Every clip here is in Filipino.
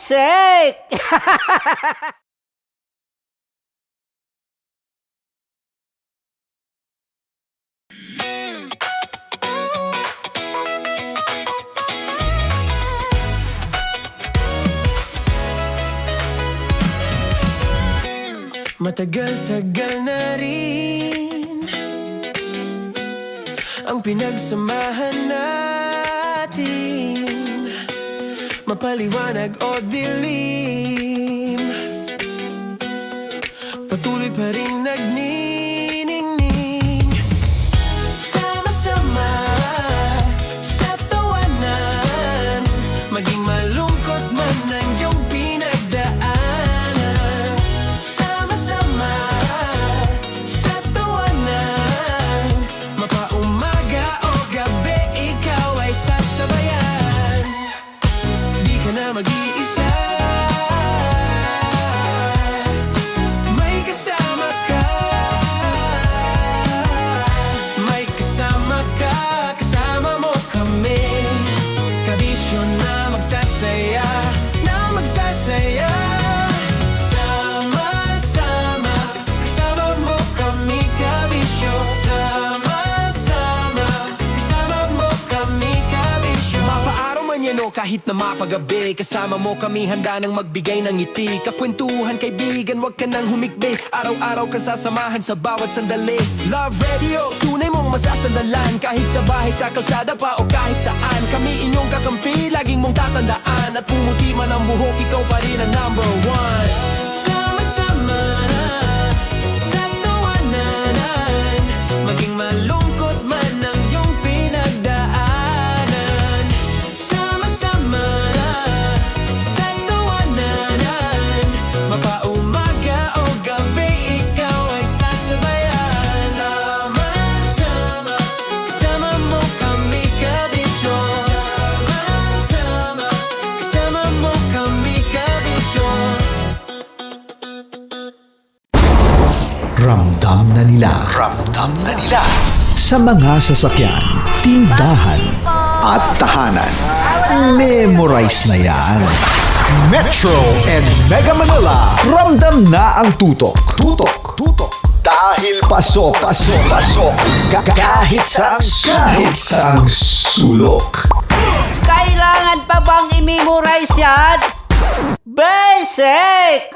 Basic! Matagal-tagal na rin ang pinagsamahan natin, mapaliwanag o dilim, patuloy pa rin nagniningning. Sama-sama sa tawanan, maging malungkot man ang iyong pinagdaanan. Sama-sama sa tawanan, mapaumaga o gabi, ikaw ay sasabayan. Di ka na mag-iisa, may kasama ka. May kasama ka, kasama mo kami. Kabisyo na magsasaya, na magsasaya. Sama-sama, kasama mo kami, kabisyo. Sama-sama, kasama mo kami, kabisyo. Mapaaraw man yan o kahit na mapagabi, kasama mo kami, handa nang magbigay ng ngiti. Kakwentuhan, kaibigan, wag ka nang humikbi. Araw-araw ka sasamahan sa bawat sandali. Love Radio, tunay mong masasandalan. Kahit sa bahay, sa kalsada pa o kahit saan, kami inyong kakampi, laging mong tatandaan. At pumuti man ang buhok, ikaw pa rin ang number one. Sama-sama sa tawanan, maging malungkot man ang iyong pinagdaanan. Sama-sama sa tawanan, mapaumaga o gabi, ikaw ay sasabayan. Sama-sama, kasama mo kami, kabisyo. Sama-sama, kasama mo kami, kabisyo. Ramdam na nila sa mga sasakyan, tindahan at tahanan. Memorize na yan. Metro and Mega Manila, ramdam na ang tutok. Dahil pasok. Kahit saang sulok. Kailangan pa bang i-memorize yan? Basic!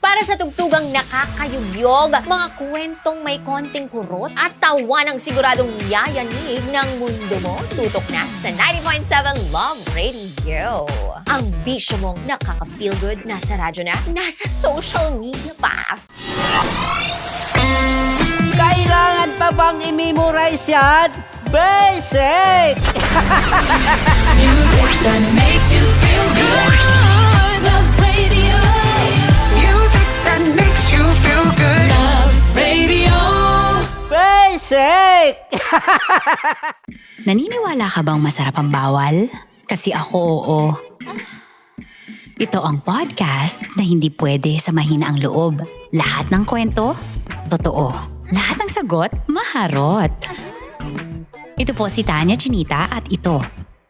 Para sa tugtugang nakakayugyog, mga kwentong may konting kurot at tawa ng siguradong yayanig ng mundo mo, tutok na sa 90.7 Love Radio. Ang bisyo mong nakaka-feel good, nasa radyo na, nasa social media pa. Kailangan pa bang i-memorize yan? Basic! Music that makes you feel good. Love Radio. Music that makes you feel good. Love Radio. Basic! Naniniwala ka bang masarap ang bawal? Kasi ako oo. Ito ang podcast na hindi pwede sa mahina ang loob. Lahat ng kwento, totoo. Lahat ng sagot, maharot. Ito po si Tanya Chinita at ito,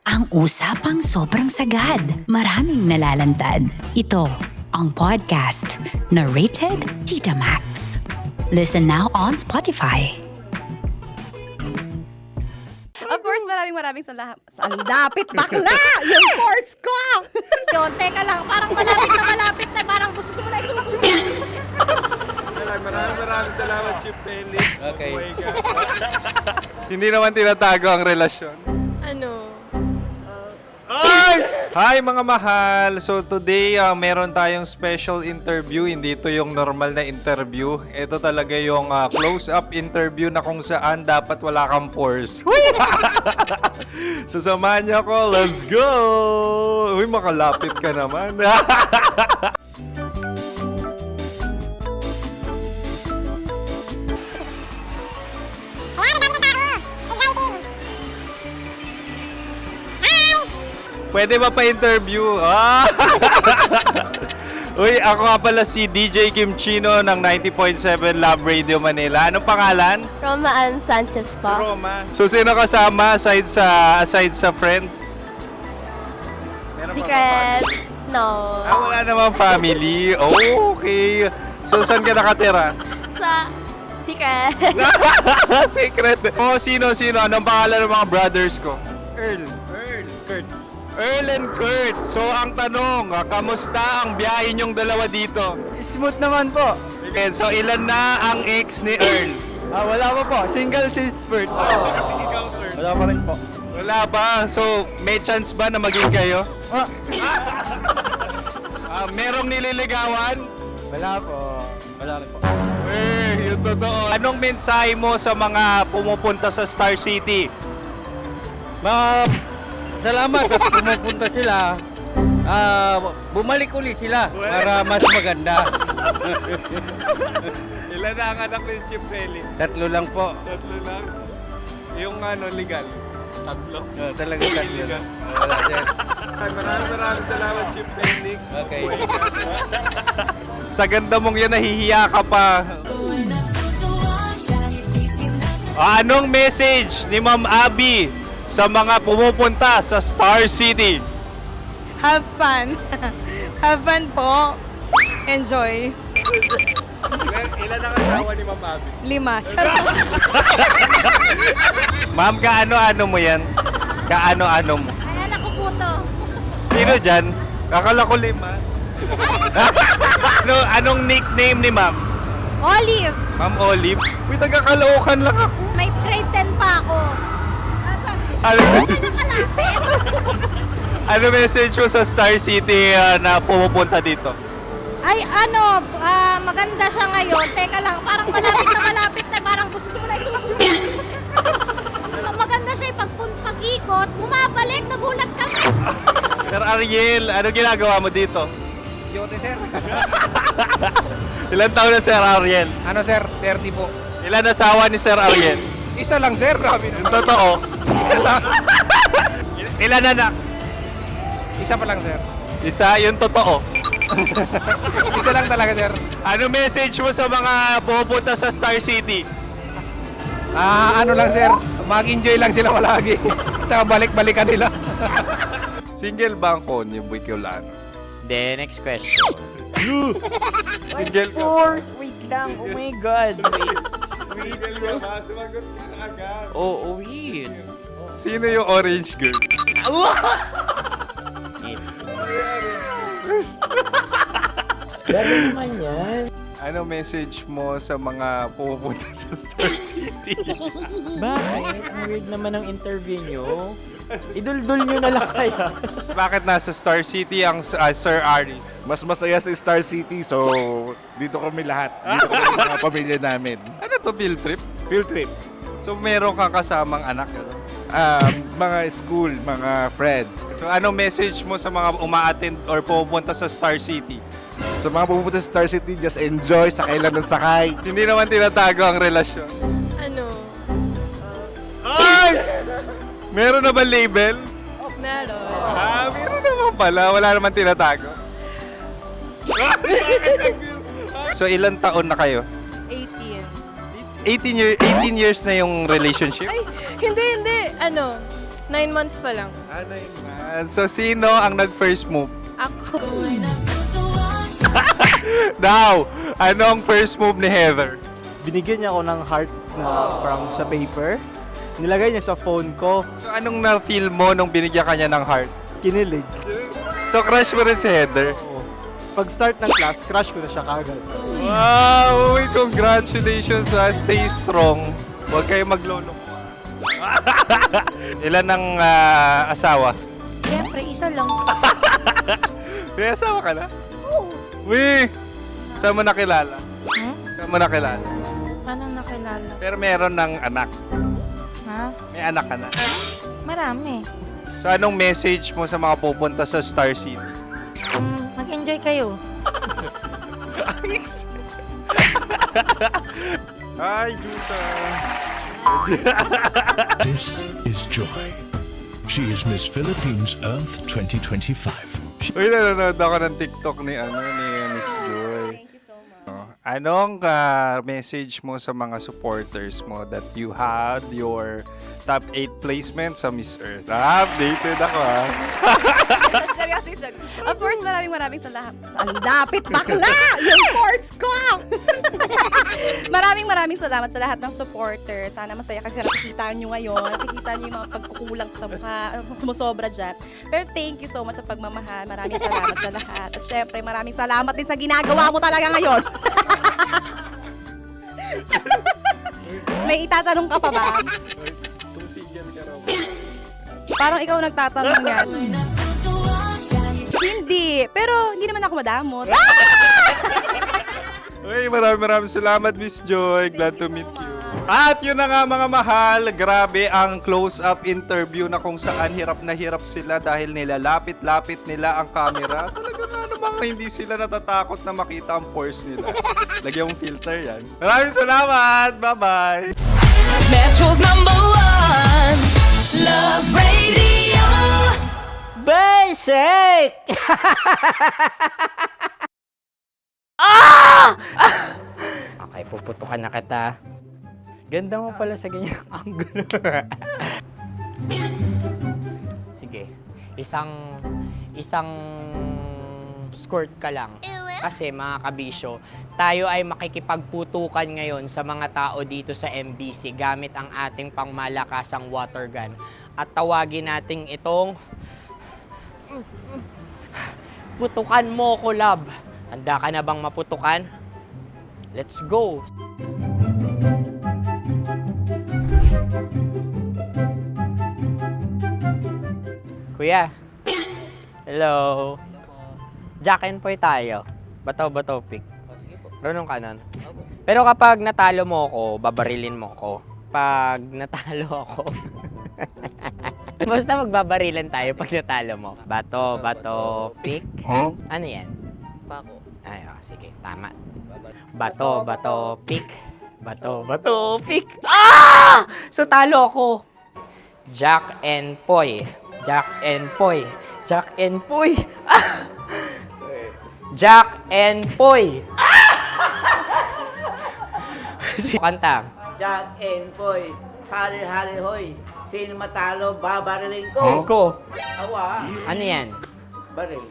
ang usapang sobrang sagad. Maraming nalalantad. Ito, ang podcast na rated Tita Max. Listen now on Spotify. Of course, maraming salamat. Ang lapit bakla! Yung force ko! Yun, teka lang. Parang malapit na. Parang gusto mo na isumakit. Maraming salamat, Chief Felix. Okay. Hindi naman tinatago ang relasyon. Ano? Hi mga mahal! So today, meron tayong special interview. Hindi ito yung normal na interview. Ito talaga yung close-up interview na kung saan dapat wala kang pores. So samahan niyo ako. Let's go! Uy, makalapit ka naman. Pwede ba pa-interview? Uy, ako nga pala si DJ Kim Chino ng 90.7 Love Radio Manila. Anong pangalan? Roma Ann Sanchez po. Roma. So, sino kasama aside sa friends? Meron Si pa Secret. No. Wala namang family. Oh, okay. So, saan ka nakatira? Sa secret. Secret. Oh, sino? Anong pangalan ng mga brothers ko? Earl, Kurt. Earl and Kurt. So, ang tanong, kamusta ang biyahe niyong dalawa dito? Smooth naman po. Okay, so, ilan na ang ex ni Earl? Wala pa po. Single since birth. Wala pa rin po. Wala ba? So, may chance ba na maging kayo? Merong nililigawan? Wala po. Wala rin po. Yung totoo. Anong mensahe mo sa mga pumupunta sa Star City? Salamat at pumupunta sila. Bumalik ulit sila para mas maganda. Ilan na ang anak ni Chief Felix? 3 lang po. 3 lang. Yung legal? 3. Talaga 3 lang. Wala sir. Maraming salamat, Chief Felix. Okay. Sa ganda mong yan, nahihiya ka pa. Anong message ni Ma'am Abby sa mga pumupunta sa Star City? Have fun. Have fun po. Enjoy. Ilan ang asawa ni Ma'am Abby? 5. Charot. Ma'am, kaano-ano mo yan? Kaano-ano mo? Ayan ako po to. Sino dyan? Kakala ko 5. Anong nickname ni Ma'am? Olive. Ma'am Olive? Uy, taga-Caloocan lang ako. May grade 10 pa ako. Ano message mo sa Star City na pumupunta dito? Ay, maganda siya ngayon. Teka lang, parang malapit na. Parang gusto mo na isulat. Maganda siya pag-ikot, bumabalik, nagulat ka. Sir Ariel, ano ginagawa mo dito? Yote sir. Ilan taon na Sir Ariel? Ano sir? 30 po. Ilan asawa ni Sir Ariel? Isa lang sir. Yung totoo. Isa lang. Ilan anak? Isa pa lang sir. Isa, yung totoo. Isa lang talaga sir. Ano message mo sa mga pumupunta sa Star City? Ano lang sir. Mag-enjoy lang sila palagi. Tsaka balik-balikan nila. Single ba ang konyo, Boy Kiolano? Then, next question. Single ka? Wait lang. Oh my God. Single ka ba? Sumagot ka na agad. Oh, wait. Sino yung orange girl? Grabe naman yan. Ano message mo sa mga pumupunta sa Star City? Bakit? Ang weird naman ang interview nyo. Idul-dul nyo na lang kaya. Bakit nasa Star City ang Sir Aris? Mas masaya sa Star City, so dito kami lahat. Dito kami mga pamilya namin. Ano to, field trip? Field trip. So meron kang kasamang anak? Ano? Mga school, mga friends. So ano message mo sa mga uma-attend or pumupunta sa Star City? Sa mga pupunta sa Star City, just enjoy, sakay lang ng sakay. Hindi naman tinatago ang relasyon. Ano? Ay! Meron na ba label? Meron. Meron naman pala. Wala naman tinatago. So ilan taon na kayo? 18. 18 years na yung relationship? Ay, hindi. 9 months pa lang. 9 months. So sino ang nag-first move? Ako. Now, anong first move ni Heather? Binigyan niya ako ng heart na from sa paper. Nilagay niya sa phone ko. So anong na-feel mo nung binigyan ka niya ng heart? Kinilig. So crush mo rin si Heather? Pag start ng class, crush ko na siya kagad. Wow! Uy, congratulations ha. Stay strong. Huwag kayo maglolo. Ilan ang asawa? Siyempre, isa lang. May asawa ka na? Oo. Uy! Saan mo nakilala? Saan mo nakilala? Paano nakilala? Pero meron ng anak. Ha? May anak ka na. Marami. So anong message mo sa mga pupunta sa Star City? Mag-enjoy kayo. Hi, Juta! This is Joy. She is Miss Philippines Earth 2025. Uy, nanonood ako ng TikTok ni Miss Joy. Thank you so much. Anong message mo sa mga supporters mo that you had your top 8 placement sa Miss Earth? Updated ako Seryoso, Of course, maraming salamat. Lapit bakla! Yung course ko! maraming salamat sa lahat ng supporter. Sana masaya kasi nakikita nyo ngayon. Nakikita nyo yung mga pagkukulang ko sa mukha, sumusobra dyan. Pero thank you so much sa pagmamahal. Maraming salamat sa lahat. At syempre, maraming salamat din sa ginagawa mo talaga ngayon. May itatanong ka pa ba? Parang ikaw nagtatanong yan. Hindi. Pero hindi naman ako madamot. Uy, maraming salamat, Miss Joy. Glad to meet you. At yun na nga mga mahal, grabe ang close-up interview na kung saan hirap na hirap sila dahil nilalapit-lapit nila ang camera. Talaga nga namang hindi sila natatakot na makita ang pores nila. Lagyan mong filter yan. Maraming salamat! Bye-bye! Metro's #1 Love Radio. Basic! Okay, puputukan na kita. Ganda mo pala sa ganyang angulo. Sige, isang skirt ka lang. Kasi mga kabisyo, tayo ay makikipagputukan ngayon sa mga tao dito sa MBC gamit ang ating pangmalakasang water gun. At tawagin natin itong putukan mo ko, love. Handa ka na bang maputukan? Let's go! Kuya. Hello. Jack and Poy tayo. Bato-bato pick. Runong kanan. Pero kapag natalo mo ako, babarilin mo ako. Pag natalo ako, basta magbabarilan tayo pag natalo mo. Bato, pick. Huh? Ano yan? Bako. Ay, oh, sige, tama. Bato, pick. Bato, pick. Ah! So talo ako. Jack and Poy. Jack and Poy. Jack and Poy. Ah! Jack and Poy. Kanta. Jack and Poy, hali hoy. Sino matalo, babariling ko. Ko. Awa. Ano yan? Baril.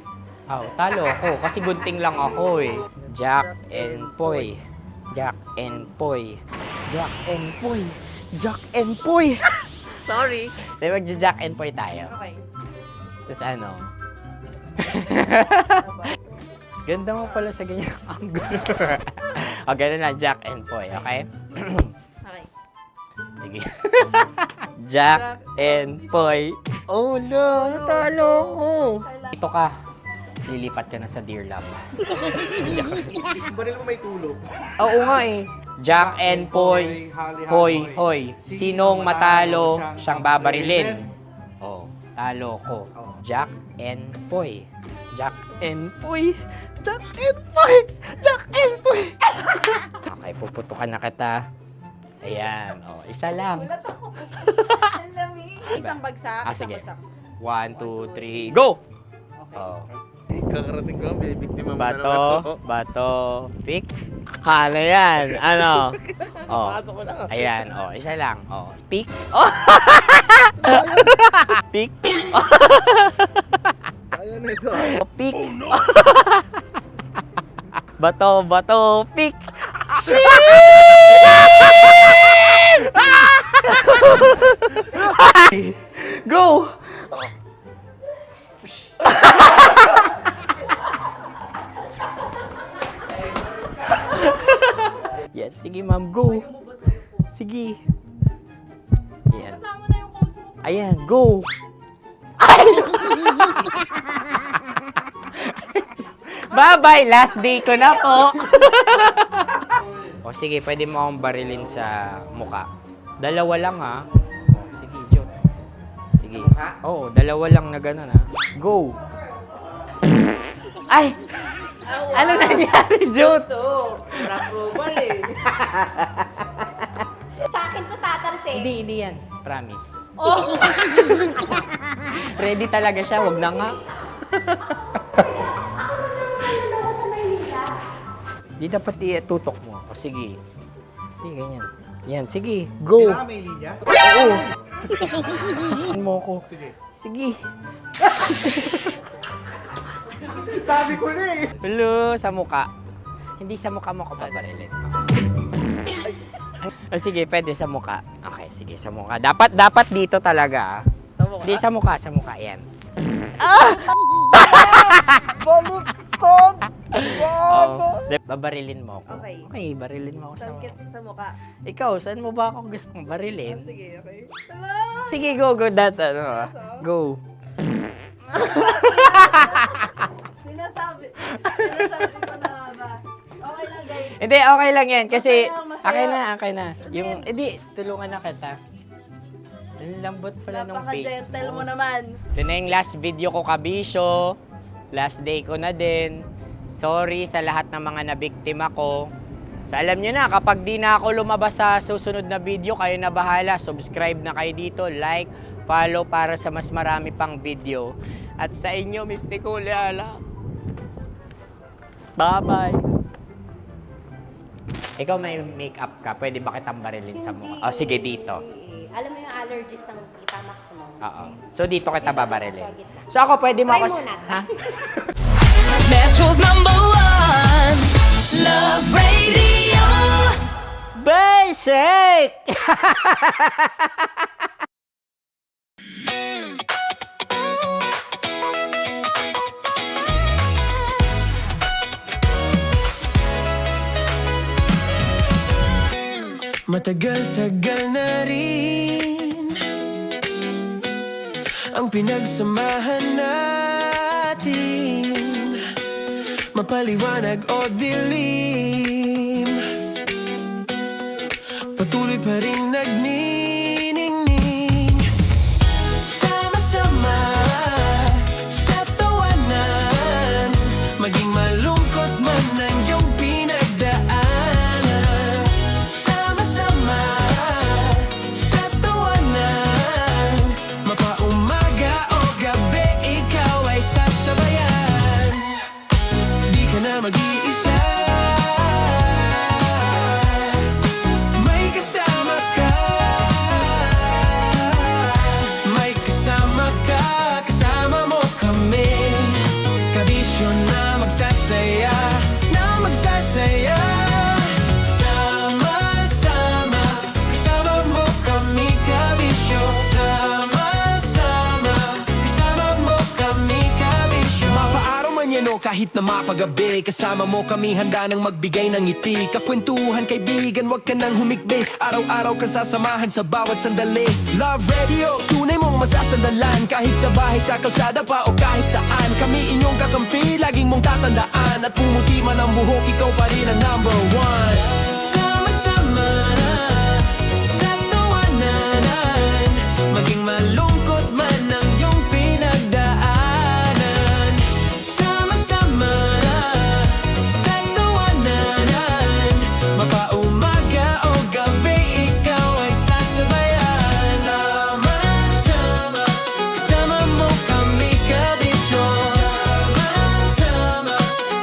Oh, talo ako kasi gunting lang ako eh. Jack and Poy. Jack and Poy. Jack and Poy. Jack and Poy. Sorry. Di magja-Jack and Poy tayo. Okay. Tapos ano? Ganda mo pala sa ganyang angulo. O, ganun lang, Jack and Poy, okay? Okay. Sige. Jack and Poy. Oh no, natalo ko. Ito ka. Lilipat ka na sa Dear Love. Baril mo may tulog. Oo nga eh. Jack and Poy. Hoy, hoy. Sinong matalo, siyang babarilin. Oh, talo ko. Jack and Poy. Jack and Poy. Jack and Poy. Jack and Poy. Okay, puputukan na kita. Ayan. Oh, isa lang. Isang bagsak. Ah, sige. 1, 2, 3, go! Oh. Kakarating ko, may biktima mo Bato, pick. Ano yan? Ano? Oh. Ayan, oh, isa lang. Oh, pick. Oh. Pick. Ayun ito. Pick. Bato, pick. Go! Yan, sige ma'am, go. Sige. Yan. Ayan, go. Bye-bye, last day ko na po. O sige, pwede mo akong barilin sa muka. Dalawa lang ha. O, sige, Jot. Sige. Oo, dalawa lang na gano'n ha. Go. Ay! Ano nangyari, Jot? Approval eh. Sa akin to tatalse. Hindi yan. Promise. Oh. Ready talaga siya, wag na nga. Di dapat i-tutok mo. O sige. Hindi, ganyan. Yan, sige. Go. Kailangan may linya? Oo. Mo ko. Sige. Sabi ko na eh. Hello, sa muka. Hindi sa muka mo ko babarilin. O sige, pwede sa muka. Okay, sige, sa muka. Dapat dito talaga. Sa mukha? Hindi, sa muka, yan. Baluktot! Babarilin mo ako. Okay. Okay, barilin mo ako sa muka. Sa mukha. Ikaw, saan mo ba ako gustong barilin? Sige, okay. Sige, go. Go. Sinasabi ko na ba? Okay lang guys. Hindi, okay lang yan. Kasi, Masaya. okay na. Yung, hindi, tulungan na kita. Ang lambot pala ng face Napaka-gentle mo. mo naman. Ito na yung last video ko, kabisyo. Last day ko na din. Sorry sa lahat ng mga nabiktima ko. So alam nyo na, kapag di na ako lumabas sa susunod na video, kayo na bahala. Subscribe na kayo dito, like, follow para sa mas marami pang video. At sa inyo, Mistiko Leala. Bye-bye. Ikaw may makeup ka, pwede ba kitang barilin sa mukha? O sige, dito. Alam mo yung allergies ng tita maximum. Oo. So dito kita babarilin. So ako, pwede mo Try ako... muna. Ha? Metro's #1 Love Radio. Basic! Matagal-tagal na rin ang pinagsamahan natin, mapaliwanag o dilim, patuloy pa rin nagniningning. Sama-sama sa tawanan, maging malungkot man ang iyong pinagdaanan. Sama-sama sa tawanan, mapaumaga o gabi, ikaw ay sasabayan. Di ka na mag-iisa, may kasama ka. May kasama ka, kasama mo kami. Kabisyo na magsasaya, na magsasaya. Sama-sama, kasama mo kami, kabisyo. Sama-sama, kasama mo kami, kabisyo. Mapaaraw man yan o kahit na mapagabi, kasama mo kami, handa nang magbigay ng ngiti. Kakwentuhan, kaibigan, wag ka nang humikbi. Araw-araw kasasamahan sa bawat sandali. Love Radio, tunay mong masasandalan. Kahit sa bahay, sa kalsada pa o kahit saan, kami inyong kakampi, laging mong tatandaan. At pumuti man ang buhok, ikaw pa rin ang #1. Sama-sama sa tawanan, maging malungkot man ang iyong pinagdaanan. Sama-sama sa tawanan, mapaumaga o gabi, ikaw ay sasabayan. Sama-sama, kasama mo kami, kabisyo. Sama-sama,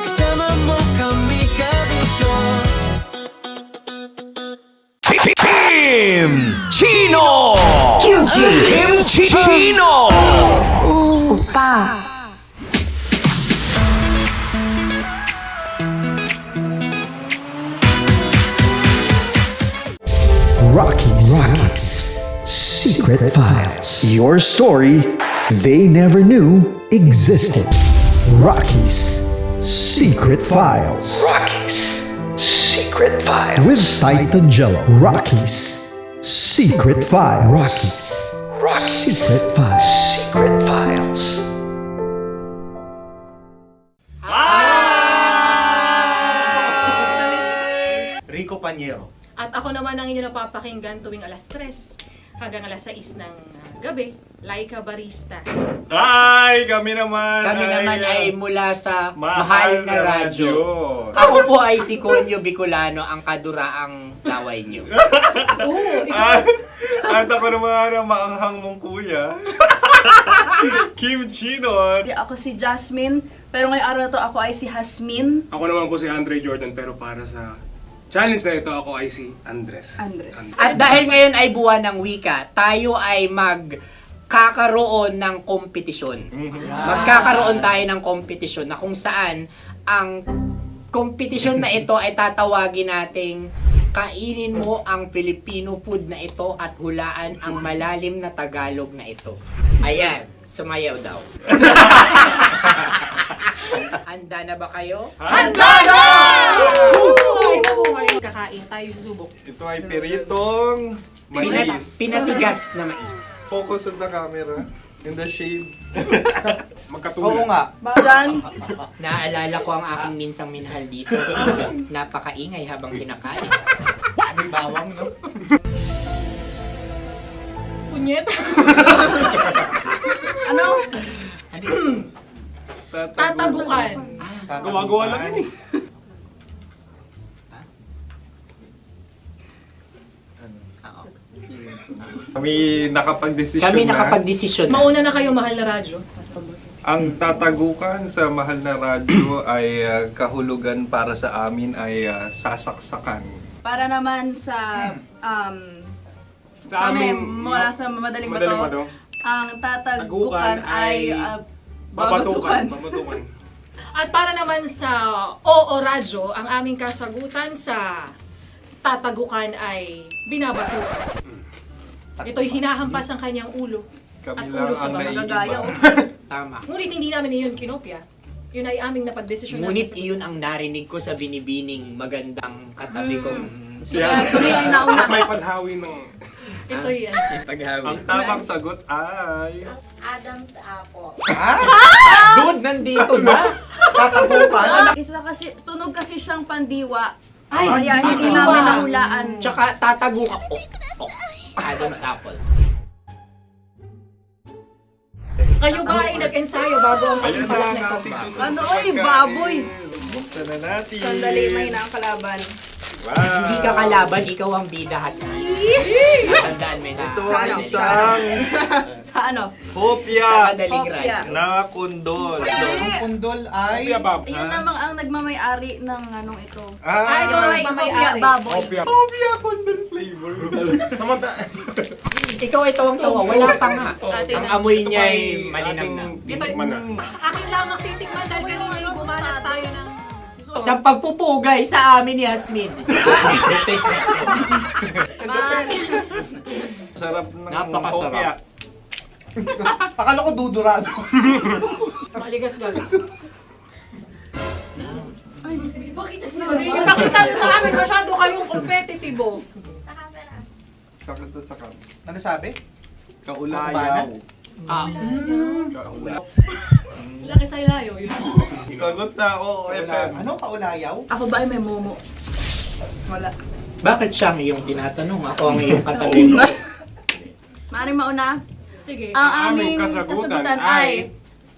kasama mo kami, kabisyo. Kim Chino! Kim Chino! Rockies Secret Files. Your story they never knew existed. Rockies Secret Files. Secret Files. With Titan Jello. Rockies Secret Files. Rockies Secret Files. Secret Files. Rico Panyero. At ako naman ang inyo napapakinggan tuwing alas 3 hanggang alas 6 ng gabi, Laika Barista. Hi! Kami naman ay mula sa Mahal na Radyo. Ako po ay si Conyo Bicolano, ang kaduraang laway niyo. At ako naman ang maanghang mong kuya. Kim Chino. Ako si Jasmine, pero ngayong araw na to ako ay si Hasmin. Ako naman po si Andre Jordan, pero para sa challenge na ito, ako ay si Andres. Andres. At dahil ngayon ay buwan ng wika, tayo ay magkakaroon ng kompetisyon. Magkakaroon tayo ng kompetisyon na kung saan ang kompetisyon na ito ay tatawagin nating kainin mo ang Filipino food na ito at hulaan ang malalim na Tagalog na ito. Ayan, sumayaw daw. Handa na ba kayo? Handa na! Kakain tayo subok. Ito ay piritong mais. Pinatigas na mais. Focus on the camera. In the shade. Magkatulad. Oo nga. Diyan. Naaalala ko ang aking minsang minahal dito. Napakaingay habang kinakain. May bawang, no? Punyet. Ano? Tatagukan. Gawa-gawa lang yun eh. Kami nakapag-desisyon Kami na. nakapag-desisyon na. Mauna na kayo, mahal na radyo. Ang tatagukan sa mahal na radyo ay kahulugan para sa amin ay sasaksakan. Para naman sa Sa kami, amin, mula sa madaling madaling bato, bato, ang tatagukan tagukan ay babatukan. babatukan. At para naman sa Oo Radyo, ang aming kasagutan sa tatagukan ay binabatukan. Ito'y hinahampas ang kanyang ulo. Kami At lang ulo sa ang mga naiiba. Tama. Ngunit hindi namin iyon kinopya. Yun ay aming napagdesisyon Ngunit namin. iyon ang narinig ko sa binibining magandang katabi kong Kami ay nauna. May panhawi ng... Ito'y Ang tamang sagot ay... Adam's apple. Dude, nandito na! Isa kasi, tunog kasi siyang pandiwa. Ay, Kaya hindi namin nahulaan. Tsaka tatagukan. Adam's apple. kayo ba ay nag-ensayo bago ang Ayan na pagpalat ang nito? ating susunod Ano, na oy, pagkain. baboy. Buksan na natin. Sandali, may na ang kalaban. Wow. Hindi ka kalaban, ikaw ang bida, Hasmi. Natandaan mo na. Ito ay isang Sa ano? hopya Madaling Hopya. ride. na kundol. Pundol ay... Kuya Bob. Yun namang ang nagmamay-ari ng anong ito. Ah, ikaw May Mamay-ari. hopya, baboy. Hopya. hopya kundol flavor. Samanta. Ikaw ay tawang-tawa, wala pa nga. Ate Ang na. amoy niya ay malinang na. Titikman na. Akin lamang titikman dahil kayo ngayon bumalat tayo ng... Sa pagpupugay sa amin ni Hasmin. Sarap ng Napakasarap. hopya. Akala ko dudurado. Maligas galo. Bakit ipakita nyo sa amin masyado kayong competitive oh. Sakit to sakit. Ano sabi? Kaulayaw. Laki sa ilayo yun. Sagot na, oo, FM. Ano kaulayaw? Ako ba ay may momo? Wala. Bakit siya ang iyong tinatanong? Ako ang iyong katabi mo. Maaaring mauna. Sige. Ang aming aming kasagutan kasagutan ay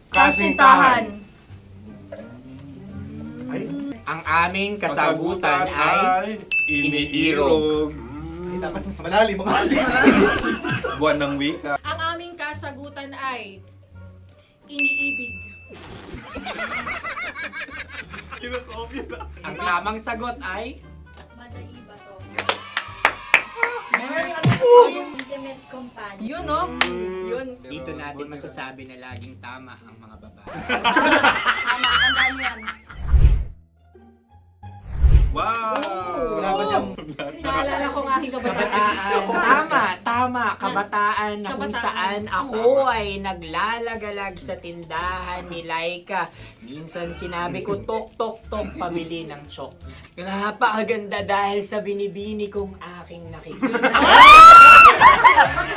kasintahan. Ang aming kasagutan ay iniirog. Dapat mas malalim mo. Buwan ng wika. Ang aming kasagutan ay iniibig. Kinakopya na. Ang tamang sagot ay Madali ba to? Intimate companion. Yun, no? Yun. dito natin masasabi na laging tama ang mga babae. Tama, tandaan nyo yan. Wow! Wala ba dyan? Naalala ko ang aking kabataan. Kabataan. Tama. Kabataan na kung Kabataan. saan ako ay naglalagalag sa tindahan ni Laika. Minsan sinabi ko, tok, tok, tok, pamili ng chok. Napakaganda dahil sa binibini kong aking nakikita.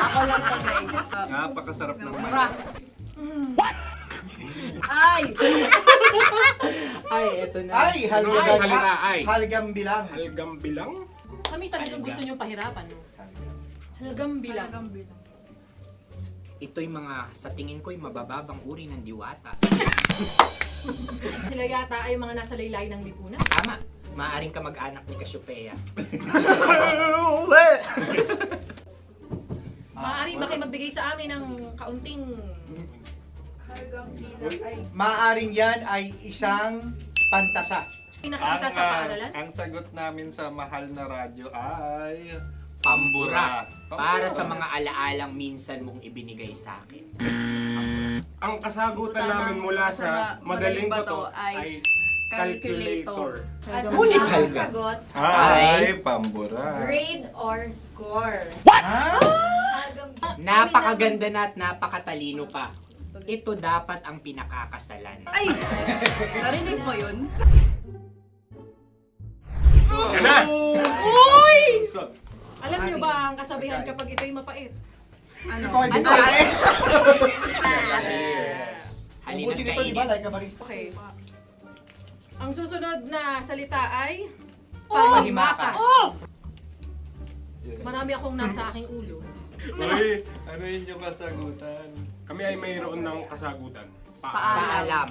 Ako lang siya, guys. Napakasarap ng Mura. Ay! Ay, eto na. Ay, halgam. Ay, salita, ay. Halgam bilang. Halgam bilang? Kami talagang gusto nyo pahirapan. No? Halagang bilang. Ito'y mga, sa tingin ko'y mabababang uri ng diwata. Sila yata ay mga nasa laylay ng lipunan. Tama. Maaring ka mag-anak ni Cassiopeia. Maaari ba kayo magbigay sa amin ng kaunting... Maaring yan ay isang pantasa. Nakikita sa paaralan? Ang sagot namin sa mahal na radyo ay Pambura. Para sa mga alaalang minsan mong ibinigay sa akin. Ang kasagutan namin mula sa Madaling Bato ay calculator. Ulikal ka. Sagot, Ay, pambura. grade or score. Napakaganda na at napakatalino pa. Ito dapat ang pinakakasalan. Ay! Narinig mo yun? Yan na! Uy! Alam niyo ba ang kasabihan kapag ito'y mapait? Ano? Halina't kainin. Okay. Ang susunod na salita ay panghimakas. Marami akong nasa aking ulo. Uy, ano yun yung kasagutan? Kami ay mayroon ng kasagutan. Paalam.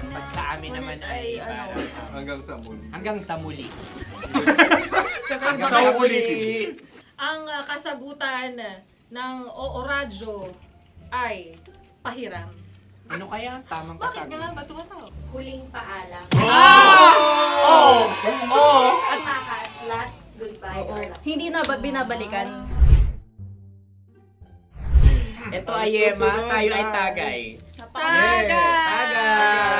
Pag sa amin naman ay Hanggang sa muli. hanggang sa muli. Sa ulitin. Ang kasagutan ng Oo Radyo ay pahiram. Ano kaya ang tamang kasagutan? Huling paalam. At makas, last goodbye or last. Hindi na ba binabalikan? Ito ay Yema, tayo ay Tagay.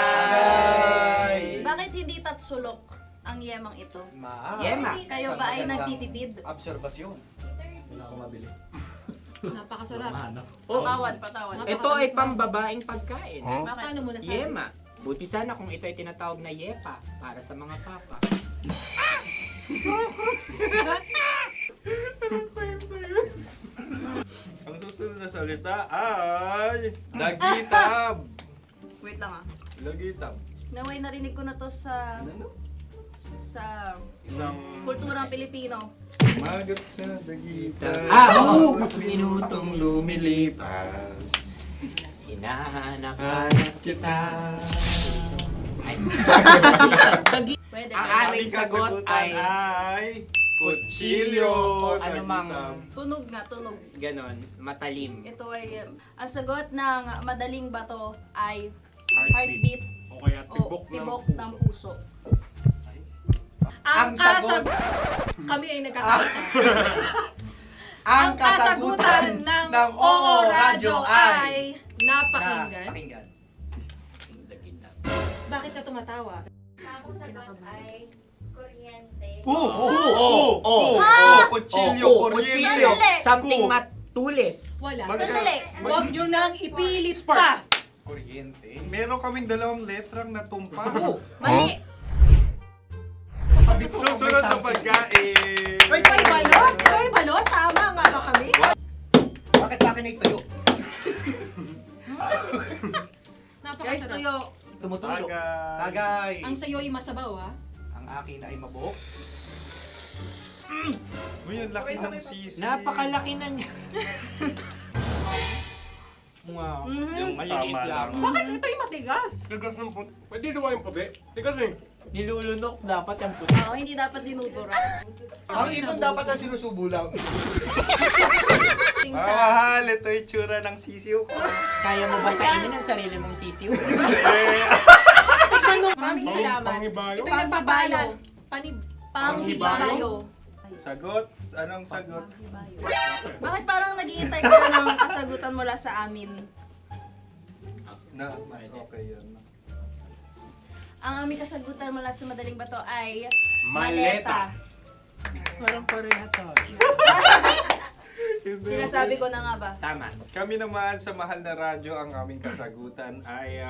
Tagay! Bakit hindi tatsulok ang yemang ito? Yema. Kayo ba ay nagtitipid? Napakasarap. Patawan. Ito ay pambabaeng pagkain. Paano mo nasabi? Yema. Buti sana kung ito ay tinatawag na Yepa para sa mga papa. Ang susunod na salita ay lagitab. Wait lang ah. Lagitab. Naway narinig ko na to sa Isang kulturang Pilipino. magat sa lagitab. Oo! Minutong lumilipas. Hinahanap-hanap kita. Pwede. Ang ba? aming sagot ay kutsilyo o anumang Tunog nga, tunog. ganon, matalim. Ito ay, ang sagot ng Madaling Bato ay Heartbeat. heartbeat O kaya o tibok tibok ng ng puso. puso. Ang kasagutan... Kami ay nagkakaisa. Ang kasagutan ng Oo Radyo ay napakinggan. Bakit ka tumatawa? Ang sagot ay kuryente. Kutsilyo, kuryente. Sandali. Something matulis. Wala. Sandali. Huwag nyo nang ipilit pa. Meron kaming dalawang letrang natumpa. Mali. Susunod na pagkain. May balot? May balot? Tama nga ba kami? Bakit sa akin ay tuyo? Guys, Napakasarap. tuyo. Tumutulo. Tagay. Tagay. Ang sayo ay masabaw, ha? Ang akin ay mabuhok. Uy, ang laki ng sisi. Napakalaki na niya. Wow. Yung maliliit Tama lang. lang. Bakit ito'y matigas? Tigas ng puti. Pwede naman yung puti. Tigas eh. Nilulunok dapat yung puti. Oo, hindi dapat dinudura. Ang ibon dapat ang sinusubo lang. Mga mahal, ito yung tsura ng sisiw ko. Kaya mo ba kainin ang sarili mong sisiw? Maraming salamat. Panghibayo. Ito'y nagpapalan. Panghibayo. Sagot? Anong sagot? Bakit parang nag-iintay ka na ng kasagutan mula sa amin? Na, mas okay yun. Ang aming kasagutan mula sa Madaling Bato ay Maleta. Parang pareha to. Sinasabi ko na nga ba? Tama. Kami naman sa mahal na radyo, ang aming kasagutan ay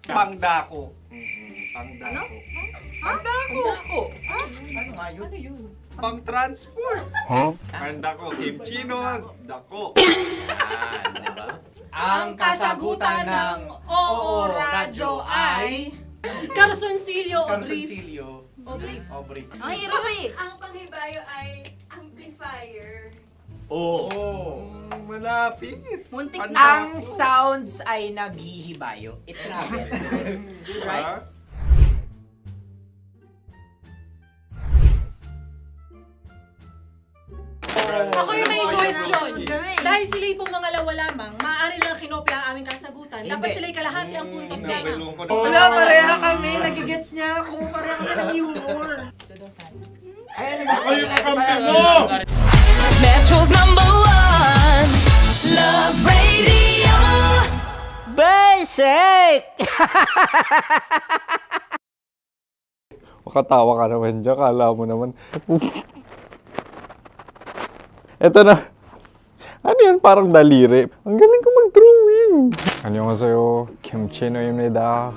pangdako. Pangdako. Pangdako. Ano nga yun? Pang-transport. Pangdako, kimchino, dako. Diba? Ang kasagutan ng Oo Radyo ay Carsoncillo o Brief. Carsoncillo. O brief. Ang hirap eh. Ang panghibayo ay amplifier. Oo. Malapit. Muntik Pangdako. na. Ang sounds ay naghihibayo. It travels. Diba? Ako yung may suggestion. Kami. Dahil sila pong mga lawa lamang, maaari lang kinopya ang aming kasagutan. Dapat Hindi. sila'y kalahati ang puntos lamang. Nabelong ko na. Wala, pareha kami. Nagigets niya ako. Pareha kami ng humor. Ako yung kakampi mo! Metro's #1 Love Radio. Basic! Makatawa ka naman dyan. Kala mo naman. Eto na. Ano yan? Parang daliri. Ang galing ko mag-drawing. 안녕하세요. 김치노입니다.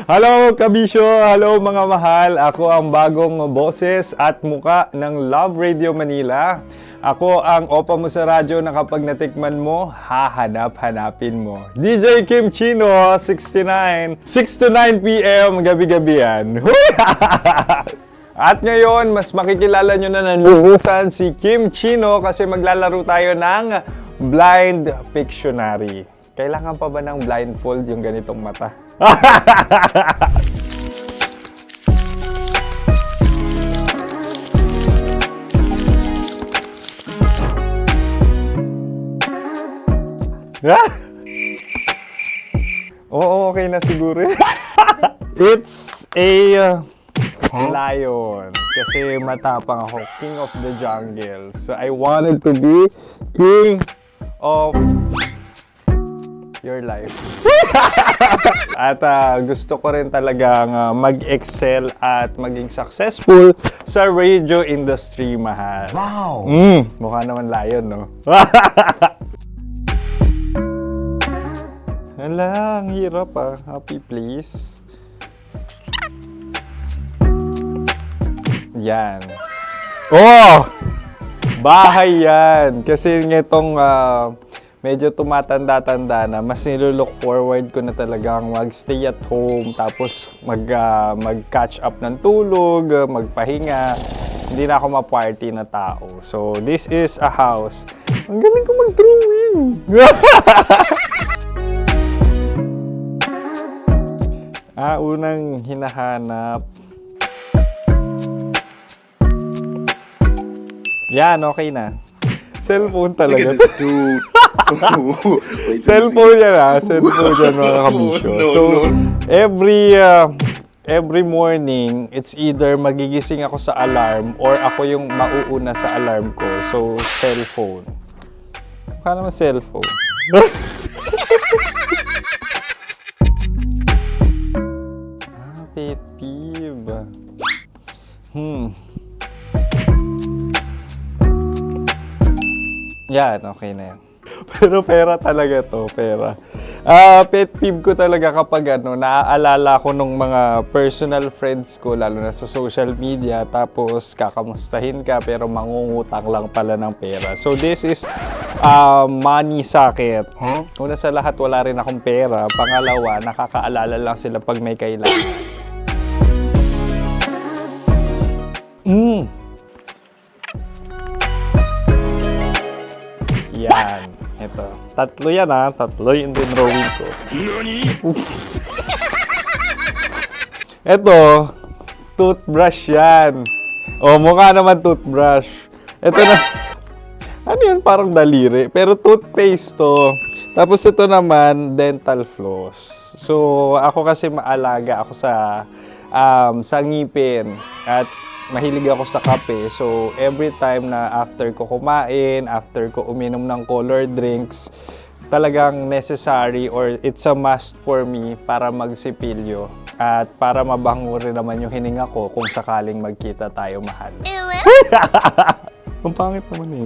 Hello, kabisyo! Hello, mga mahal! Ako ang bagong boses at muka ng Love Radio Manila. Ako ang opa mo sa radyo na kapag natikman mo, hahanap-hanapin mo. DJ Kim Chino, 69, 6 to 9 p.m. gabi-gabi yan. At ngayon, mas makikilala nyo na ng lubusan si Kim Chino kasi maglalaro tayo ng Blind Pictionary. Kailangan pa ba ng blindfold yung ganitong mata? Oo, okay na siguro. It's a lion. Kasi matapang ako. King of the jungle. So I wanted to be king of your life. At gusto ko rin talagang mag-excel at maging successful sa radio industry, mahal. Wow! Mukha naman lion, no? Hala, ang hirap Happy, please. Yan. Oh! Bahay yan. Kasi itong medyo tumatanda-tanda na, mas nilook forward ko na talagang mag-stay at home, tapos mag-catch up ng tulog, magpahinga. Hindi na ako ma-party na tao. So, this is a house. Ang galing ko mag-drawing! Unang hinahanap. Yan, okay na. Cellphone talaga. Look at this dude. Wait till Cellphone yan Cellphone yan, mga kabisyo. So, every morning, it's either magigising ako sa alarm or ako yung mauuna sa alarm ko. So, cellphone. Mukha naman cellphone. Pet peeve. Yan, okay na yan. Pero pera talaga to, pera. Pet peeve ko talaga kapag naaalala ko nung mga personal friends ko, lalo na sa social media, tapos kakamustahin ka pero mangungutang lang pala ng pera. So this is money sakit. Una sa lahat, wala rin akong pera. Pangalawa, nakakaalala lang sila pag may kailangan. Yan. Ito. Tatlo yan Tatlo yung dinrawing ko. Ito. Toothbrush yan. Mukha naman toothbrush. Ito na. Ano yan? Parang daliri. Pero toothpaste to. Tapos ito naman, dental floss. So, ako kasi maalaga ako sa ngipin. At mahilig ako sa kape. So, every time na after ko kumain, after ko uminom ng colored drinks, talagang necessary or it's a must for me para magsipilyo. At para mabango rin naman yung hininga ko kung sakaling magkita tayo, mahal. Ang pangit naman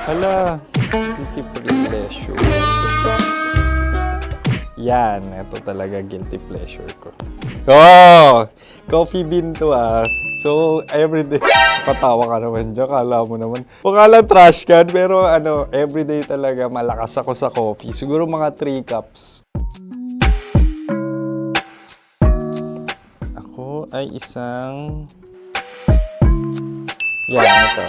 Hala, guilty pleasure. Yan, ito talaga guilty pleasure ko. Coffee bean to So, everyday. Katawa ka naman dyan, kala mo naman. Pakala trash can, pero everyday talaga malakas ako sa coffee. Siguro mga 3 cups. Ako ay isang... Yan, ito.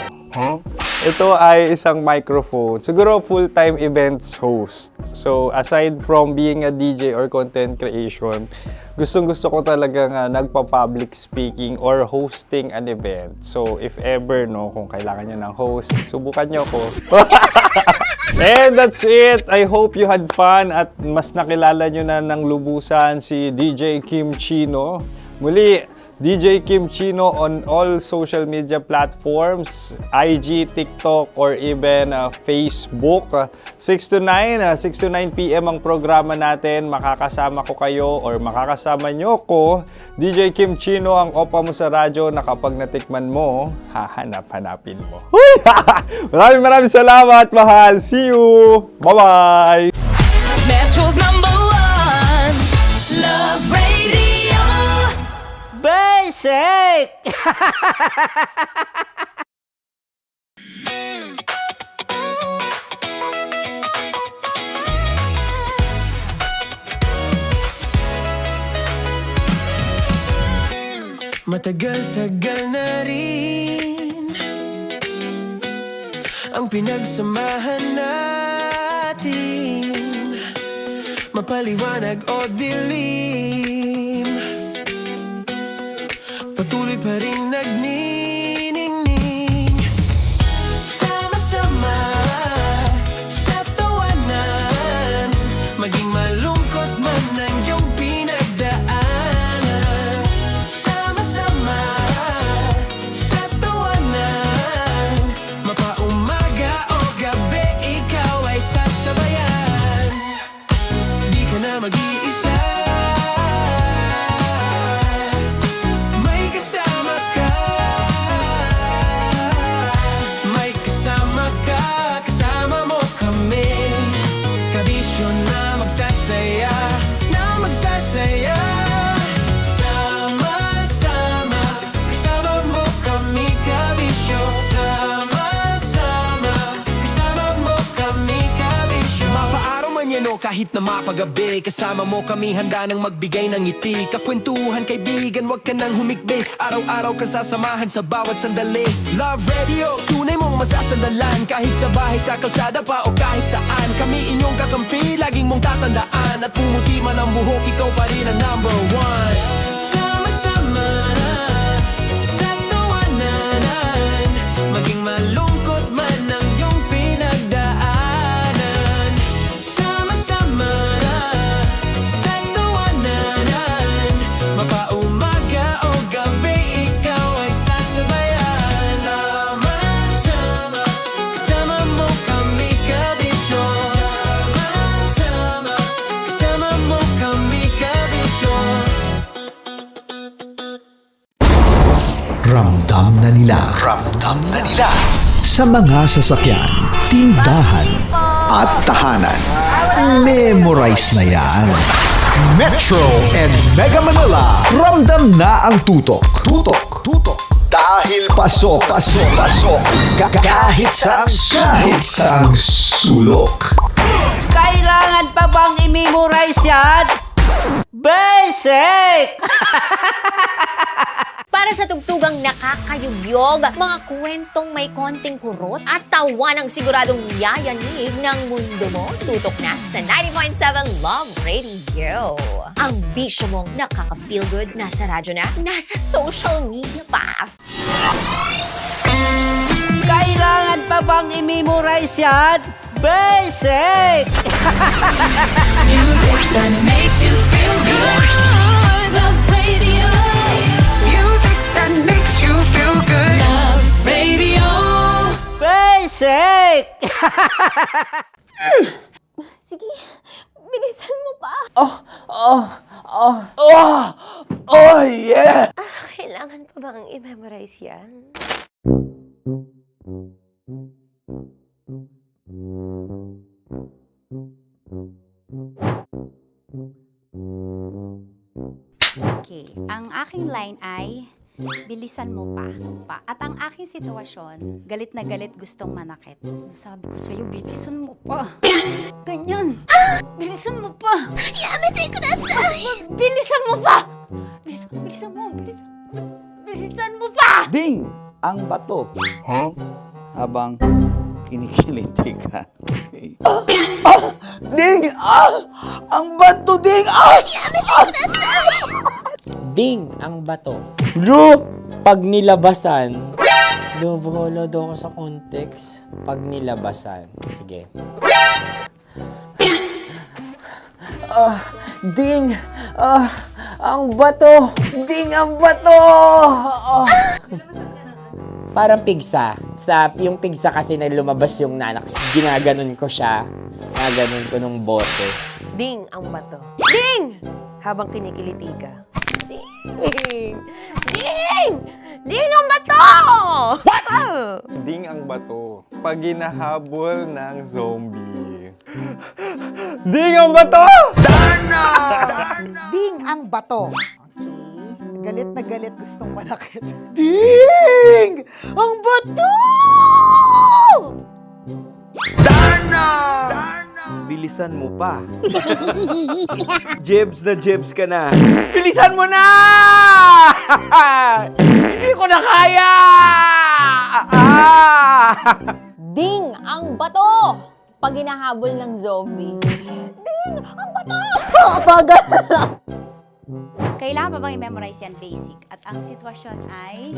Ito ay isang microphone. Siguro full-time events host. So, aside from being a DJ or content creation, gustong-gusto ko talaga nagpa-public speaking or hosting an event. So, if ever, kung kailangan nyo ng host, subukan nyo ako. And that's it. I hope you had fun at mas nakilala nyo na ng lubusan si DJ Kim Chino. Muli, DJ Kim Chino on all social media platforms, IG, TikTok, or even Facebook. 6 to 9 p.m. ang programa natin. Makakasama ko kayo or makakasama nyo ko. DJ Kim Chino, ang opa mo sa radyo na kapag natikman mo, hahanap-hanapin mo. Maraming salamat, mahal. See you! Bye-bye! Metro's #1 Love Radio. Basic! Matagal-tagal na rin ang pinagsamahan natin, mapaliwanag o dilim, patuloy pa rin nagniningning. Sama-sama sa tawanan, maging malungkot man ang iyong pinagdaanan. Sama-sama sa tawanan, mapaumaga o gabi, ikaw ay sasabayan. Di ka na mag-iisa, may kasama ka. May kasama ka, kasama mo kami. Kabisyo na magsasaya, na magsasaya. Sama-sama, kasama mo kami, kabisyo. Sama-sama, kasama mo kami, kabisyo. Mapaaraw man yan o kahit na mapagabi, kasama mo kami, handa nang magbigay ng ngiti. Kakwentuhan, kaibigan, wag ka nang humikbi. Araw-araw ka sasamahan sa bawat sandali. Love Radio, tunay mong masasandalan. Kahit sa bahay, sa kalsada pa o kahit saan, kami inyong kakampi, laging mong tatandaan. At pumuti man ang buhok, ikaw pa rin ang #1. Sama-sama sa tawanan, maging malungkot man ang iyong pinagdaanan. Sama-sama sa tawanan, mapaumaga o gabi, ikaw ay sasabayan. Sama-sama, kasama mo kami, kabisyo. Sama-sama, kasama mo kami, kabisyo. Ramdam na nila sa mga sasakyan, tindahan at tahanan. Memorize na yan. Metro and Mega Manila, ramdam na ang tutok. Dahil pasok. Kahit saang sulok. Kailangan pa bang i-memorize yan? Basic! Para sa tugtugang nakakayugyog, mga kwentong may konting kurot at tawa ng siguradong yayanig ng mundo mo, tutok na sa 90.7 Love Radio. Ang bisyo mong nakaka-feel good, nasa radyo na, nasa social media pa. Kailangan pa bang i-memorize yan? Basic! Music that makes you feel good. Love Radio. Music that makes you feel good. Love Radio. Basic! Sige, bilisan mo pa. Oh, yeah! Kailangan pa bang i-memorize yan? Okay, ang aking line ay, bilisan mo pa. At ang aking sitwasyon, galit na galit gustong manakit. Sabi ko sa'yo, bilisan mo pa. Ganyan. Bilisan mo pa. Yamitay ko na sa... Bilisan mo pa! Bilisan mo pa! Ding! Ang bato. Habang kinikiliti ka. Okay. Ding! Ang bato, Ding! Ding ang bato. Bro, pag nilabasan. Wala daw ako sa context. Pag nilabasan. Sige. Ding! Ang bato! Ding ang bato! Oh. Parang pigsa. Yung pigsa kasi na lumabas yung nanak, ginaganon ko siya. Ginaganon ko nung bote. Ding ang bato. Ding! Habang kinikiliti ka. Ding! Ding! Ding ang bato! What? Ding ang bato. Pag hinahabol ng zombie. Ding ang bato! Ding ang bato. Okay. Galit na galit, gustong manakit. Ding! Ang bato! Bilisan mo pa. Jebs na jebs ka na. Bilisan mo na! Hindi ko na kaya! Ding ang bato! Pag hinahabol ng zombie. Ding ang bato! Bagal! Kailangan pa bang i-memorize yan basic? At ang sitwasyon ay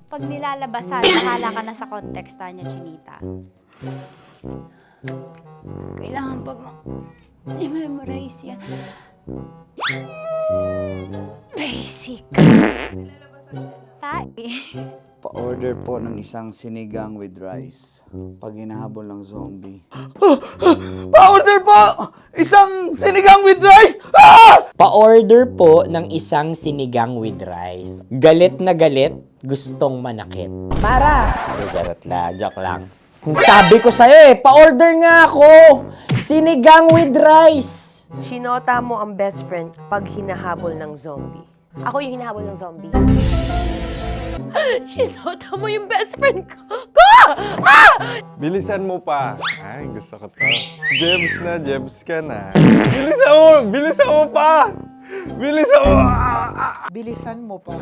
pag nilalabasan, bahala ka na sa konteksta niya, Chinita. Kailangan pa bang i-memorize yan? Basic. Pa-order po ng isang sinigang with rice. Pag hinahabol ng zombie. Pa-order po! Isang sinigang with rice! Pa-order po ng isang sinigang with rice. Galit na galit, gustong manakit. Para! Charot na, joke lang. Sabi ko sa'yo pa-order nga ako! Sinigang with rice! Sinota mo ang best friend pag hinahabol ng zombie. Ako yung hinahabol ng zombie. Sinota mo yung best friend ko! Bilisan mo pa. Ay, gusto ko to. Jebs na jebs ka na. Bilisan mo! Bilisan mo pa! Bilisan mo! Bilisan mo pa.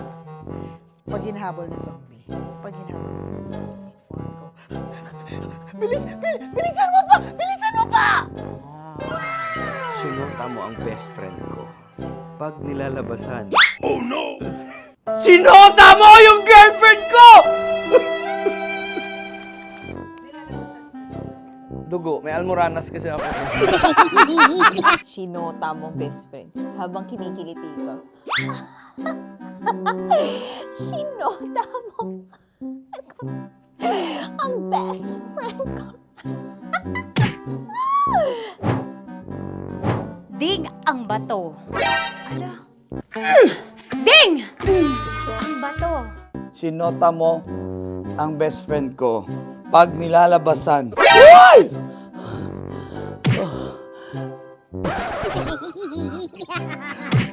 Pag hinahabol ng zombie. Pag hinahabol ng zombie. Bilisan mo pa! Bilisan mo pa! Sinota mo ang best friend ko. Pag nilalabasan. Oh no! Sinota mo yung girlfriend ko! Dugo, may almoranas kasi ako. Sinota mo best friend habang kinikiliti ka. Sinota mo ang best friend ko. Ding ang bato. Ala. Ding! Ang bato. Sinota mo ang best friend ko. Pag nilalabasan. Uy!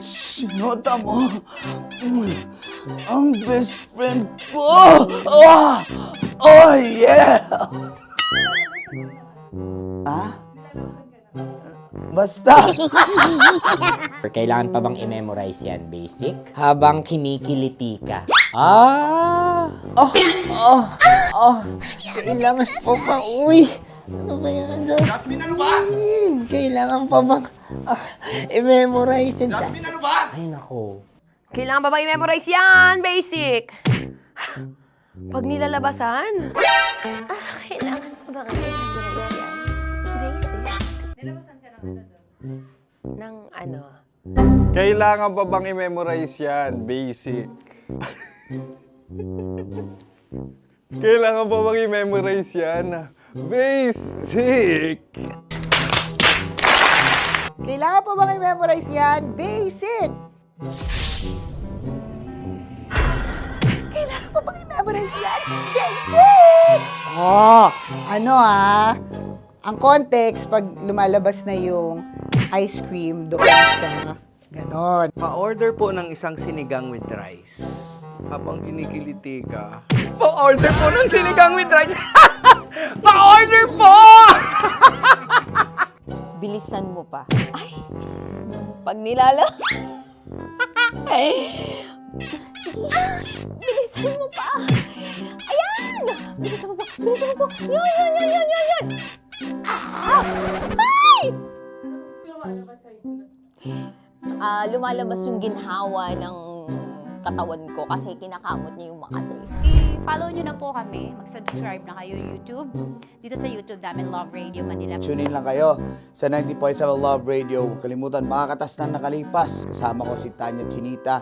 Sinota mo ang best friend ko. Oh yeah! Basta! Kailangan pa bang i-memorize yan, basic? Habang kinikiliti ka. Kailangan pa bang, uy! Ano ba yan, John? Jasmine, ano ba? Kailangan pa bang i-memorize yan? Jasmine, ano ba? Ay, nako. Kailangan ba i-memorize yan? Basic. Pag nilalabasan? Kailangan pa ba i-memorize yan? Basic. Nilabasan ka ng ano? Kailangan pa bang i-memorize yan? Basic. Kailangan pa bang i-memorize yan? Basic! Kailangan pa bang i-memorize yan? Basic! Kailangan pa bang i-memorize yan? Basic! Ang context, pag lumalabas na yung ice cream doon sa ganon. Pa-order po ng isang sinigang with rice. Habang kinikiliti ka. Pa-order po ng sinigang with rice! Pa-order po! Bilisan mo pa. Ay! Pag nilala... Bilisan mo pa! Ayan! Bilisan mo pa! Bilisan mo pa! Yan! Ay! Lumalabas yung ginhawa ng katawan ko kasi kinakamot niya yung Makati. I-follow nyo na po kami. Mag-subscribe na kayo YouTube. Dito sa YouTube namin, Love Radio Manila. Tune in lang kayo sa 90.7 Love Radio. Huwag kalimutan, makakatas na nakalipas. Kasama ko si Tanya Chinita.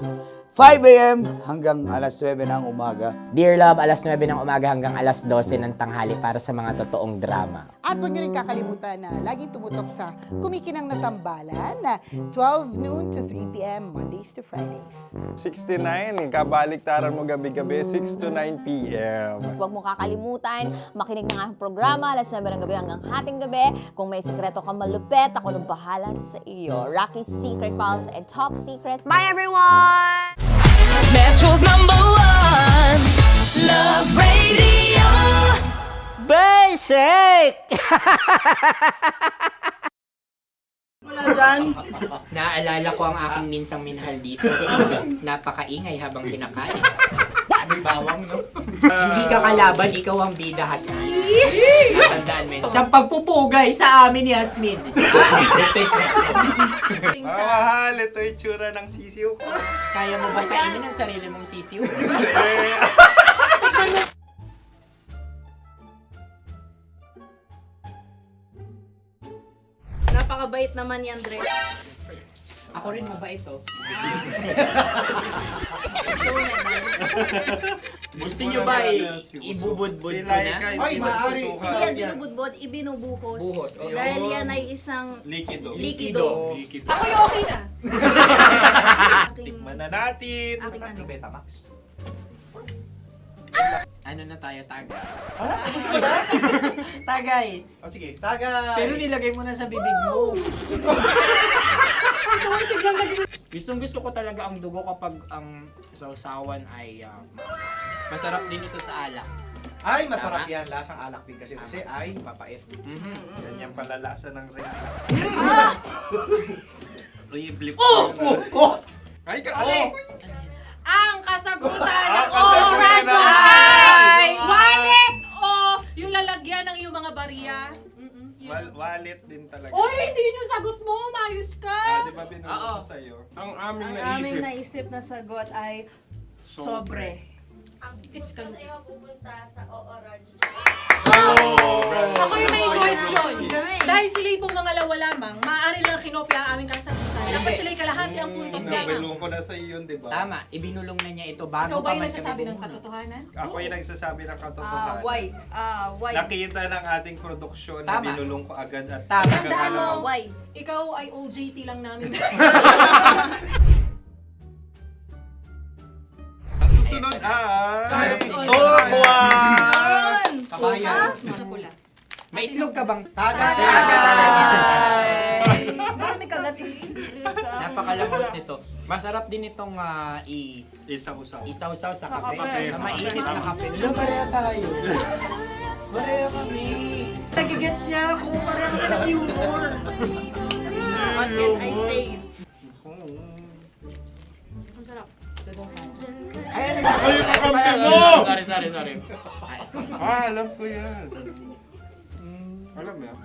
5 a.m. hanggang alas 9 ng umaga. Dear Love, alas 9 ng umaga hanggang alas 12 ng tanghali para sa mga totoong drama. At huwag niyo rin kakalimutan na laging tumutok sa Kumikinang na Tambalan na 12 noon to 3 p.m. Mondays to Fridays. 69, kabaliktaran mo gabi-gabi, 6 to 9 p.m. Huwag mo kakalimutan, makinig ng aking programa, alas 9 ng gabi hanggang hating gabi. Kung may sikreto kang malupet, ako nang bahala sa iyo. Rocky's Secret Files and Top Secret. Bye everyone! Metro's #1 Love Radio. Basic! Wala dyan. Naaalala ko ang aking minsang minahal dito. Napakaingay habang kinakain. May bawang, no? Hindi ka kalaban, ikaw ang bida, Hasmin. Natandaan mo yun. Sa pagpupugay sa amin ni Hasmin. Mahal, ito yung tsura ng sisiw. Kaya mo ba kainin ang sarili mong sisiw? Napakabait naman yan, Dre. Ako rin mabait, oh. Gusto nyo ba ibubudbud ko na? Ay, maaari. Hindi yan binubudbod, ibinubuhos. Buhos, ayun. Dahil yan ay isang Likido. likido. Ako yung okay na. Tikman na natin. Aking ano? Betamax. Ano na tayo, tagay? Tagay! O sige, tagay. Pero nilagay mo na sa bibig mo. Gustong-gusto ko talaga ang dugo kapag ang sausawan ay masarap din ito sa alak. Ay, masarap yan. Lasang alak din kasi ay mapait. Yan yung palalasa ng rin. Uy, blip. Ay, Ang kasagutan ng kasagutan Radyo ng- ay wallet o yung lalagyan ng iyong mga barya. Wallet din talaga. Oy, hindi yun yung sagot mo. Mayos ka. Di ba binulong ko sa'yo? Ang aming Ang aming naisip na sagot ay sobre. It's ka. pupunta sa Oo Radyo. Ako yung may suggestion. Dahil sila yung mga lawa lamang, maaari lang kinopya ang aming kasagutan. Dapat sila yung kalahati ang puntos lamang. Binulong ko na sa'yo yun, di ba? Tama, ibinulong na niya ito bago Ikaw ba pa yung man nagsasabi ng kami katotohanan? Ako yung nagsasabi ng katotohanan. Why? Nakita ng ating produksyon na Tama. binulong ko agad at Tama. talagang Tandaan mo, ano. Why? ikaw ay OJT lang namin. Ang susunod ay... Ay, Tukwan! Kabayan. Sa pula. May itlog ka bang? Tagay! Marami kagati. Napakalambot nito. Masarap din itong Isaw-saw. isaw-saw sa kape. Kape. Na mainit na kape. Pareha tayo. Pareha kami. Nagigets niya ako. Pareha kami ng humor. What can I say? Ang sarap. Ako yung kakampi mo! Sorry. Alam ko yan. Alam mo yan?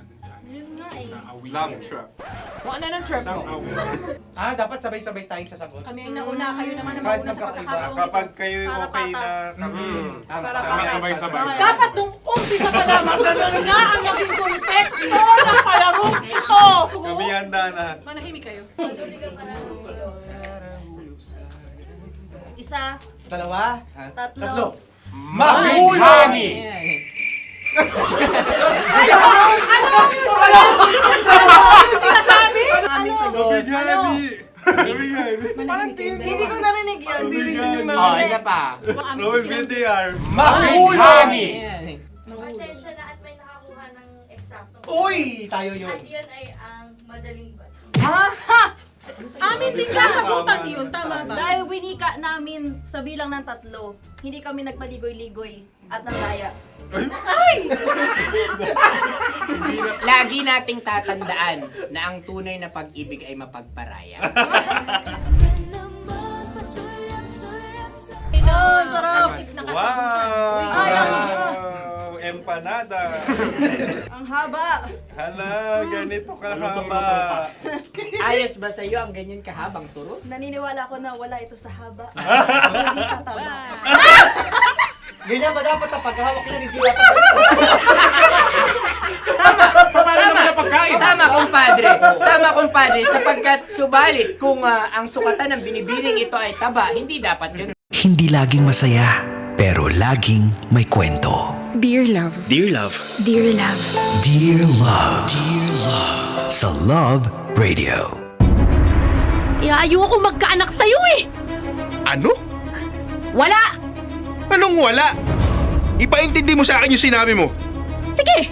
Yun nga eh. Love trap. Kung ano ng trap mo? Dapat sabay-sabay tayong sasagot. Kami ay nauna, kayo naman ang Kahit mauna sa magkakaiba. pagkakataon. Kapag kayo okay na kami. Para Kami patas. sabay-sabay. Dapat nung umpisa pa lamang, ganun na ang naging konteksto ng palarong ito! Kami handa na. Manahimik kayo. Isa, Dalawa. tatlo. Mahulog! Ano sinasabi? Ano? Hindi ko narinig yun. Oh, isa pa. Roll VTR. Mahulog! Pasensya na at may nakakuha ng eksaktong. Uy! Tayo yun. At yun ay ang madaling bato. Amin din kasagutan yun, tama ba? Dahil winika namin sa bilang ng 3, hindi kami nagpaligoy-ligoy at nandaya. Lagi nating tatandaan na ang tunay na pag-ibig ay mapagparaya. Oh, sarap! Wow! Empanada. Ang haba! Hala, ganito kahaba. Ayos ba sa'yo ang ganyan kahabang turo? Naniniwala ko na wala ito sa haba. Hindi sa taba. Ganyan ba dapat ang paghahawak niya? Hindi dapat Tama, kumpadre. Tama, kumpadre. Sapagkat subalit kung ang sukatan ng binibining ito ay taba, hindi dapat yun. Hindi laging masaya, pero laging may kwento. Dear love. Dear Love. Dear love. Dear Love. Dear Love. Sa Love Radio. Ayaw ako magkaanak sa'yo eh! Ano? Wala! Anong wala? Ipaintindi mo sa akin yung sinabi mo. Sige!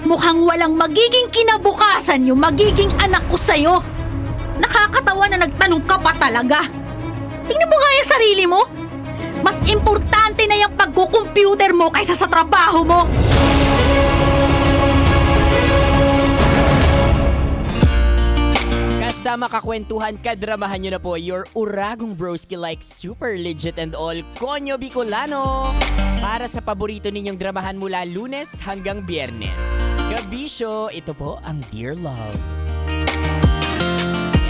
Mukhang walang magiging kinabukasan yung magiging anak ko sa'yo. Nakakatawa na nagtanong ka pa talaga. Tingnan mo nga yung sarili mo. Mas importante na yung pagkukomputer mo kaysa sa trabaho mo. Kasama kakwentuhan, kadramahan nyo na po your uragong broski like super legit and all Konyo Bicolano para sa paborito ninyong dramahan mula Lunes hanggang Biyernes. Kabisyo, ito po ang Dear Love.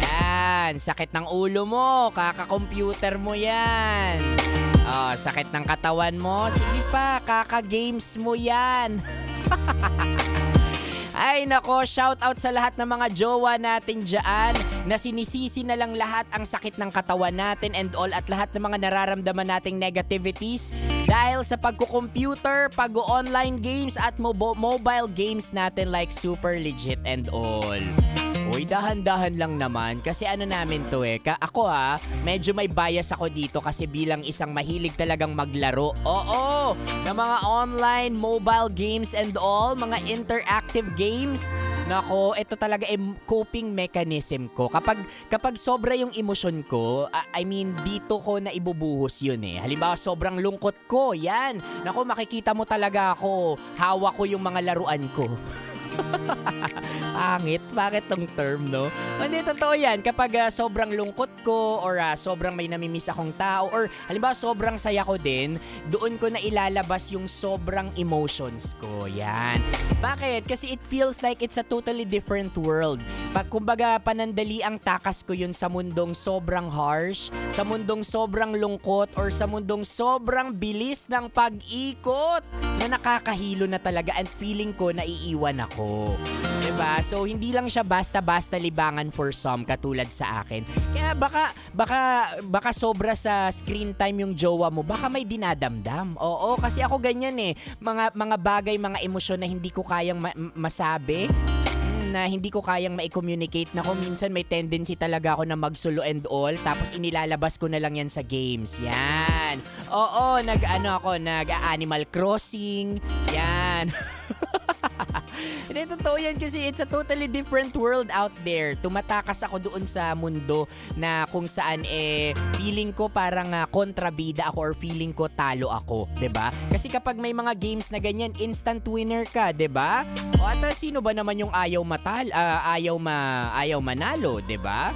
Yan, sakit ng ulo mo, kaka-computer mo yan. Oh, sakit ng katawan mo, sige pa, kaka-games mo yan. Ay nako, shout out sa lahat ng mga jowa natin dyan na sinisisi na lang lahat ang sakit ng katawan natin and all at lahat ng mga nararamdaman nating negativities dahil sa pagko-computer, pag-online games at mobile games natin like super legit and all. Uy, dahan-dahan lang naman kasi ano namin to ako medyo may bias ako dito kasi bilang isang mahilig talagang maglaro. Oo, ng mga online mobile games and all, mga interactive games. Nako, ito talaga coping mechanism ko. Kapag sobra yung emosyon ko, I mean dito ko na ibubuhos yun Halimbawa, sobrang lungkot ko, yan. Nako, makikita mo talaga ako. Hawak ko yung mga laruan ko. Pangit? Bakit tong term, no? Hindi, totoo yan. Kapag sobrang lungkot ko or sobrang may namimiss akong tao or halimbawa sobrang saya ko din, doon ko na ilalabas yung sobrang emotions ko. Yan. Bakit? Kasi it feels like it's a totally different world. Kumbaga, panandali ang takas ko yun sa mundong sobrang harsh, sa mundong sobrang lungkot or sa mundong sobrang bilis ng pag-ikot na nakakahilo na talaga and feeling ko naiiwan ako. Diba? So, hindi lang siya basta-basta libangan for some katulad sa akin. Kaya baka sobra sa screen time yung jowa mo, baka may dinadamdam. Oo, kasi ako ganyan Mga bagay, mga emosyon na hindi ko kayang masabi, na hindi ko kayang ma-communicate na ko. Minsan may tendency talaga ako na magsulo and all, tapos inilalabas ko na lang yan sa games. Yan. Oo, nag-Animal Crossing. Yan. Hindi, totoo yan kasi it's a totally different world out there. Tumatakas ako doon sa mundo na kung saan feeling ko parang kontrabida ako or feeling ko talo ako, 'di ba? Kasi kapag may mga games na ganyan, instant winner ka, 'di ba? O at sino ba naman yung ayaw manalo, 'di ba?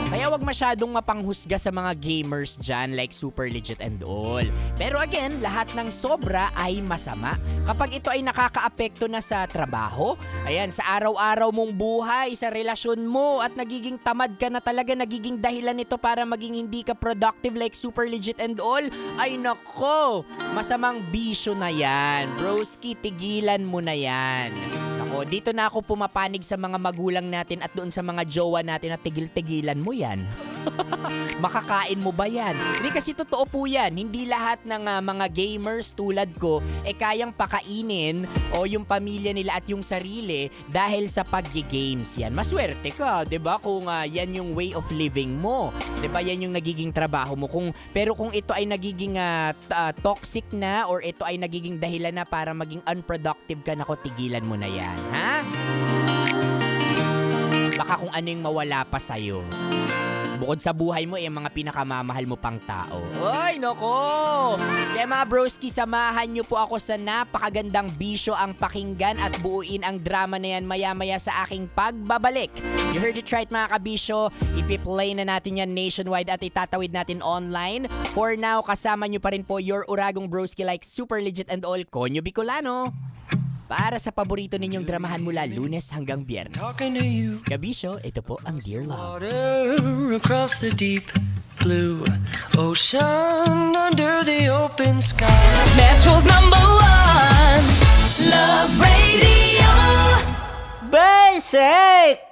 Kaya wag masyadong mapanghusga sa mga gamers dyan like super legit and all. Pero again, lahat ng sobra ay masama. Kapag ito ay nakakaapekto na sa trabaho, ayan, sa araw-araw mong buhay, sa relasyon mo, at nagiging tamad ka na talaga, nagiging dahilan nito para maging hindi ka productive like super legit and all, ay nako, masamang bisyo na yan. Broski, tigilan mo na yan. Nako, dito na ako pumapanig sa mga magulang natin at doon sa mga jowa natin na tigil-tigilan mo yan. Makakain mo ba yan? Hindi, kasi totoo po yan. Hindi lahat ng mga gamers tulad ko kayang pakainin o yung pamilya nila at yung sarili dahil sa pag-games yan. Maswerte ka, 'di ba? Kung yan yung way of living mo. 'Di ba? Yan yung nagiging trabaho mo. Pero kung ito ay nagiging toxic na or ito ay nagiging dahilan na para maging unproductive ka, nako, tigilan mo na yan, ha? Baka kung ano yung mawala pa sa'yo. Bukod sa buhay mo, mga pinakamamahal mo pang tao. Ay, nako! Kaya mga broski, samahan nyo po ako sa napakagandang bisyo ang pakinggan at buuin ang drama na yan maya-maya sa aking pagbabalik. You heard it right mga kabisyo, ipi-play na natin yan nationwide at itatawid natin online. For now, kasama nyo pa rin po your uragong broski like super legit and all Konyo Bicolano. Para sa paborito ninyong dramahan mula Lunes hanggang Biyernes. Gabisyo, ito po ang Dear Love. Across the deep blue ocean under the open sky. Metro's #1 Love Radio Basic!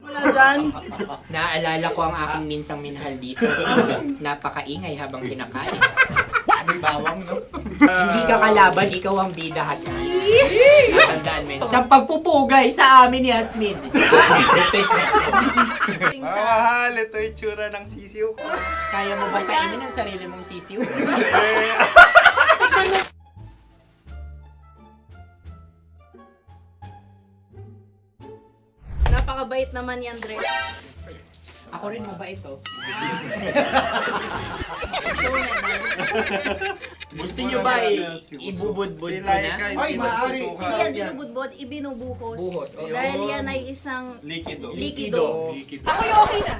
Wala dyan. Naaalala ko ang aking minsang minahal dito. Napakaingay habang kinakain. May bawang, no? Hindi ka kalaban, ikaw ang bida, Hasmin. Natandaan mo yun. Sa pagpupugay sa amin ni Hasmin. Mahal, ito yung tsura ng sisiw ko. Kaya mo ba kainin ang sarili mong sisiw? Napakabait naman yan, Dre. Ako rin mabait, oh. Gusto nyo ba ibubudbud ko na? Ay, maaari. Kasi yan binubudbod, ibinubuhos. Buhos, oh. Dahil yan ay isang Likido. likido. Ako yung okay na.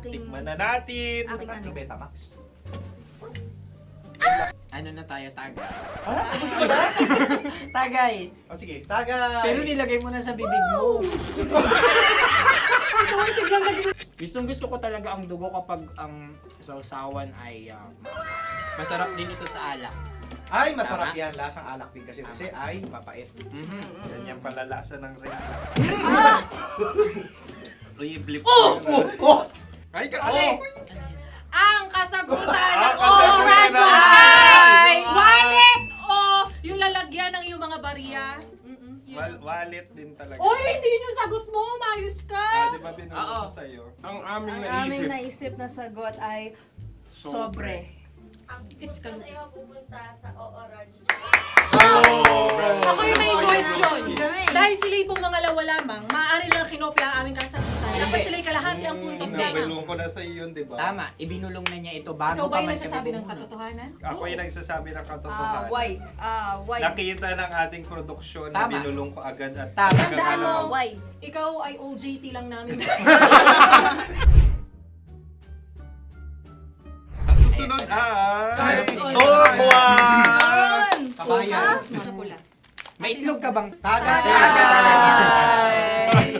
Tikman na natin. Aking Betamax. Ano na tayo, Tagay? Gusto mo na? Tagay! O sige, Tagay! Pero nilagay mo na sa bibig mo. Gustong gusto ko talaga ang dugo kapag ang sausawan ay masarap din ito sa alak. Ay, masarap yan. Lasang alak din kasi ay mapait. Yan yung palalasa ng ring. Uy, blip. Ay, Ang kasagutan Ang o kasagutan radyo ay wallet o yung lalagyan ng iyong mga barya. Wallet din talaga. Oy, hindi yun yung sagot mo. Mayos ka. Di ba binulong ko sa'yo? Ang aming Ang aming naisip na sagot ay sobre. It's Sa iyo pupunta sa Radyo. Ako yung may suggestion. Dahil sila pong mga lawa lamang, maaari lang kinopya ang aming kasagutan. Dapat sila'y kalahati ang puntos lamang. Binulong ko na sa'yo yun, di ba? Tama, ibinulong na niya ito bago Ikaw ba pa yung man nagsasabi siya ng bubulong. katotohanan? Ako yung nagsasabi ng katotohanan. Why? Nakita ng ating produksyon na Tama. binulong ko agad at Tama. Tandaan mo, Why? ikaw ay OJT lang namin. Ang susunod ay... Kabayan. Ano pula? May itlog ka bang? Tagay!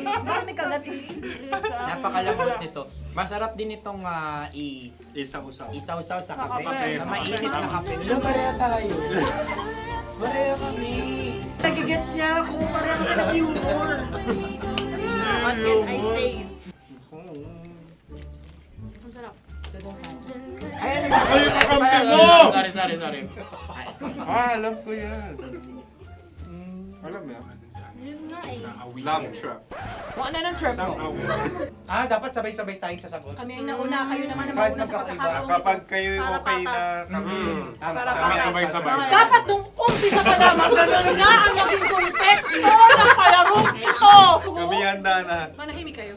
Marami kagati. Napakalambot nito. Masarap din itong Isaw-saw. isaw-saw sa kape. Kape. Sa mainit na kape. Wala, pareha tayo. Pareha kami. Nagigets niya ako. Pareha kami ng humor. What can I say? Ang sarap. Ay, kayo kakampi mo! Sorry. Alam ko yan. Alam mo yan? Yun nga eh. Love trap. Kung ano ng trap mo? Dapat sabay-sabay tayong sasagot. Kami ang nauna, kayo naman ang Kahit mauna sa magkakaiba. pagkakataon. Kapag kayo Para okay na patas. kami. Kami sabay-sabay. Dapat nung umpisa pa lamang, ganun na ang naging konteksto ng palarong ito. Kami handa na. Manahimik kayo.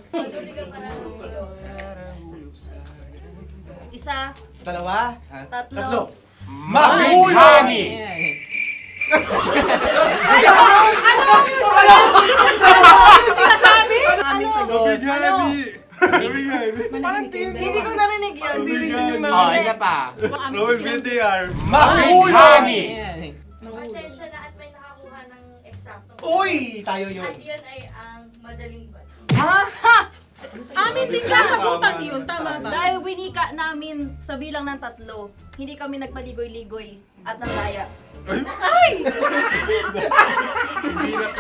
Isa, Dalawa? tatlo. Mahulami! Ano sinasabi? Hindi ko narinig yan. Oh, isa pa. Roll VTR. Mahulami! Pasensya na at may nakakuha ng eksaktong. Uy! Tayo yun. At yun ay ang madaling bat. Amin din kasagutan yun, tama ba? Dahil winika namin sa bilang ng 3, hindi kami nagpaligoy-ligoy at nangaya.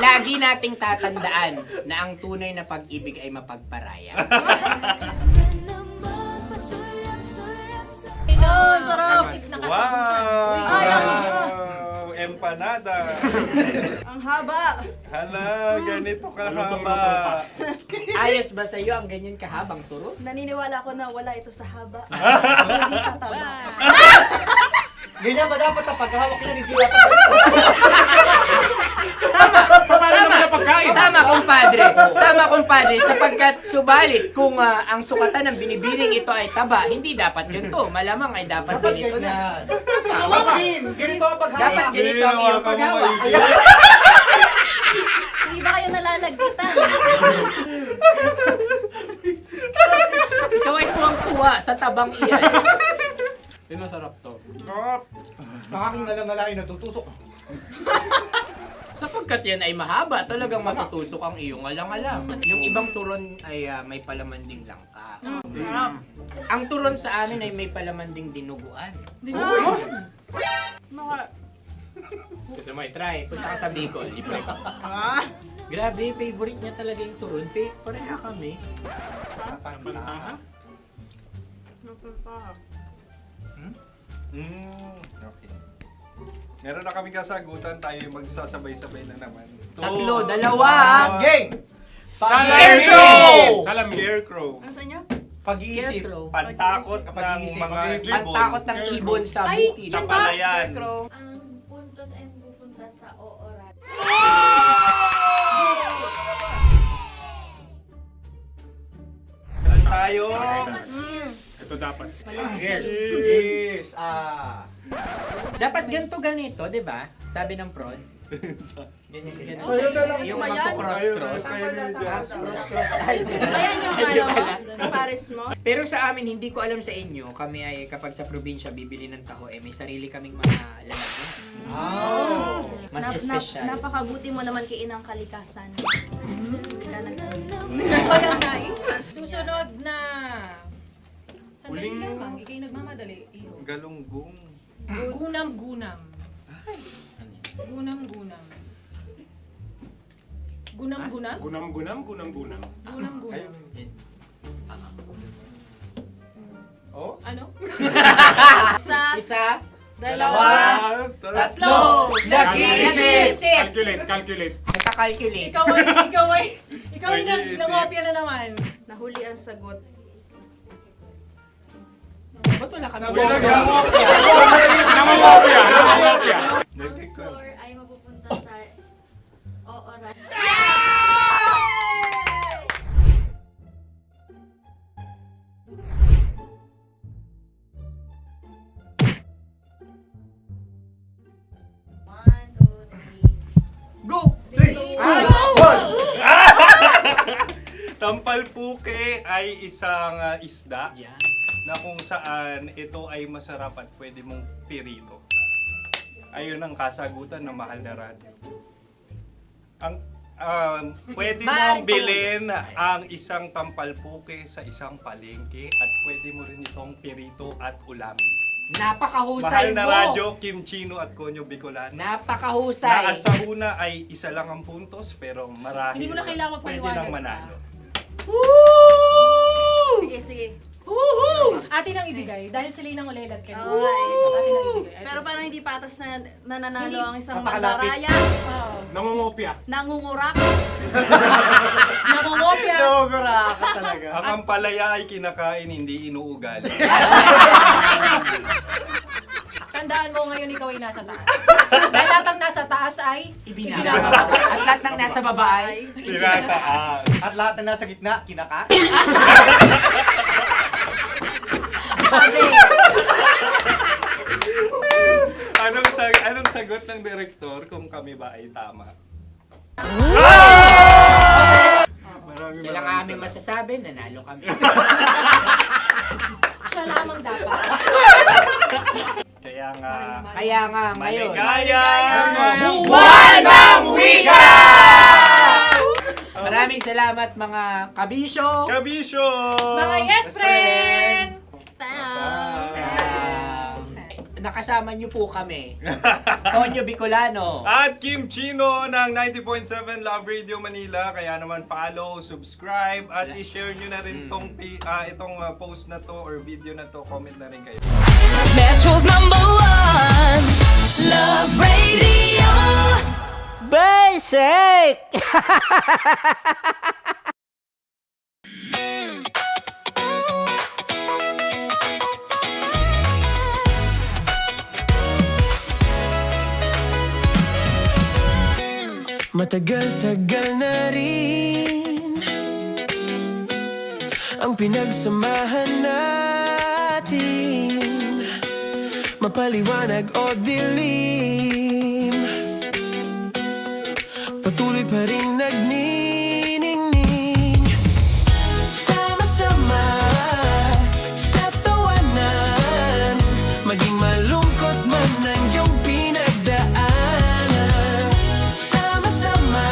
Lagi nating tatandaan na ang tunay na pag-ibig ay mapagparaya. Oh, sarap! Wow! Empanada. Ang haba! Hala, ganito kahaba. Ayos ba sa'yo ang ganyan kahabang turo? Naniniwala ko na wala ito sa haba. Hindi sa taba. Ganyan ba dapat ang paghahawak niya? Hindi dapat Tama, kumpadre. Sapagkat subalit kung ang sukatan ng binibining ito ay taba, hindi dapat ganito. Malamang ay dapat ganito na. Ganito ang paghahawak. Dapat ganito ang iyong paghawak. Hindi ba kayo nalalagkitan? Ikaw ay tuwang-tuwa sa tabang iyan. Masarap to. Makaking nalang-alain natutusok. Sapagkat yan ay mahaba, talagang matutusok ang iyong alang-alang. Yung ibang turon ay may palaman ding langka. Ang turon sa amin ay may palaman ding dinuguan. Mga... Gusto mo i-try? Punta ka sa Bicol, libre ka. Grabe, favorite niya talaga yung turon. Pareha kami. Okay. Meron na kami kasagutan, tayo yung magsasabay-sabay na naman. Tatlo, dalawa. Game! Scarecrow! Scarecrow. Ano sa inyo? Pag-iisip. Pantakot ng mga ibon. Pantakot ng ibon sa Ay, bukid. Sa palayan. Ang puntos ay pupunta sa oorat. Tayo. Ito dapat. Yes. Dapat ganito, di ba? Sabi ng prod. Ganyan. Sa'yo na lang. Yung Bayan. magko-cross-cross. Cross-cross. Ayan yung pares mo. Pero sa amin, hindi ko alam sa inyo, kami ay kapag sa probinsya bibili ng taho, may sarili kaming mga lalagyan. Mas espesyal. Napakabuti mo naman kay Inang Kalikasan. Susunod na... Sandali lamang, ikay nagmamadali. Iyo. Galunggong. Gunam-gunam. Gunam-gunam. Gunam-gunam? Gunam-gunam. Gunam-gunam. Oh? Ano? Isa. Dalawa. Tatlo. Nag-iisip. Calculate. Nagka-calculate. Ikaw ay Nag-iisip. nangopya na naman. Nahuli ang sagot. Ba't wala ka na? Namamopia. Ang score ay mapupunta sa oorat. Go! Tampalpuke ay isang isda na kung saan ito ay masarap at pwede mong pirito. Ayun ang kasagutan ng Mahal na Radio. Ang pwede mong bilhin ang isang tampalpuke sa isang palengke at pwede mo rin itong pirito at ulamin. Napakahusay Mahal na mo. Radyo, Kim Chino at Konyo Bicolano. Napakahusay. Na sa una ay isa lang ang puntos pero marahil Hindi mo na kailangan pwede magpaliwanag. nang manalo. Sige. Atin ang ibigay dahil sila yung nangulelat kayo. Oo nga eh. Atin ang ibigay. Pero parang hindi patas na nananalo Hindi. ang isang Napakalapit. mandaraya. Nangungopia. Nangungurak. Nangungopia. Naguraka talaga. Ang ampalaya ay kinakain, hindi inuugali. Tandaan mo ngayon ikaw ay nasa taas. Dahil lahat ng nasa taas ay Ibinababa. At lahat ng nasa baba ay Tinataas. At lahat na nasa gitna, kinaka. Anong sagot ng direktor kung kami ba ay tama? sila nga aming masasabi, nanalo kami. siya lamang dapat. Kaya nga, ngayon. maligayang Buwan ng Wika! Maraming salamat mga kabisyo. Kabisyo! Mga yes friend! Nakasama niyo po kami. Tonyo Bicolano. At Kim Chino ng 90.7 Love Radio Manila. Kaya naman follow, subscribe, at i-share nyo na rin itong post na to or video na to. Comment na rin kayo. Metro's #1 Love Radio. Basic! Matagal-tagal na rin ang pinagsamahan natin, mapaliwanag o dilim, patuloy pa rin nagniningning. Sama-sama sa tawanan, maging malungkot man ang iyong pinagdaanan. Sama-sama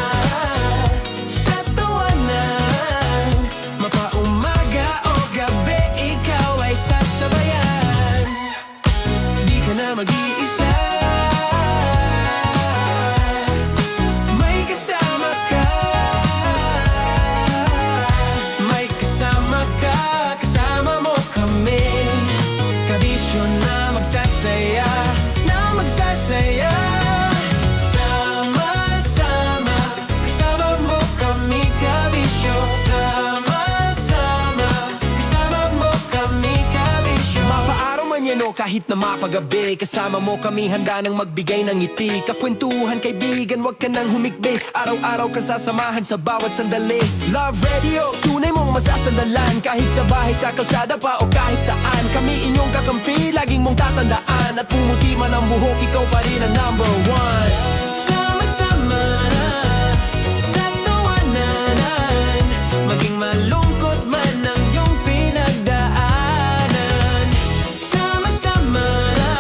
sa tawanan, mapaumaga o gabi, ikaw ay sasabayan. Di ka na mag-iisa, may kasama ka. mo kahit na mapagabi. Kasama mo kami handa nang magbigay ng ngiti. Kakwentuhan kaibigan, wag ka nang humikbi. Araw-araw kasasamahan sa bawat sandali. Love Radio, tunay mong masasandalan. Kahit sa bahay, sa kalsada pa o kahit saan. Kami inyong kakampi, laging mong tatandaan. At pumuti man ang buhok, ikaw pa rin ang number one. Sama-sama na sa tawanan, maging malungkot man ang iyong pinagdaanan. Sama-sama na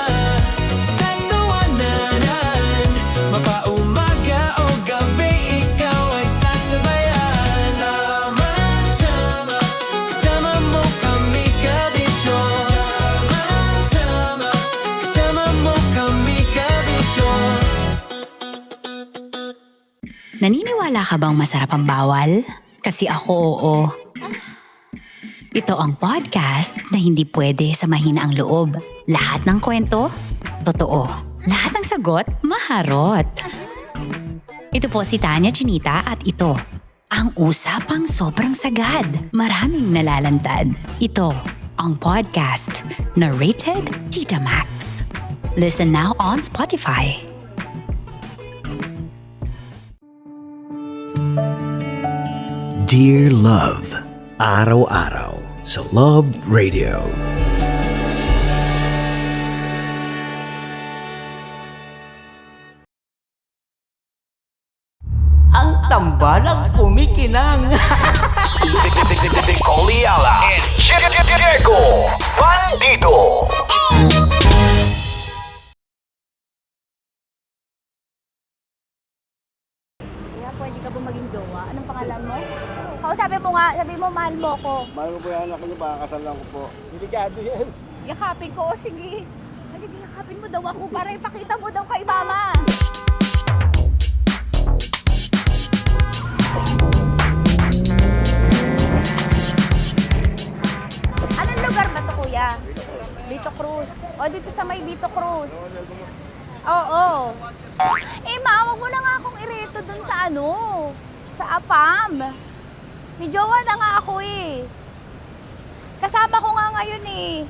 sa tawanan, mapaumaga o gabi, ikaw ay sasabayan. Sama-sama, kasama mo kami kabisyo. Sama-sama, kasama mo kami kabisyo. Naniniwala ka bang masarap ang bawal? Kasi ako oo. Ito ang podcast na hindi pwede sa mahina ang loob. Lahat ng kwento, totoo. Lahat ng sagot, maharot. Ito po si Tanya Chinita at ito, ang usapang sobrang sagad. Maraming nalalantad. Ito, ang podcast na Rated Tita Max. Listen now on Spotify. Dear Love, araw-araw sa Love Radio. Ang tambalang kumikinang. Coliala and Diego Bandido. Kaya pwede ka ba maging jowa? Anong pangalan mo? Kausapin mo nga, sabi mo mahal mo ko. Mahal ko po yung anak niyo, baka kasal lang ko po. Delikado yan. Yakapin ko, o sige. Hindi, yakapin mo daw ako para ipakita mo daw kay mama. Anong lugar ba to, kuya? Vito Cruz. O, dito sa may Vito Cruz. Oo. Eh, ma, wag mo na nga akong ireto dun sa ano, sa APAM. May jowa na nga ako eh. Kasama ko nga ngayon eh.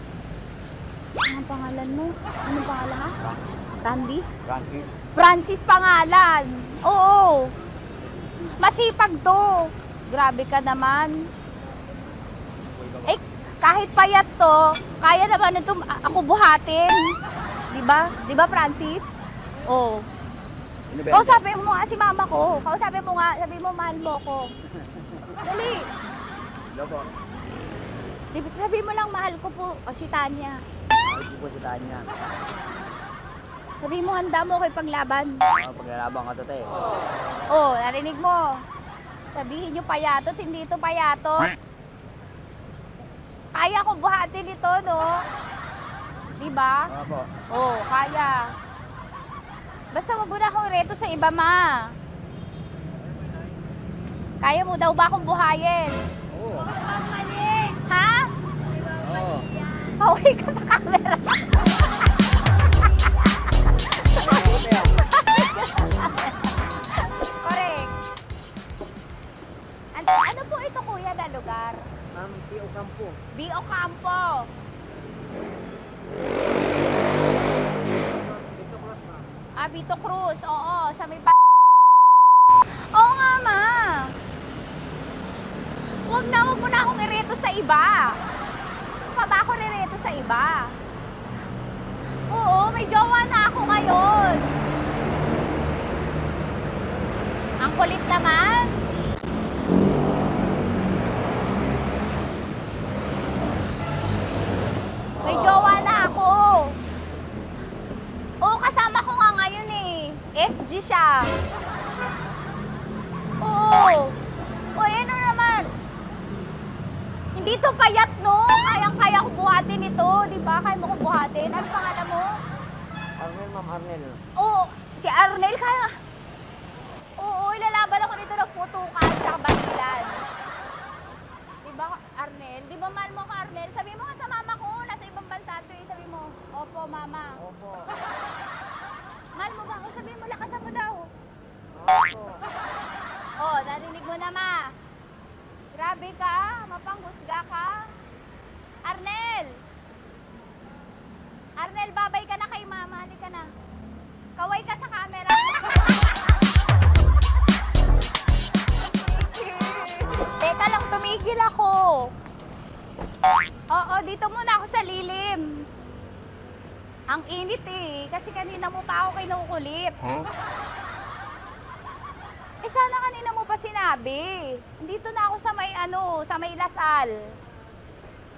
Anong pangalan mo? Anong pangalan ha? Randy? Francis. Francis pangalan. Oo. Masipag to. Grabe ka naman. Eh, kahit payat to, kaya naman ito ako buhatin. Diba? Diba, Francis? Oo. Kausapin mo nga si mama ko. Kausapin mo nga, sabi mo mahal mo ko. Dali. Hello po. Sabi mo lang mahal ko po. O si Tanya. Mahal ko po si Tanya. Sabi mo handa mo ko ipaglaban. Paglalabang ka to, te. Oh, narinig mo. Sabihin nyo payatot, hindi ito payatot. Kaya kong buhatin ito, no? Diba? Opo. Oh, kaya. Basta wag mo na akong reto sa iba, ma. Kaya mo daw ba akong buhayin? Oo. Ha? Oo. Pauwi ka sa camera. Correct. Ano po ito, kuya, na lugar? B.O. Campo. B.O. Campo. Vito Cruz. Oo, sa may Oo nga, ma. Wag mo na akong ireto sa iba. Pa ba ako ireto sa iba? Oo, may jowa na ako ngayon. Ang kulit naman. May jowa na ako. Oo, kasama ko nga ngayon eh. SG siya. Oo. O, ano naman? Hindi to payat, no? Kayang-kaya ko buhatin ito, di ba? Kaya mo kong buhatin. Ano pangalan mo? Arnel, ma'am, Arnel. Oo, si Arnel kaya. Oo, ilalaban ako dito ng putukan sa Basilan. Di ba, Arnel? Di ba mahal mo ka, Arnel? Sabi mo nga sa mama ko, nasa ibang bansa ito eh. Sabi mo, opo, mama. Opo. Mahal mo ba ako? Sabi mo, lakasan mo daw. Opo. Oh, narinig mo na, ma. Grabe ka, mapanghusga ka. Arnel! Oo, dito muna ako sa lilim. Ang init eh, kasi kanina mo pa ako kinukulit. Eh sana kanina mo pa sinabi. Dito na ako sa may sa may Lasal.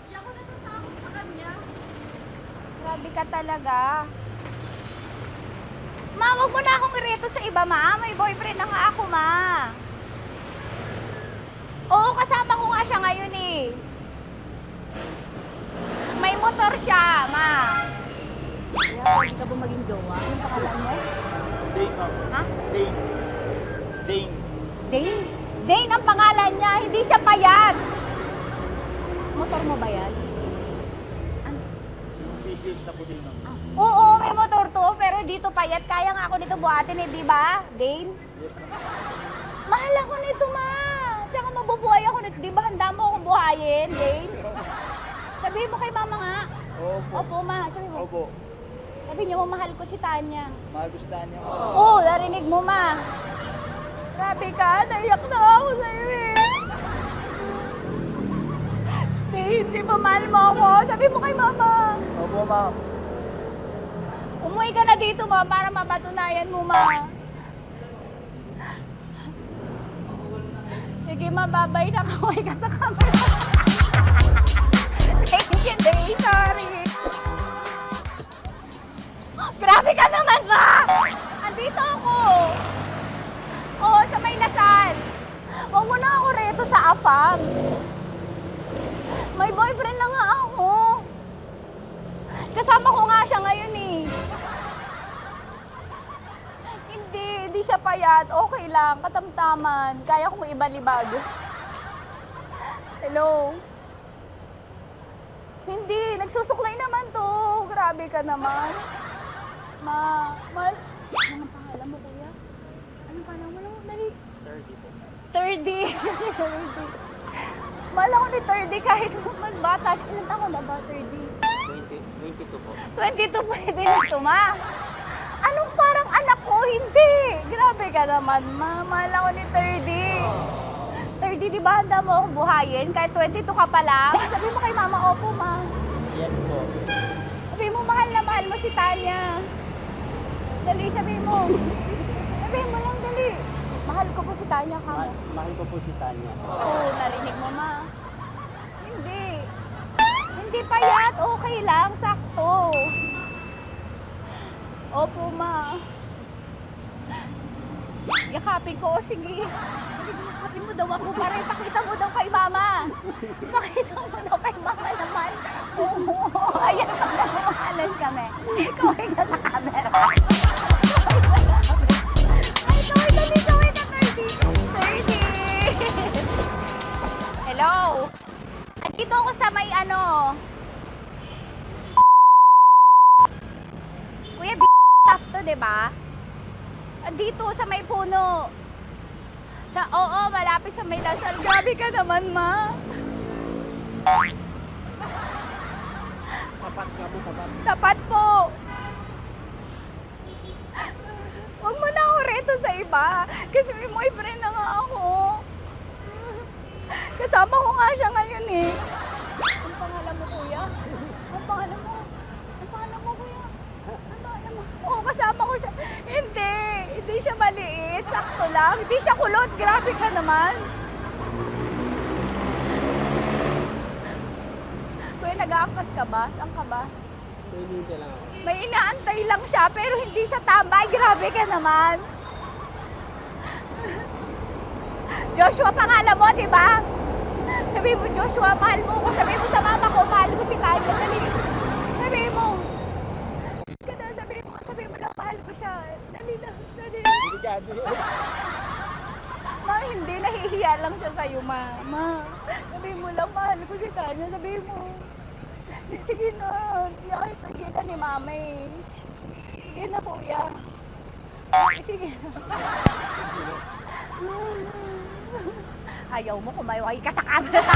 Hindi ako natatakot sa kanya. Grabe ka talaga. Ma, wag mo na akong ireto sa iba, ma. May boyfriend na nga ako, ma. Oo, kasama ko nga siya ngayon eh. May motor siya, ma. Kaya, pwede ka ba maging jowa? Anong pangalan mo? Dane, ma'am. Ha? Dane. Dane. Dane? Dane ang pangalan niya, hindi siya payat. Motor mo ba yan? Ano? PCH na po siya, ma'am. Oo, may motor to, pero dito payat. Kaya nga ako nito buhatin eh, di ba? Dane? Yes, ma'am. Mahal ako nito, ma. Tsaka mabubuhay ako nito. Di ba handa mo akong buhayin, Dane? Sabihin mo kay mama nga. Opo. Opo, ma. Sabihin mo. Opo. Sabihin niyo mo, mahal ko si Tanya. Mahal ko si Tanya. Oo, narinig mo, ma. Grabe ka, naiyak na ako sa'yo eh. Hindi ba mahal mo ako? Sabi mo kay mama. Opo, ma'am. Umuwi ka na dito, ma, para mapatunayan mo, ma. Sige, ma, babay na. Kaway ka sa camera. Thank you, Day. Sorry. Grabe ka naman, ma! Andito ako. Oo, sa may Lasal. Huwag mo na ako reto sa AFAM. May boyfriend na nga ako. Kasama ko nga siya ngayon eh. Hindi siya payat. Okay lang, katamtaman. Kaya kong ibalibag. Hello? Hindi, nagsusuklay naman to. Grabe ka naman. Anong pangalan mo, kuya? Anong pangalan mo? Dali. 30 po. 30. 30. Mahal ako ni 30 kahit mas bata siya. Ilan taon na ba, 30? 22 po. 22 pwede na ito, ma. Anong parang anak ko? Hindi. Grabe ka naman, ma. Mahal ako ni 30. 30, di ba handa mo akong buhayin? Kahit 22 ka pa lang. Sabi mo kay mama, opo, ma. Yes po. Sabi mo, mahal na mahal mo si Tanya. Dali, sabi mo. Sabi mo lang, dali. Mahal ko po si Tanya ka mo. Mahal ko po si Tanya. Oo, narinig mo, ma. Hindi. Hindi payat. Okay lang. Sakto. Opo, ma. Yakapin ko. O, sige. Yakapin mo daw ako para ipakita mo daw kay mama. Ipakita mo daw kay mama naman. Oo. Ayan, nagmamahalan kami. Kaway ka sa camera. Ay, kaway na 30. Hello? Andito ako sa may Kuya, tough to, diba? Andito sa may puno. Oo, malapit sa may Lasal. Grabe ka naman, ma. Tapat ka po, tapat. Tapat po. Huwag mo na ako reto sa iba. Kasi may boyfriend na nga ako. Kasama ko nga siya ngayon eh. Ang pangalan mo, kuya? Ang pangalan mo? Ang pangalan mo, kuya? Ang pangalan mo? Oo, kasama ko siya. Hindi siya maliit. Sakto lang. Hindi siya kulot. Grabe ka naman. Kuya, nag-aangkas ka ba? Saan ka ba? Hindi lang ako. May inaantay lang siya, pero hindi siya tambay. Grabe ka naman. Joshua, pangalan mo, di ba? Sabi mo, Joshua, mahal mo ko. Sabi mo sa mama ko, mahal ko si Tanya. Dali. Sabi mo. Sabi mo lang, mahal ko siya. Dali na, dali. Ma, hindi. Nahihiya lang siya sa'yo, ma. Sabi mo lang, mahal ko si Tanya. Sabi mo. Sige na. Nakita kita ni mama eh. Sige na, kuya. Sige na. Ayaw mo kumayaway ka sa camera.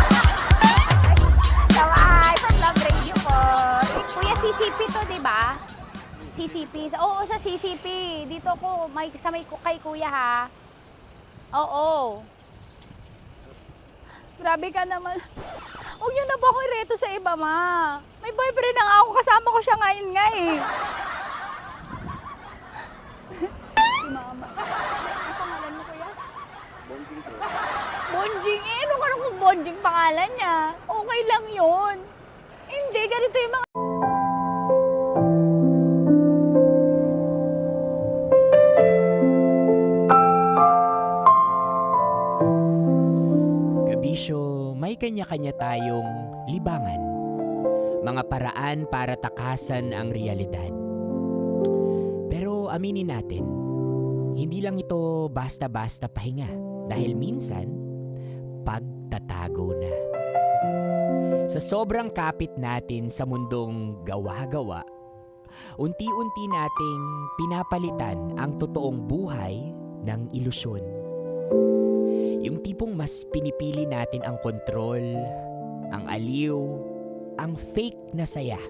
Kaway, Love Radio po. Kuya, CCP to, di ba? CCP. Oo, sa CCP. Dito ko, sa may kay kuya ha. Oo. Grabe ka naman. Huwag niyo na ba ako ireto sa iba, ma. May boyfriend na nga ako, kasama ko siya ngayon nga eh. Si mama. Ang pangalan mo, kuya? Bonjing eh. Anong kung Bonjing pangalan niya? Okay lang yun. Hindi, ganito yung mga... Kabisyo, may kanya-kanya tayong libangan. Mga paraan para takasan ang realidad. Pero aminin natin, hindi lang ito basta-basta pahinga. Dahil minsan, pagtatago na. Sa sobrang kapit natin sa mundong gawa-gawa, unti-unti nating pinapalitan ang totoong buhay ng ilusyon. Yung tipong mas pinipili natin ang kontrol, ang aliw, ang fake na saya,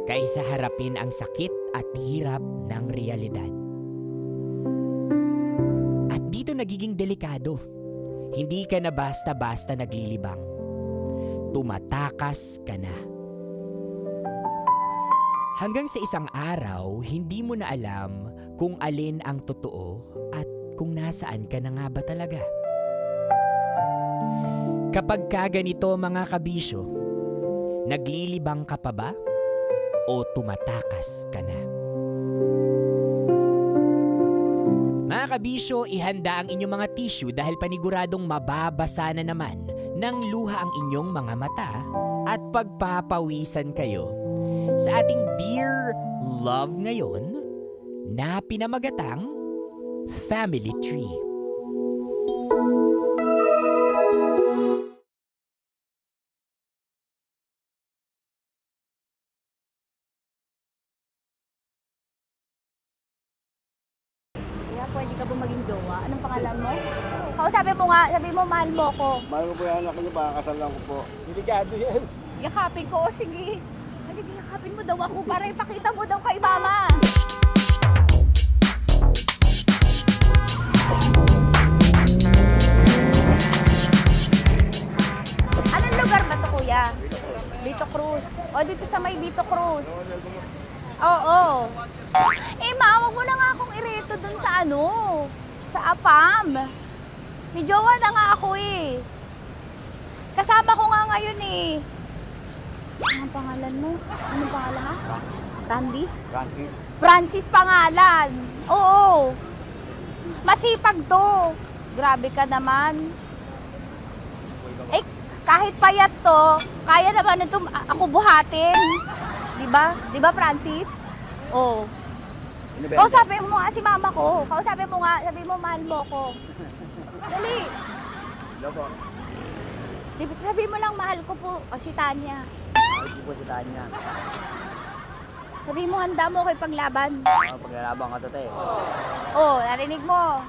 kaysa harapin ang sakit at hirap ng realidad. At dito nagiging delikado. Hindi ka na basta-basta naglilibang. Tumatakas ka na. Hanggang sa isang araw, hindi mo na alam kung alin ang totoo at kung nasaan ka na nga ba talaga. Kapag ka ganito mga kabisyo, naglilibang ka pa ba o tumatakas ka na? Mga kabisyo, ihanda ang inyong mga tissue dahil paniguradong mababasa na naman ng luha ang inyong mga mata at pagpapawisan kayo sa ating Dear Love ngayon na pinamagatang Family Tree. Kuya, pwede ka ba maging jowa? Anong pangalan mo? Kausapin mo nga, sabi mo mahal mo ko. Mahal ko po yung anak niyo, baka kasal lang ko po. Delikado yan. Yakapin ko, o sige. Hindi, yakapin mo daw ako para ipakita mo daw kay mama. Anong lugar ba to, kuya? Vito Cruz. O, dito sa may Vito Cruz. Oo. Eh, ma, wag mo na nga akong ireto dun sa ano, sa APAM. May jowa na nga ako eh. Kasama ko nga ngayon eh. Anong pangalan mo? Anong pangalan ha? Randy? Francis. Francis pangalan. Oo. Masipag to. Grabe ka naman. Eh, kahit payat to, kaya naman ito ako buhatin. Diba? Diba, Francis? Oo. Kausapin mo nga si mama ko. Kausapin mo nga, sabi mo mahal mo ko. Dali. Hello po. Sabi mo lang mahal ko po. O si Tanya. Mahal ko po si Tanya. Sabi mo handa mo kay paglaban. Paglalaban ka to, te. Oh, narinig mo.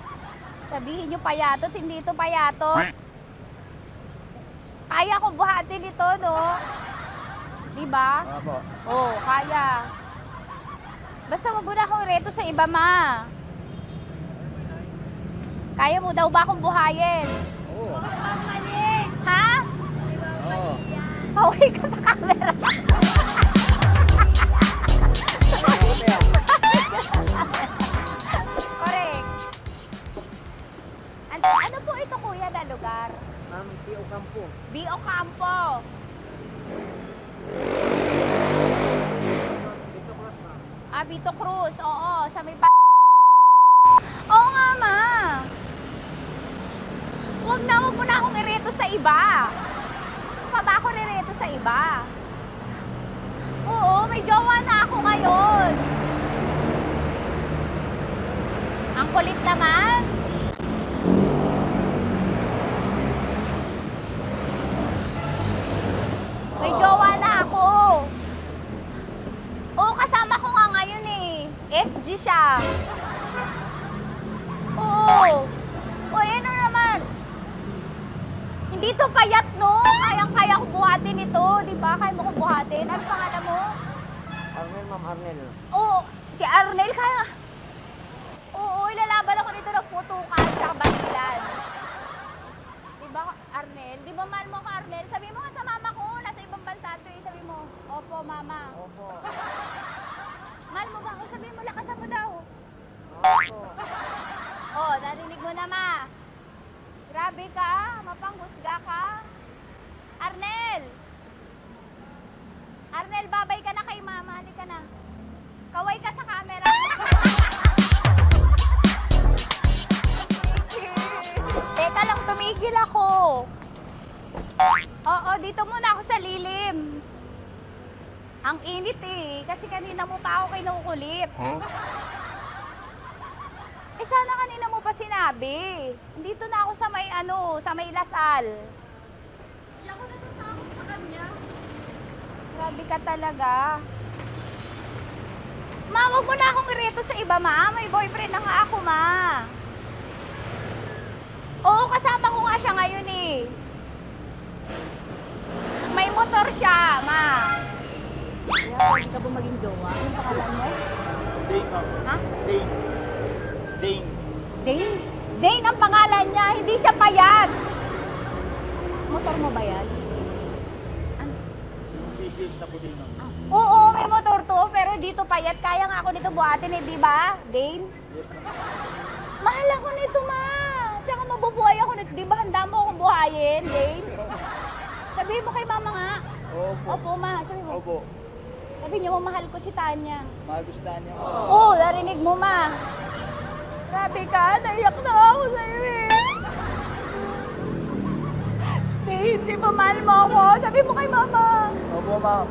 Sabihin nyo payatot, hindi ito payatot. Kaya kong buhatin ito, no? Diba? Opo. Oh, kaya. Basta wag mo na akong reto sa iba, ma. Kaya mo daw ba akong buhayin? Oo. Ha? Oo. Pauwi ka sa camera. Correct. Ano po ito, kuya, na lugar? B.O. Campo. B.O. Campo. Vito Cruz. Oo, sa may Oo nga, ma. Wag mo na akong ireto sa iba. Pa ba ako nireto sa iba? Oo, may jowa na ako ngayon. Ang kulit naman. May jowa na ako. Oo, kasama ko nga ngayon eh. SG siya. Oo. O, ano naman? Hindi to payat, no? Kayang-kaya ko buhatin ito. Di ba? Kaya mo kong buhatin. Ano pangalan mo? Arnel, ma'am, Arnel. Oo, si Arnel kaya. Oo, ilalaban ako dito ng putukan sa basilan. Di ba, Arnel? Di ba mahal mo ko, Arnel? Sabi mo nga sa mama ko. malilim. Ang init eh. Kasi kanina mo pa ako kinukulit. Eh sana kanina mo pa sinabi. Dito na ako sa may sa may Lasal. Hindi ako natatakot sa kanya. Grabe ka talaga. Ma, wag mo na akong ireto sa iba, ma. May boyfriend na nga ako, ma. Oo, kasama ko nga siya ngayon eh. May motor siya, ma. Kaya, pwede ka ba maging jowa? Anong pangalan mo? Dane, ma'am. Ha? Dane. Dane. Dane? Dane ang pangalan niya, hindi siya payat. Motor mo ba yan? PCH na po siya, ma'am. Oo, may motor to, pero dito payat. Kaya nga ako nito buhatin eh, di ba? Dane? Yes, ma'am. Mahal ako nito, ma. Tsaka mabubuhay ako nito. Di ba handa mo akong buhayin, Dane? Sabihin mo kay mama nga. Opo. Opo, ma. Sabihin mo. Opo. Sabihin niyo mo, mahal ko si Tanya. Mahal ko si Tanya. Oo, narinig mo, ma. Grabe ka, naiyak na ako sa'yo eh. Hindi ba mahal mo ako? Sabihin mo kay mama. Opo, ma'am.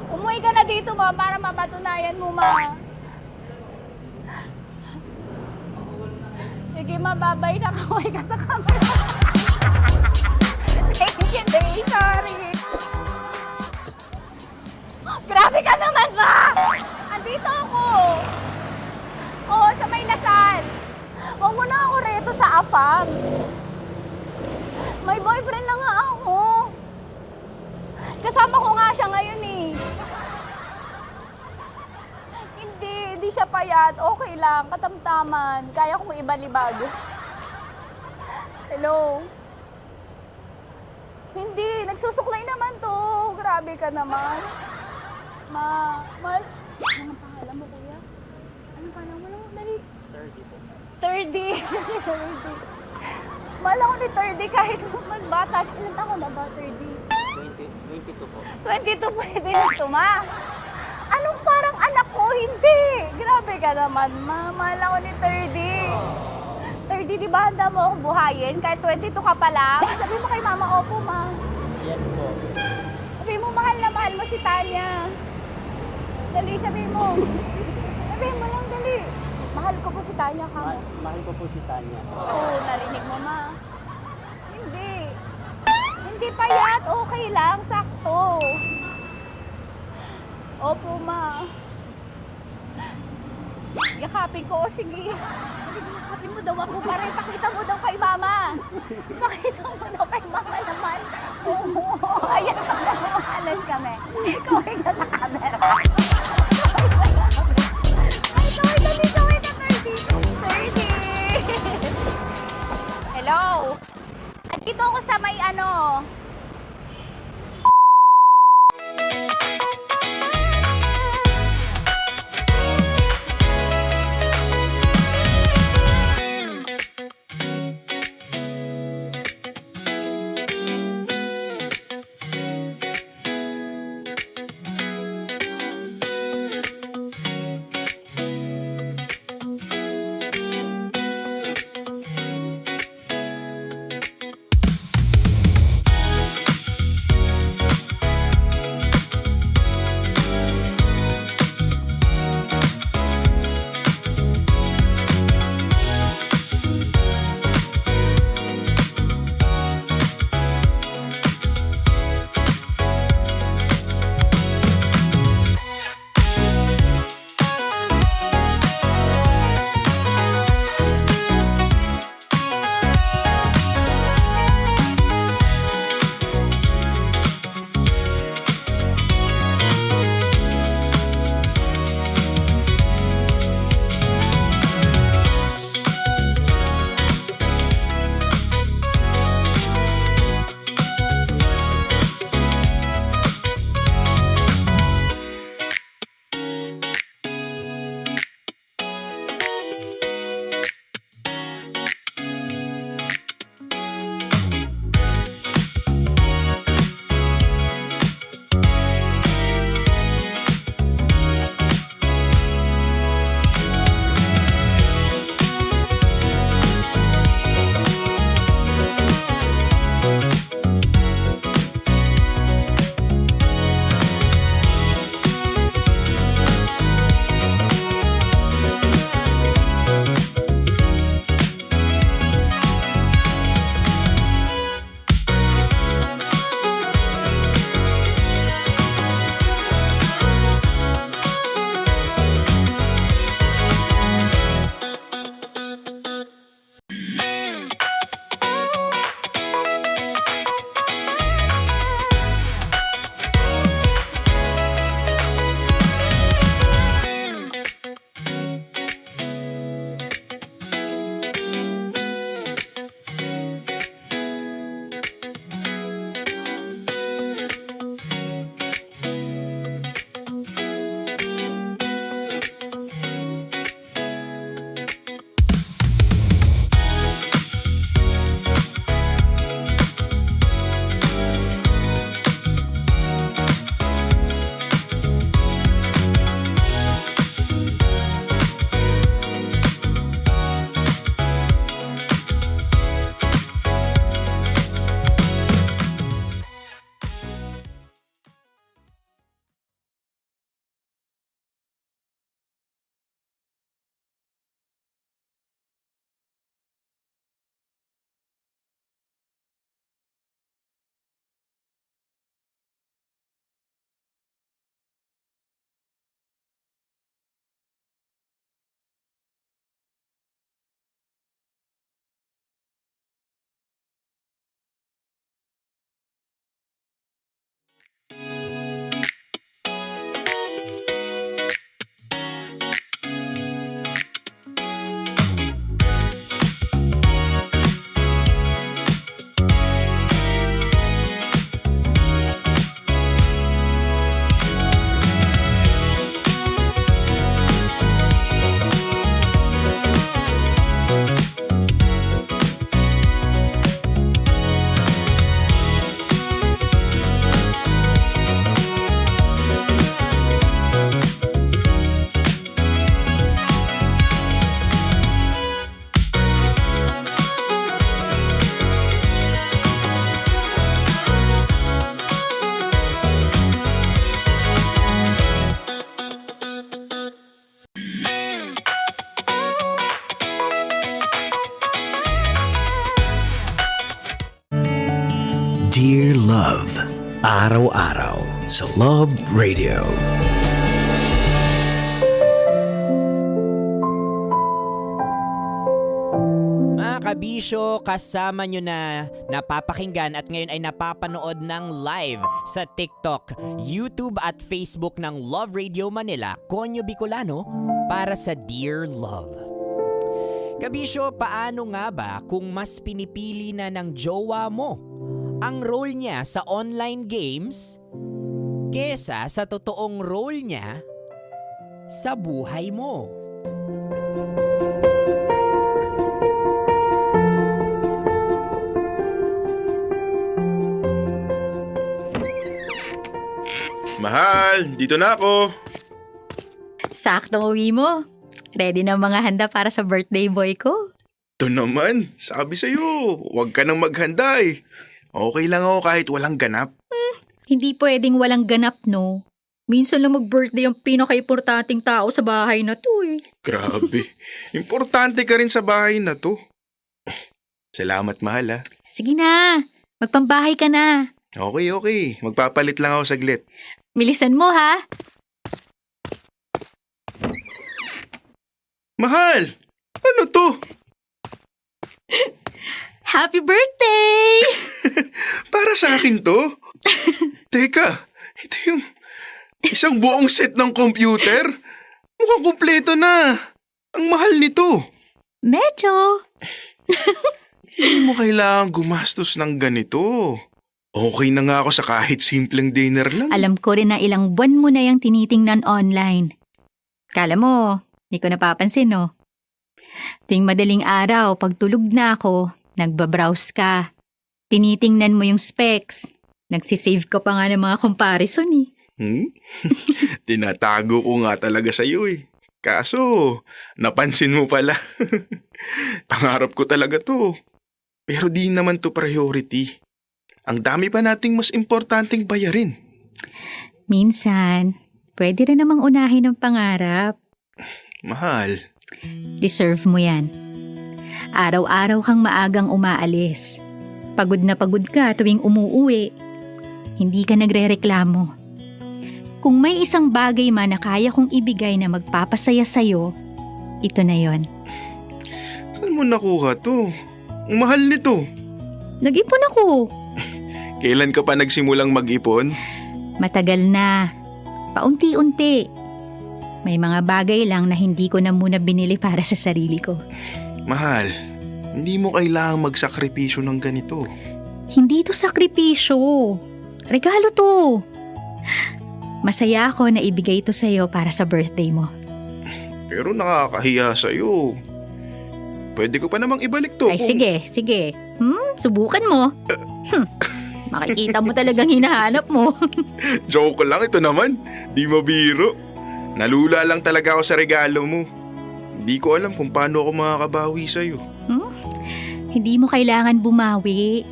Umuwi ka na dito, ma, para mapatunayan mo, ma. Sige, ma, babay na. Kaway ka sa camera. Thank you, Day. Sorry. Grabe ka naman, ma! Andito ako. Oo, sa may Lasal. Huwag mo na ako reto sa afam. May boyfriend na nga ako. Kasama ko nga siya ngayon eh. Hindi siya payat. Okay lang, katamtaman. Kaya kong ibalibag. Hello? Hindi, nagsusuklay naman to. Grabe ka naman. Anong pangalan mo, kuya? Anong pangalan mo? Dali. 30 po. 30. 30. Mahal ako ni 30 kahit mas bata siya. Ilan taon na ba, 30? 22 po. 22 pwede na ito, ma. Anong parang anak ko? Hindi. Grabe ka naman, ma. Mahal ako ni 30. 30, di ba handa mo akong buhayin? Kahit 22 ka pa lang. Sabi mo kay mama, opo, ma. Yes po. Sabi mo, mahal na mahal mo si Tanya. Dali, sabi mo. Sabi mo lang, dali. Mahal ko po si Tanya ka mo. Mahal ko po si Tanya. Oo, narinig mo, ma. Hindi. Hindi payat. Okay lang. Sakto. Opo, ma. Yakapin ko. O, sige. Yakapin mo daw ako para ipakita mo daw kay mama. Ipakita mo daw kay mama naman. Oo. Ayan, magmamahalan kami. Kaway ka sa camera. Kaway na 30. Hello? Andito ako sa may Araw-araw sa Love Radio. Mga kabisyo, kasama nyo na napapakinggan at ngayon ay napapanood ng live sa TikTok, YouTube at Facebook ng Love Radio Manila, Conyo Bicolano, para sa Dear Love. Kabisyo, paano nga ba kung mas pinipili na ng jowa mo ang role niya sa online games kesa sa totoong role niya sa buhay mo? Mahal, dito na ako. Saktong uwi mo. Ready na mga handa para sa birthday boy ko. Ito naman, sabi sa'yo, huwag ka nang maghanda eh. Okay lang ako kahit walang ganap. Hindi pwedeng walang ganap, no? Minsan lang mag-birthday ang pinaka-importanting tao sa bahay na to eh. Grabe, importante ka rin sa bahay na to. Salamat, mahal ah. Sige na, magpambahay ka na. Okay. Magpapalit lang ako saglit. Bilisan mo ha. Mahal! Ano to? Happy birthday! Para sa akin to? Teka, ito yung isang buong set ng computer? Mukhang kumpleto na. Ang mahal nito. Medyo. Hindi mo kailangan gumastos ng ganito. Okay na nga ako sa kahit simpleng dinner lang. Alam ko rin na ilang buwan mo na yung tinitingnan online. Kala mo, hindi ko napapansin, no? Tuwing madaling araw, pag tulog na ako, nagbabrowse ka. Tinitingnan mo yung specs. Nagsisave ka pa nga ng mga comparison, eh. Tinatago ko nga talaga sa'yo eh. Kaso, napansin mo pala. Pangarap ko talaga to. Pero di naman to priority. Ang dami pa nating mas importanteng bayarin. Minsan, pwede rin namang unahin ang pangarap. Mahal. Deserve mo yan. Araw-araw kang maagang umaalis. Pagod na pagod ka tuwing umuuwi. Hindi ka nagrereklamo. Kung may isang bagay man na kaya kong ibigay na magpapasaya sa'yo, ito na yon. Saan mo nakuha to? Ang mahal nito. Nag-ipon ako. Kailan ka pa nagsimulang mag-ipon? Matagal na. Paunti-unti. May mga bagay lang na hindi ko na muna binili para sa sarili ko. Mahal, hindi mo kailangang magsakripisyo ng ganito. Hindi to sakripisyo. Regalo to. Masaya ako na ibigay to sa'yo para sa birthday mo. Pero nakakahiya sa'yo. Pwede ko pa namang ibalik to. Ay, sige. Subukan mo. Makikita mo talagang hinahanap mo. Joke lang ito naman. Di mabiro. Nalula lang talaga ako sa regalo mo. Hindi ko alam kung paano ako makakabawi sa'yo. Hindi mo kailangan bumawi.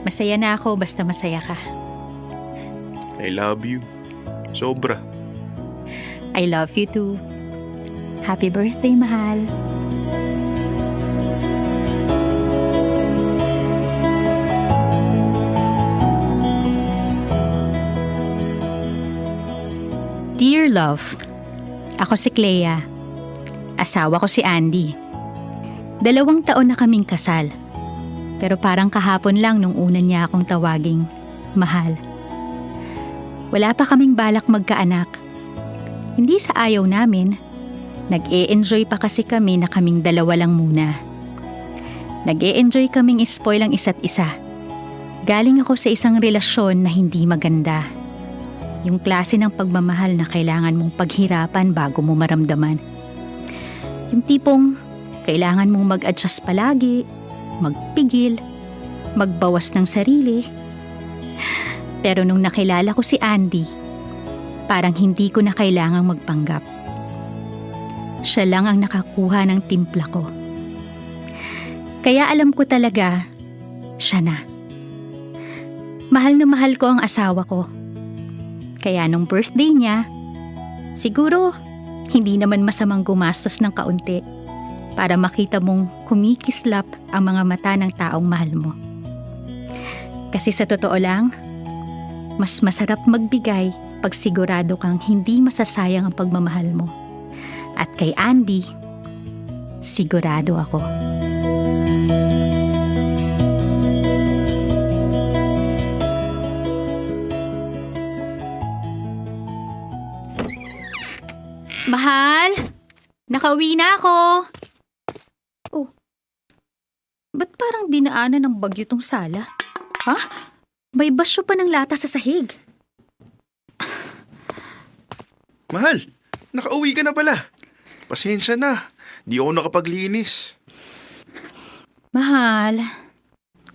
Masaya na ako basta masaya ka. I love you. Sobra. I love you too. Happy birthday, mahal. Dear Love, ako si Clea. Asawa ko si Andy. 2 taon na kaming kasal. Pero parang kahapon lang nung una niya akong tawaging mahal. Wala pa kaming balak magkaanak. Hindi sa ayaw namin. Nag-e-enjoy pa kasi kami na kaming 2 lang muna. Nag-e-enjoy kaming ispoil ang isa't isa. Galing ako sa isang relasyon na hindi maganda. Yung klase ng pagmamahal na kailangan mong paghirapan bago mo maramdaman. Yung tipong kailangan mong mag-adjust palagi, magpigil, magbawas ng sarili. Pero nung nakilala ko si Andy, parang hindi ko na kailangang magpanggap. Siya lang ang nakakuha ng timpla ko. Kaya alam ko talaga, siya na. Mahal na mahal ko ang asawa ko. Kaya nung birthday niya, siguro hindi naman masamang gumastos ng kaunti para makita mong kumikislap ang mga mata ng taong mahal mo. Kasi sa totoo lang, Mas masarap magbigay pag sigurado kang hindi masasayang ang pagmamahal mo. At kay Andy, sigurado ako. Mahal, nakauwi na ako. Oh, ba't parang dinaanan ng bagyo tong sala? Ha? May basyo pa ng lata sa sahig. Mahal, nakauwi ka na pala. Pasensya na, di ako nakapaglinis. Mahal,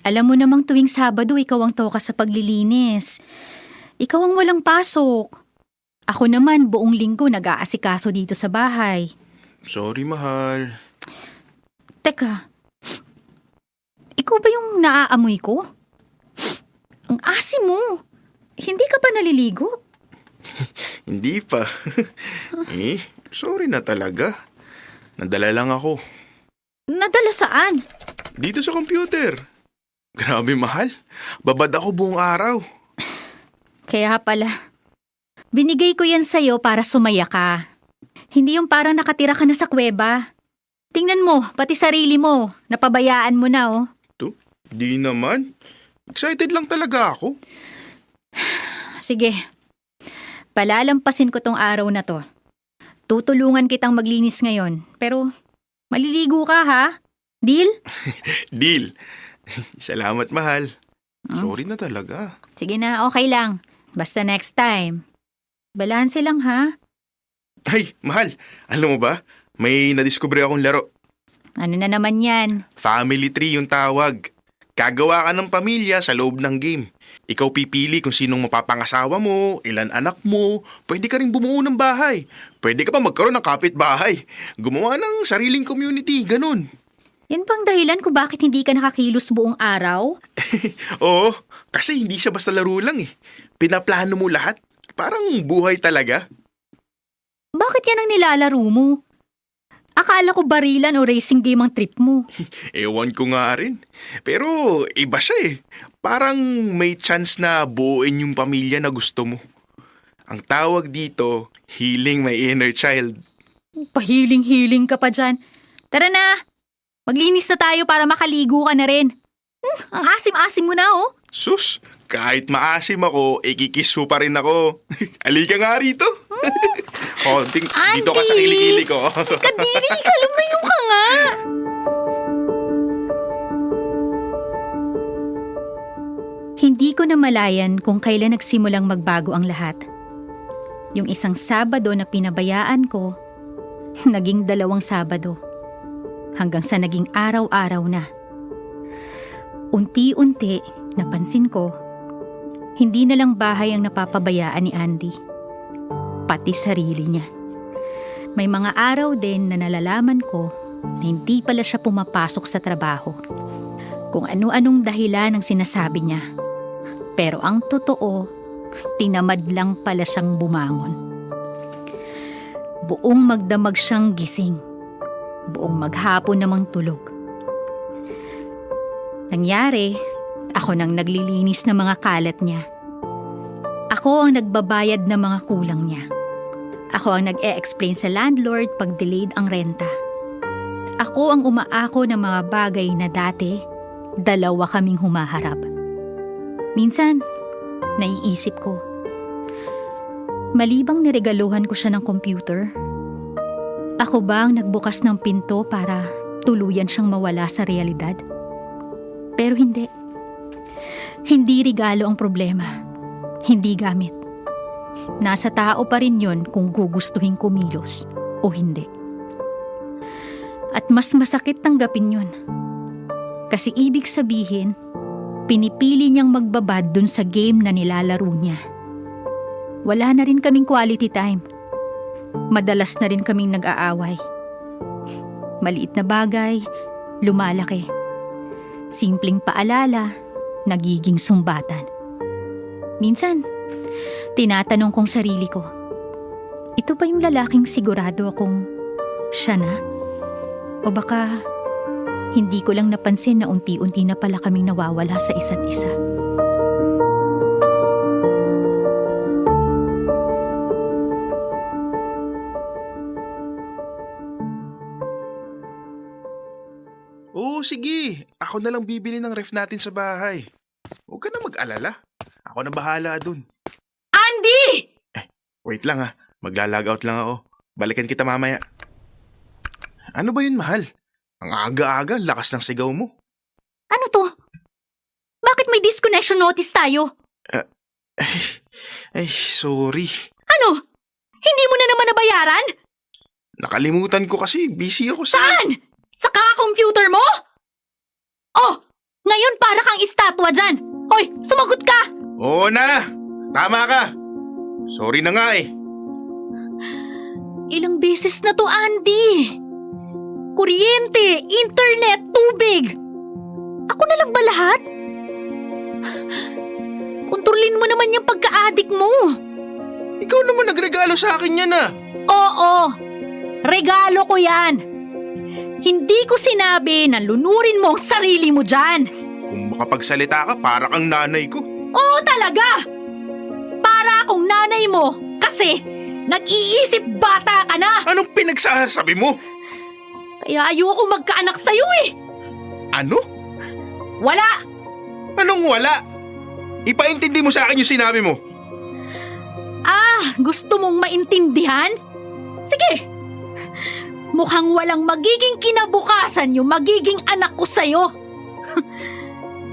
alam mo namang tuwing Sabado ikaw ang toka sa paglilinis. Ikaw ang walang pasok. Ako naman buong linggo nag-aasikaso dito sa bahay. Sorry, mahal. Teka, ikaw ba yung naaamoy ko? Ang asim mo. Hindi ka pa naliligo? Hindi pa. Sorry na talaga. Nadala lang ako. Nadala saan? Dito sa computer. Grabe, mahal. Babad ako buong araw. Kaya pala, binigay ko yan sa'yo para sumaya ka. Hindi yung parang nakatira ka na sa kuweba. Tingnan mo, pati sarili mo. Napabayaan mo na, oh. Di naman. Excited lang talaga ako. Sige, palalampasin ko tong araw na to. Tutulungan kitang maglinis ngayon. Pero, maliligo ka, ha? Deal? Deal. Salamat, mahal. Sorry na talaga. Sige na, okay lang. Basta next time. Balanse lang, ha? Ay, mahal. Alam mo ba? May nadiskubre akong laro. Ano na naman yan? Family tree yung tawag. Gagawa ka ng pamilya sa loob ng game. Ikaw pipili kung sinong mapapangasawa mo, ilan anak mo, pwede ka rin bumuo ng bahay. Pwede ka pa magkaroon ng kapitbahay. Gumawa ng sariling community, ganun. Yan pang dahilan kung bakit hindi ka nakakilos buong araw? Oo, kasi hindi siya basta laro lang eh. Pinaplano mo lahat. Parang buhay talaga. Bakit yan ang nilalaro mo? Akala ko barilan o racing game ang trip mo. Ewan ko nga rin. Pero iba siya eh. Parang may chance na buuin yung pamilya na gusto mo. Ang tawag dito, healing my inner child. Pahiling-hiling ka pa dyan. Tara na, maglinis na tayo para makaligo ka na rin. Ang asim-asim mo na, oh. Sus, kahit maasim ako, ikikis mo pa rin ako. Halika nga rito. Konting, dito ka sa kilikili ko. Kadiri ka, lumayo ka nga. Hindi ko namalayan kung kailan nagsimulang magbago ang lahat. Yung isang Sabado na pinabayaan ko, naging 2 Sabado. Hanggang sa naging araw-araw na. Unti-unti, napansin ko, hindi na lang bahay ang napapabayaan ni Andy. Pati sarili niya. May mga araw din na nalalaman ko na hindi pala siya pumapasok sa trabaho. Kung ano-anong dahilan ang sinasabi niya. Pero ang totoo, tinamad lang pala siyang bumangon. Buong magdamag siyang gising. Buong maghapon namang tulog. Nangyari, ako nang naglilinis ng mga kalat niya. Ako ang nagbabayad ng mga kulang niya. Ako ang nag-e-explain sa landlord pag delayed ang renta. Ako ang umaako ng mga bagay na dati, 2 kaming humaharap. Minsan, naiisip ko, malibang niregaluhan ko siya ng computer, ako ba ang nagbukas ng pinto para tuluyan siyang mawala sa realidad? Pero hindi. Hindi regalo ang problema. Hindi gamit. Nasa tao pa rin yun kung gugustuhin kumilos o hindi. At mas masakit tanggapin yun. Kasi ibig sabihin, pinipili niyang magbabad dun sa game na nilalaro niya. Wala na rin kaming quality time. Madalas na rin kaming nag-aaway. Maliit na bagay, lumalaki. Simpleng paalala, nagiging sumbatan. Minsan, tinatanong kong sarili ko, ito ba yung lalaking sigurado akong siya na? O baka hindi ko lang napansin na unti-unti na pala kaming nawawala sa isa't isa. sige. Ako na lang bibili ng ref natin sa bahay. Huwag ka na mag-alala. Ako na bahala dun. Andy! Wait lang Magla-log out lang ako. Balikan kita mamaya. Ano ba yun, mahal? Ang aga-aga, lakas ng sigaw mo. Ano to? Bakit may disconnection notice tayo? Ay, sorry. Ano? Hindi mo na naman nabayaran? Nakalimutan ko kasi. Busy ako sa... Saan? Sa kaka-computer mo? Oh, ngayon para kang estatwa dyan. Hoy, sumagot ka! Oo na! Tama ka! Sorry na nga Ilang beses na to, Andy. Kuryente, internet, tubig. Ako na lang ba lahat? Kontrolin mo naman yung pagka-addict mo. Ikaw naman nagregalo sa akin yan Oo, regalo ko yan. Hindi ko sinabi na lunurin mo ang sarili mo dyan. Kung makapagsalita ka, para kang nanay ko. Oo talaga! Para akong nanay mo kasi nag-iisip bata ka na. Anong pinagsasabi mo? Kaya ayoko magkaanak sa'yo Ano? Wala! Anong wala? Ipaintindi mo sa akin yung sinabi mo. Gusto mong maintindihan? Sige! Mukhang walang magiging kinabukasan yung magiging anak ko sa'yo.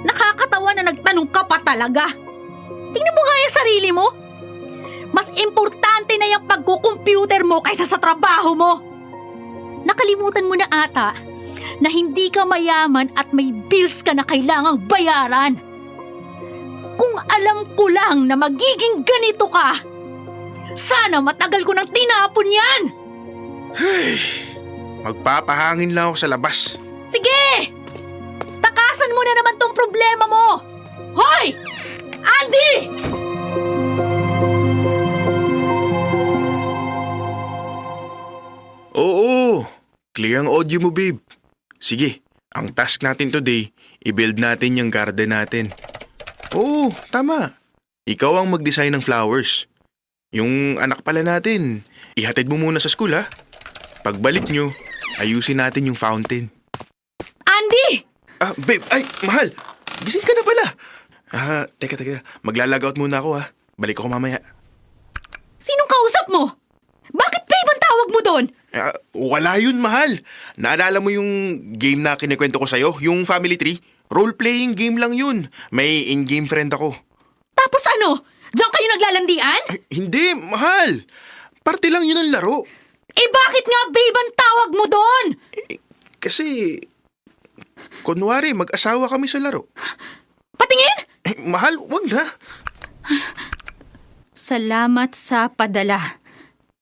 Nakakatawa na nagtanong ka pa talaga. Tingnan mo nga yung sarili mo. Mas importante na yung pagkukomputer mo kaysa sa trabaho mo. Nakalimutan mo na ata na hindi ka mayaman at may bills ka na kailangang bayaran. Kung alam ko lang na magiging ganito ka, sana matagal ko nang tinapon yan! Magpapahangin lang ako sa labas. Sige! Takasan mo na naman tong problema mo! Hoy! Andy! Oo, clear ang audio mo, babe. Sige, ang task natin today, i-build natin yung garden natin. Oo, tama. Ikaw ang mag-design ng flowers. Yung anak pala natin, ihatid mo muna sa school Pagbalik nyo, ayusin natin yung fountain. Andy! Babe, ay, mahal. Gising ka na pala. Teka. Magla-log out muna ako Balik ako mamaya. Sinong kausap mo? Bakit babe ang tawag mo doon? Wala yun, mahal. Naalala mo yung game na kinikwento ko sa'yo? Yung Family Tree? Role-playing game lang yun. May in-game friend ako. Tapos ano? Diyan kayo naglalandian? Hindi, mahal. Parte lang yun ang laro. Bakit nga babe ang tawag mo doon? Kasi, kunwari, mag-asawa kami sa laro. Patingin? Mahal, wag na. Salamat sa padala.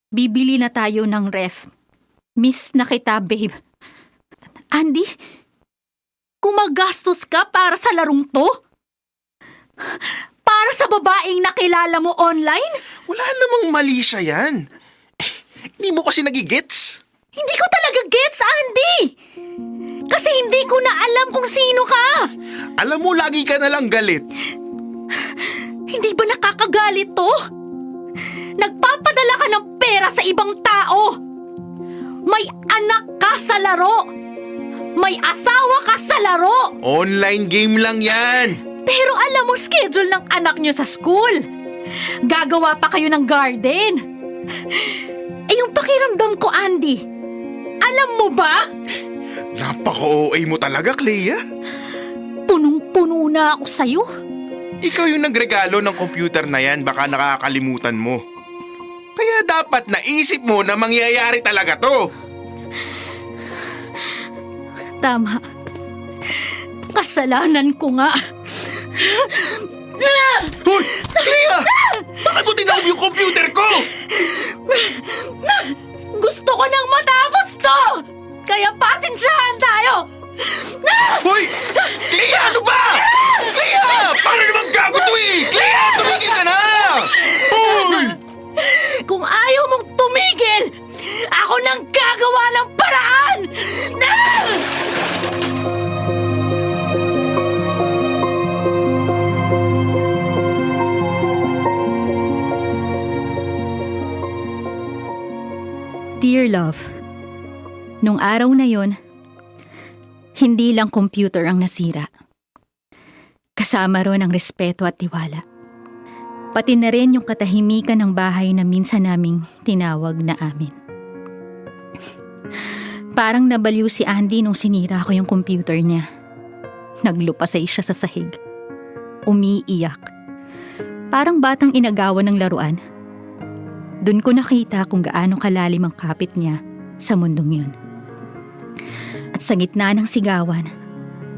Bibili na tayo ng ref. Miss na kita, babe. Andy, gumagastos ka para sa larong to? Para sa babaeng nakilala mo online? Wala namang mali siya yan. Hindi mo kasi nagigets. Hindi ko talaga gets, Andy! Kasi hindi ko na alam kung sino ka. Alam mo, lagi ka na lang galit. Hindi ba nakakagalit to? Nagpapadala ka ng pera sa ibang tao. May anak ka sa laro. May asawa ka sa laro. Online game lang yan. Pero alam mo schedule ng anak niyo sa school. Gagawa pa kayo ng garden. Yung pakiramdam ko, Andy, alam mo ba? Napaka-OA mo talaga, Clea. Punong-puno na ako sa'yo. Ikaw yung nagregalo ng computer na yan, baka nakakalimutan mo. Kaya dapat naisip mo na mangyayari talaga to. Tama. Kasalanan ko nga. Hoy! Clea! Bakit mo tinawag yung computer ko? Gusto ko nang matapos to! Kaya pasensyahan tayo! Hoy! Clea, ano ba? Clea! Paano naman gago to Clea, tumigil ka na! Hoy! Kung ayaw mong tumigil, ako nang gagawa ng paraan! Dear love, nung araw na yon, Hindi lang computer ang nasira. Kasama ron ang respeto at tiwala. Pati na rin yung katahimikan ng bahay na minsan naming tinawag na amin. Parang nabaliw si Andy nung sinira ko yung computer niya. Naglupasay siya sa sahig. Umiiyak. Parang batang inagawan ng laruan. Doon ko nakita kung gaano kalalim ang kapit niya sa mundong yun. At sa gitna ng sigawan,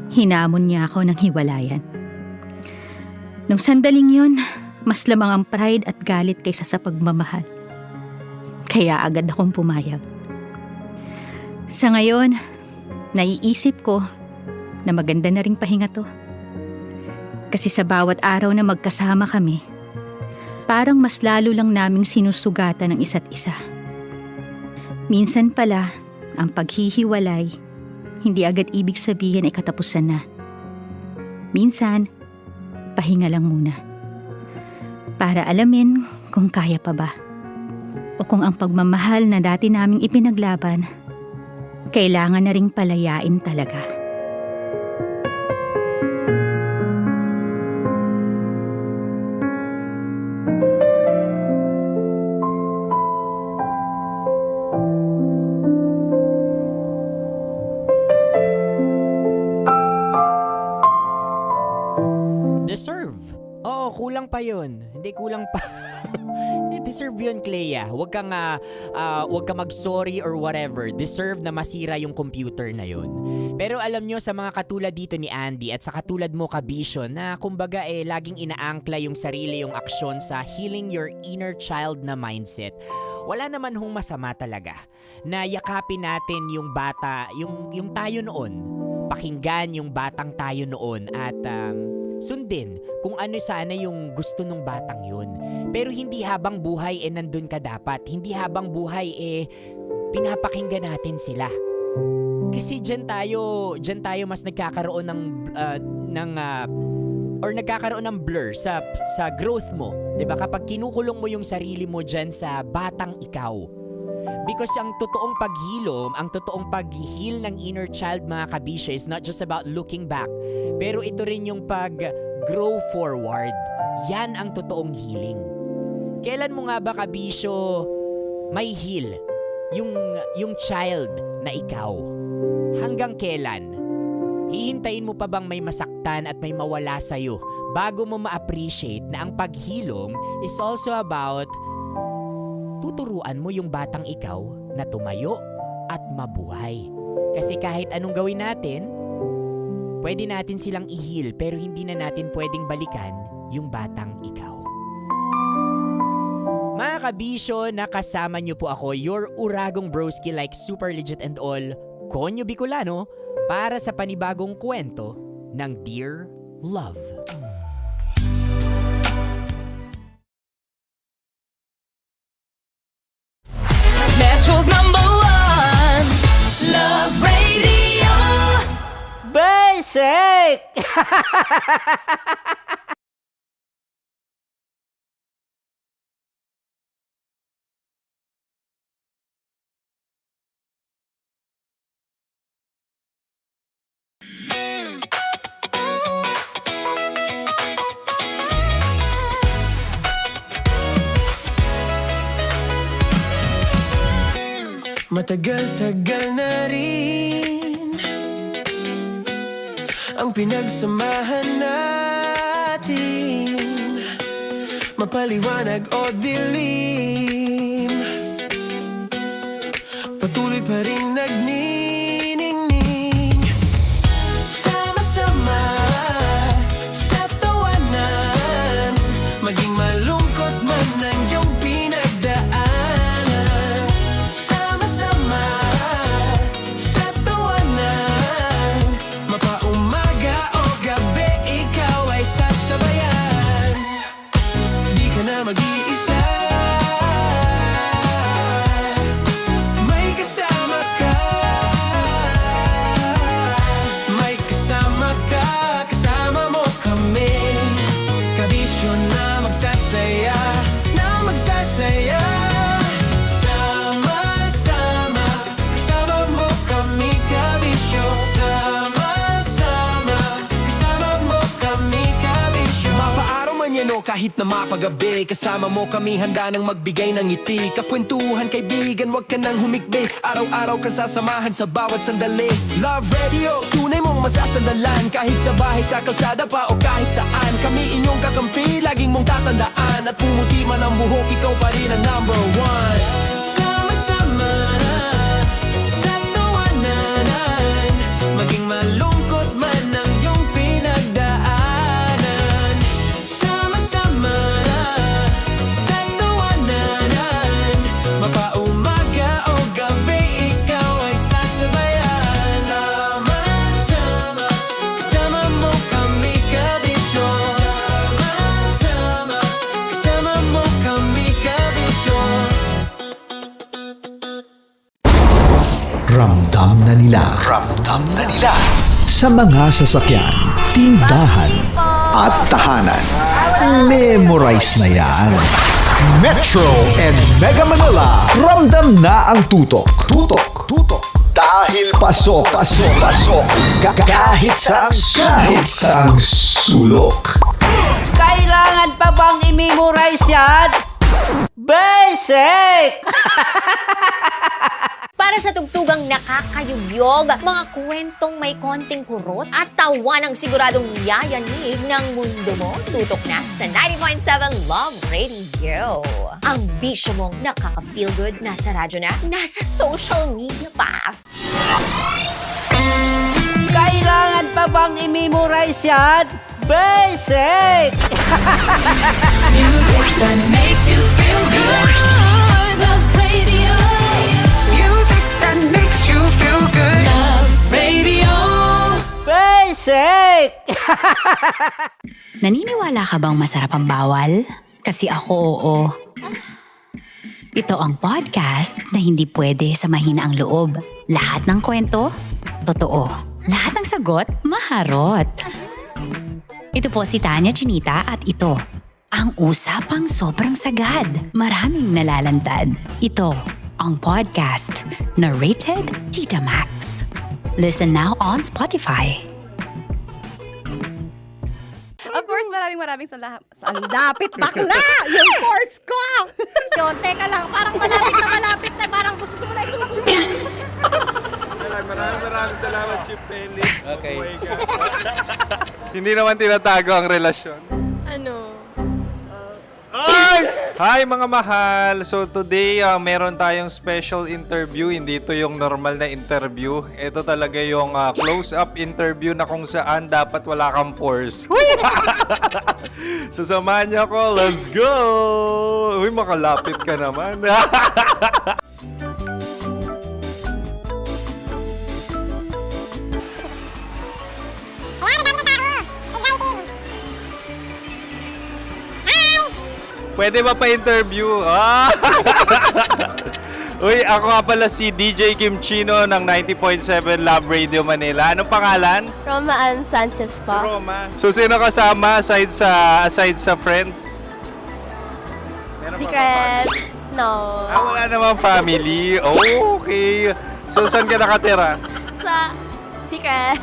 hinamon niya ako ng hiwalayan. Nung sandaling yun, mas lamang ang pride at galit kaysa sa pagmamahal. Kaya agad akong pumayag. Sa ngayon, naiisip ko na maganda na ring pahinga to. Kasi sa bawat araw na magkasama kami, parang mas lalo lang naming sinusugatan ng isa't isa. Minsan pala, ang paghihiwalay, hindi agad ibig sabihin ay katapusan na. Minsan, pahinga lang muna. Para alamin kung kaya pa ba. O kung ang pagmamahal na dati naming ipinaglaban, kailangan na ring palayain talaga. Deserve. Oo, kulang pa yun. Hindi kulang pa. Deserve yun, Clea. Huwag kang mag-sorry or whatever. Deserve na masira yung computer na yun. Pero alam nyo, sa mga katulad dito ni Andy at sa katulad mo, Kabisyo, na kumbaga laging inaangkla yung sarili yung aksyon sa healing your inner child na mindset. Wala naman hong masama talaga na yakapin natin yung bata, yung tayo noon. Pakinggan yung batang tayo noon at sundin kung ano sana yung gusto ng batang yun. Pero hindi habang buhay nandun ka dapat. Hindi habang buhay pinapakinggan natin sila. Kasi dyan tayo mas nagkakaroon nagkakaroon ng blur sa growth mo. 'Di ba? Kapag kinukulong mo yung sarili mo dyan sa batang ikaw. Because ang totoong paghilom, ang totoong pag-heal ng inner child, mga Kabisyo, is not just about looking back. Pero ito rin yung pag-grow forward. Yan ang totoong healing. Kailan mo nga ba, Kabisyo, may heal yung child na ikaw? Hanggang kailan? Hihintayin mo pa bang may masaktan at may mawala sa'yo bago mo ma-appreciate na ang paghilom is also about tuturuan mo yung batang ikaw na tumayo at mabuhay. Kasi kahit anong gawin natin, pwede natin silang i-heal pero hindi na natin pwedeng balikan yung batang ikaw. Mga Kabisyo, nakasama niyo po ako, your uragong broski like super legit and all, Konyo Bicolano, para sa panibagong kwento ng Dear Love. Metro's #1 Love Radio. Basic! Matagal-tagal na rin ang pinagsamahan natin, mapaliwanag o dilim, patuloy pa rin nagniningning. Sama-sama sa tawanan, maging malungkot man ang iyong pinagdaanan. Sama-sama sa tawanan, mapaumaga o gabi, ikaw ay sasabayan. Di ka na mag-iisa, may kasama ka. May kasama ka, kasama mo kami. Kabisyo na magsasaya, na magsasaya. Sama-sama, kasama mo kami, Kabisyo. Sama kahit na mapagabi. Kasama mo kami handa nang magbigay ng ngiti. Kakwentuhan kaibigan, wag ka nang humikbi. Araw-araw kasasamahan sa bawat sandali. Love Radio, tunay mong masasandalan. Kahit sa bahay, sa kalsada pa o kahit saan. Kami inyong kakampi, laging mong tatandaan. At pumuti man ang buhok, ikaw pa rin ang number one. Sama-sama sa tawanan, maging malungkot man ang iyong pinagdaanan. Sama-sama sa tawanan, mapaumaga o gabi, ikaw ay sasabayan. Sama-sama, kasama mo kami kabisyo. Sama-sama, kasama mo kami kabisyo. Ramdam na nila sa mga sasakyan, tindahan at tahanan. Memorize na yan. Metro and Mega Manila, ramdam na ang tutok. Dahil pasok. Kahit saang sulok. Kailangan pa bang i-memorize yan? Basic! Para sa tugtugang nakakayugyog, mga kwentong may konting kurot at tawa ng siguradong yayanig ng mundo mo, tutok na sa 90.7 Love Radio. Ang bisyo mong nakaka-feel good, nasa radyo na, nasa social media pa. Kailangan pa bang i-memorize yan? Basic! Music that makes you feel good. Love Radio. Music that makes you feel good. Love Radio. Basic! Naniniwala ka bang masarap ang bawal? Kasi ako oo. Ito ang podcast na hindi pwede sa mahina ang loob. Lahat ng kwento, totoo. Lahat ng sagot, maharot. Ito po si Tanya Chinita at ito, ang usapang sobrang sagad. Maraming nalalantad. Ito, ang podcast na Rated Tita Max. Listen now on Spotify. Of course, maraming salamat. Ang dapit bakla! Yung force ko! Yun, teka lang, parang malapit na, parang gusto mo na isulat. Maraming salamat, Chief Felix. Okay. Hindi naman tinatago ang relasyon. Ano? Hi mga mahal! So today, meron tayong special interview. Hindi ito yung normal na interview. Ito talaga yung close-up interview na kung saan dapat wala kang pores. So samahan niyo ako. Let's go! Uy, makalapit ka naman. Pwede ba pa-interview? Uy, ako nga pala si DJ Kim Chino ng 90.7 Love Radio Manila. Anong pangalan? Roma Ann Sanchez po. Roma. So, sino kasama aside sa friends? Secret. No. Wala namang family. Oh, okay. So, saan ka nakatira? Sa secret.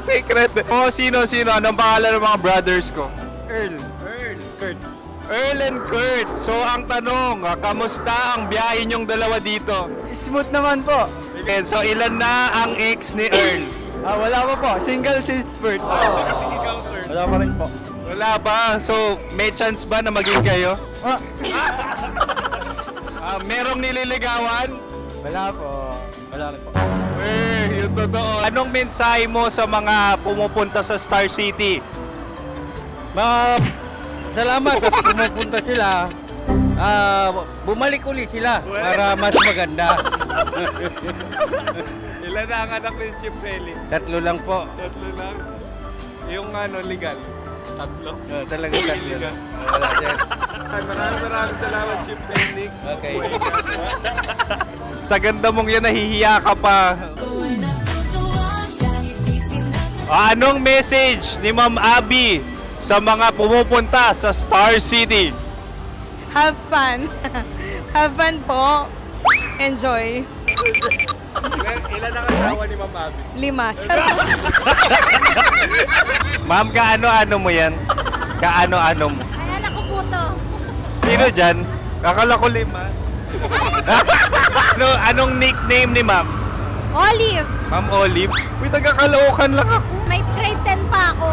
Secret. Oh, sino? Anong pangalan ng mga brothers ko? Earl, Kurt. Earl and Kurt. So, ang tanong, kamusta ang biyahe niyong dalawa dito? Smooth naman po. Okay, so ilan na ang ex ni Earl? Wala pa po. Single since birth. Wala pa rin po. Wala ba? So, may chance ba na maging kayo? Merong nililigawan? Wala po. Wala rin po. Yung totoo. Anong mensahe mo sa mga pumupunta sa Star City? Salamat at pumupunta sila. Bumalik ulit sila para mas maganda. Ilan na ang anak ni Chief Felix? 3 lang po. 3 lang? Yung legal? 3? Talaga 3 lang. Wala dyan. Maraming salamat, Chief Felix. Okay. Sa ganda mong yan, nahihiya ka pa. Anong message ni Ma'am Abby sa mga pumupunta sa Star City? Have fun. Have fun po. Enjoy. Ilan ang asawa ni Ma'am Abby? 5. Charot. Ma'am, kaano-ano mo yan? Kaano-ano mo? Sino dyan? Kakala ko 5. Anong nickname ni ma'am? Olive. Ma'am Olive? Uy, taga-Caloocan lang ako. May grade 10 pa ako.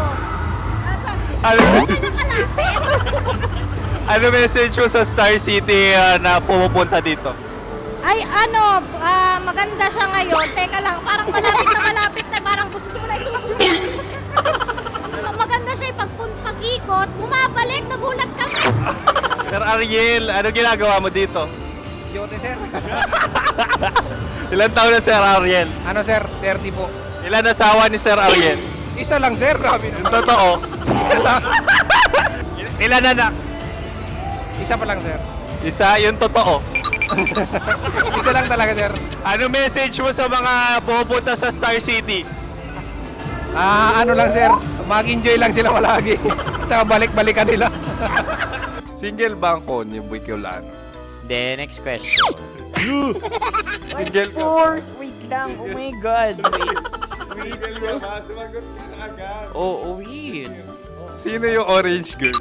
Ano message mo sa Star City na pumupunta dito? Ay, maganda siya ngayon. Teka lang, parang malapit na, parang gusto mo na isumakyan. Maganda siya pag-ikot, bumabalik, nagulat kami. Sir Ariel, ano ginagawa mo dito? Yote, sir. Ilan taon na Sir Ariel? Ano, sir? 30 po. Ilan asawa ni Sir Ariel? Isa lang, sir. Grabe Yung totoo? Isa lang. Ilan anak? Isa pa lang, sir. Isa, yung totoo. Isa lang talaga, sir. Ano message mo sa mga pupunta sa Star City? Ano lang, sir. Mag-enjoy lang sila palagi. Tsaka balik-balikan nila. Single ba ang Konyo Bicolano? Then, next question. Single ka? Wait lang. Oh my God. Wait. Sumagot ka na agad. Oo, wait. Sino yung orange girl?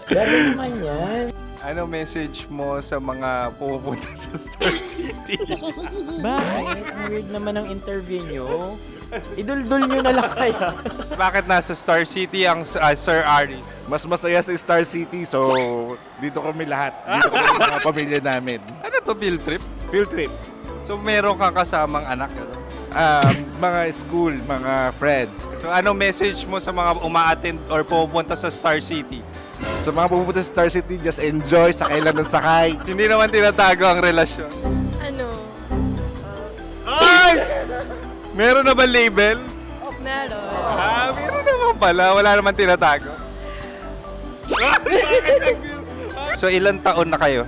Gano'n naman yan. Ano message mo sa mga pupunta sa Star City? Bakit? Ang weird naman ng interview nyo. Idul-dul nyo na lang kaya. Bakit nasa Star City ang Sir Aris? Mas masaya sa Star City, so dito kami lahat. Dito kami mga pamilya namin. Ano to, field trip? Field trip. So meron kang kasamang anak? Ano? Mga school, mga friends. So ano message mo sa mga uma-attend or pupunta sa Star City? Sa mga pupunta sa Star City, just enjoy, sakay lang ng sakay. Hindi naman tinatago ang relasyon. Ano? Ay! Meron na ba label? Meron. Meron naman pala. Wala naman tinatago. So ilan taon na kayo?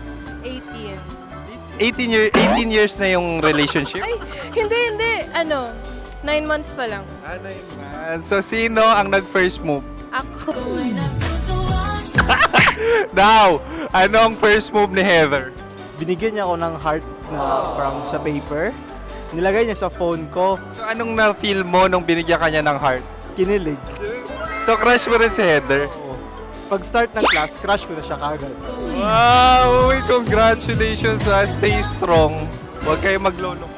18. 18 years na yung relationship? Ay, hindi. 9 months pa lang. So sino ang nag-first move? Ako. Now, ano ang first move ni Heather? Binigyan niya ako ng heart na from sa paper. Nilagay niya sa phone ko. So anong na-feel mo nung binigyan ka niya ng heart? Kinilig. So crush mo rin si Heather? Pag start ng class, crush ko na siya kagad. Wow! Congratulations! Stay strong. Huwag kayo maglolo.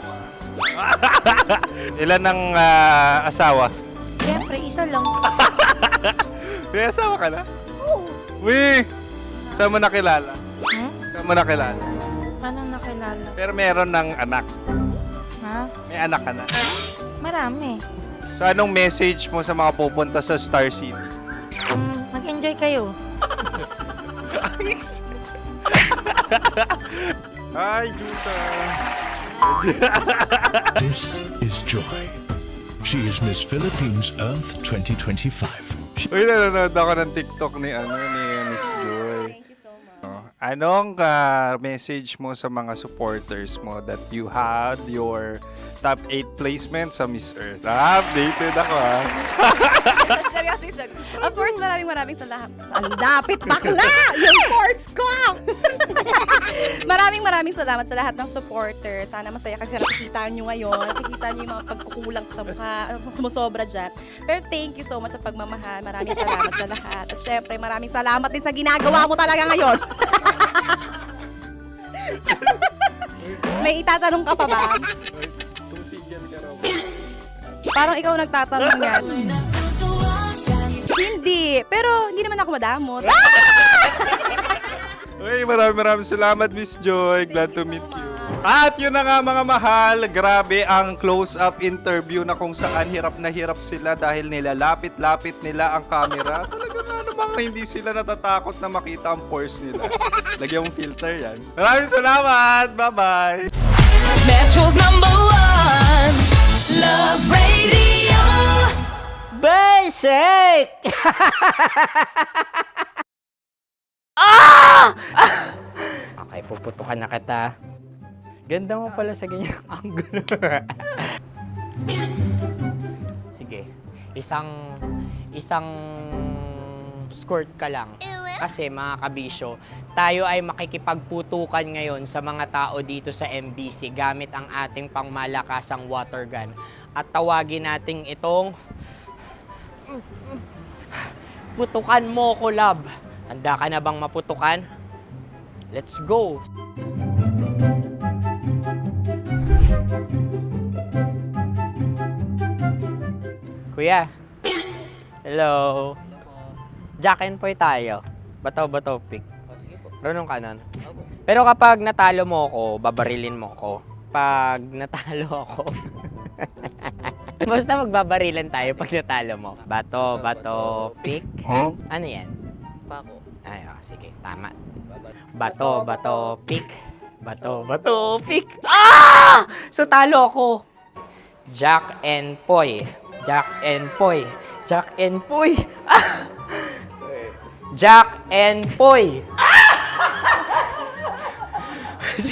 Ilan ang asawa? Siyempre, isa lang. May asawa ka na? Oo. Uy! Saan mo nakilala? Saan mo nakilala? Paano nakilala? Pero meron ng anak. Ha? May anak ka na. Marami. So anong message mo sa mga pupunta sa Star City? Mag-enjoy kayo. Hi, Jusa! This is Joy. She is Miss Philippines Earth 2025. Uy, nanonood ako ng TikTok ni Miss Joy. Thank you so much. Anong message mo sa mga supporters mo that you had your top 8 placement sa Miss Earth? Updated ako Seryoso, of course, maraming salamat. Ang dapit bakla! Yung force ko! maraming salamat sa lahat ng supporters. Sana masaya kasi nakikita nyo ngayon. Nakikita nyo yung mga pagkukulang sa mukha. Sumusobra dyan. Pero thank you so much sa pagmamahal. Maraming salamat sa lahat. At syempre, maraming salamat din sa ginagawa mo talaga ngayon. May itatanong ka pa ba? Parang ikaw nagtatanong yan. Hindi. Pero hindi naman ako madamot. Uy, maraming salamat, Miss Joy. Glad to meet you. At yun na nga mga mahal, grabe ang close-up interview na kung saan hirap na hirap sila dahil nilalapit-lapit nila ang camera. Talaga na namang hindi sila natatakot na makita ang pores nila. Lagyan mong filter yan. Maraming salamat! Bye-bye! Metro's #1 Love Radio. Basic! Okay, puputukan na kita. Ganda mo pala sa ganyang angulo. Sige, isang skirt ka lang. Kasi mga kabisyo, tayo ay makikipagputukan ngayon sa mga tao dito sa MBC gamit ang ating pangmalakasang water gun. At tawagin natin itong Putukan mo ko, love. Handa ka na bang maputukan? Let's go! Kuya. Hello. Jack and Poy tayo. Bato-bato pick. Runong ka nun. Pero kapag natalo mo ako, babarilin mo ako. Pag natalo ako, basta magbabarilan tayo pag natalo mo. Bato, bato, pick. Ano yan? Pako. Ay, sige, tama. Bato, bato, pick. Bato, bato, pick. Ah! So, talo ako. Jack and Poy. Jack and Poy. Jack and Poy. Ah! Jack and Poy.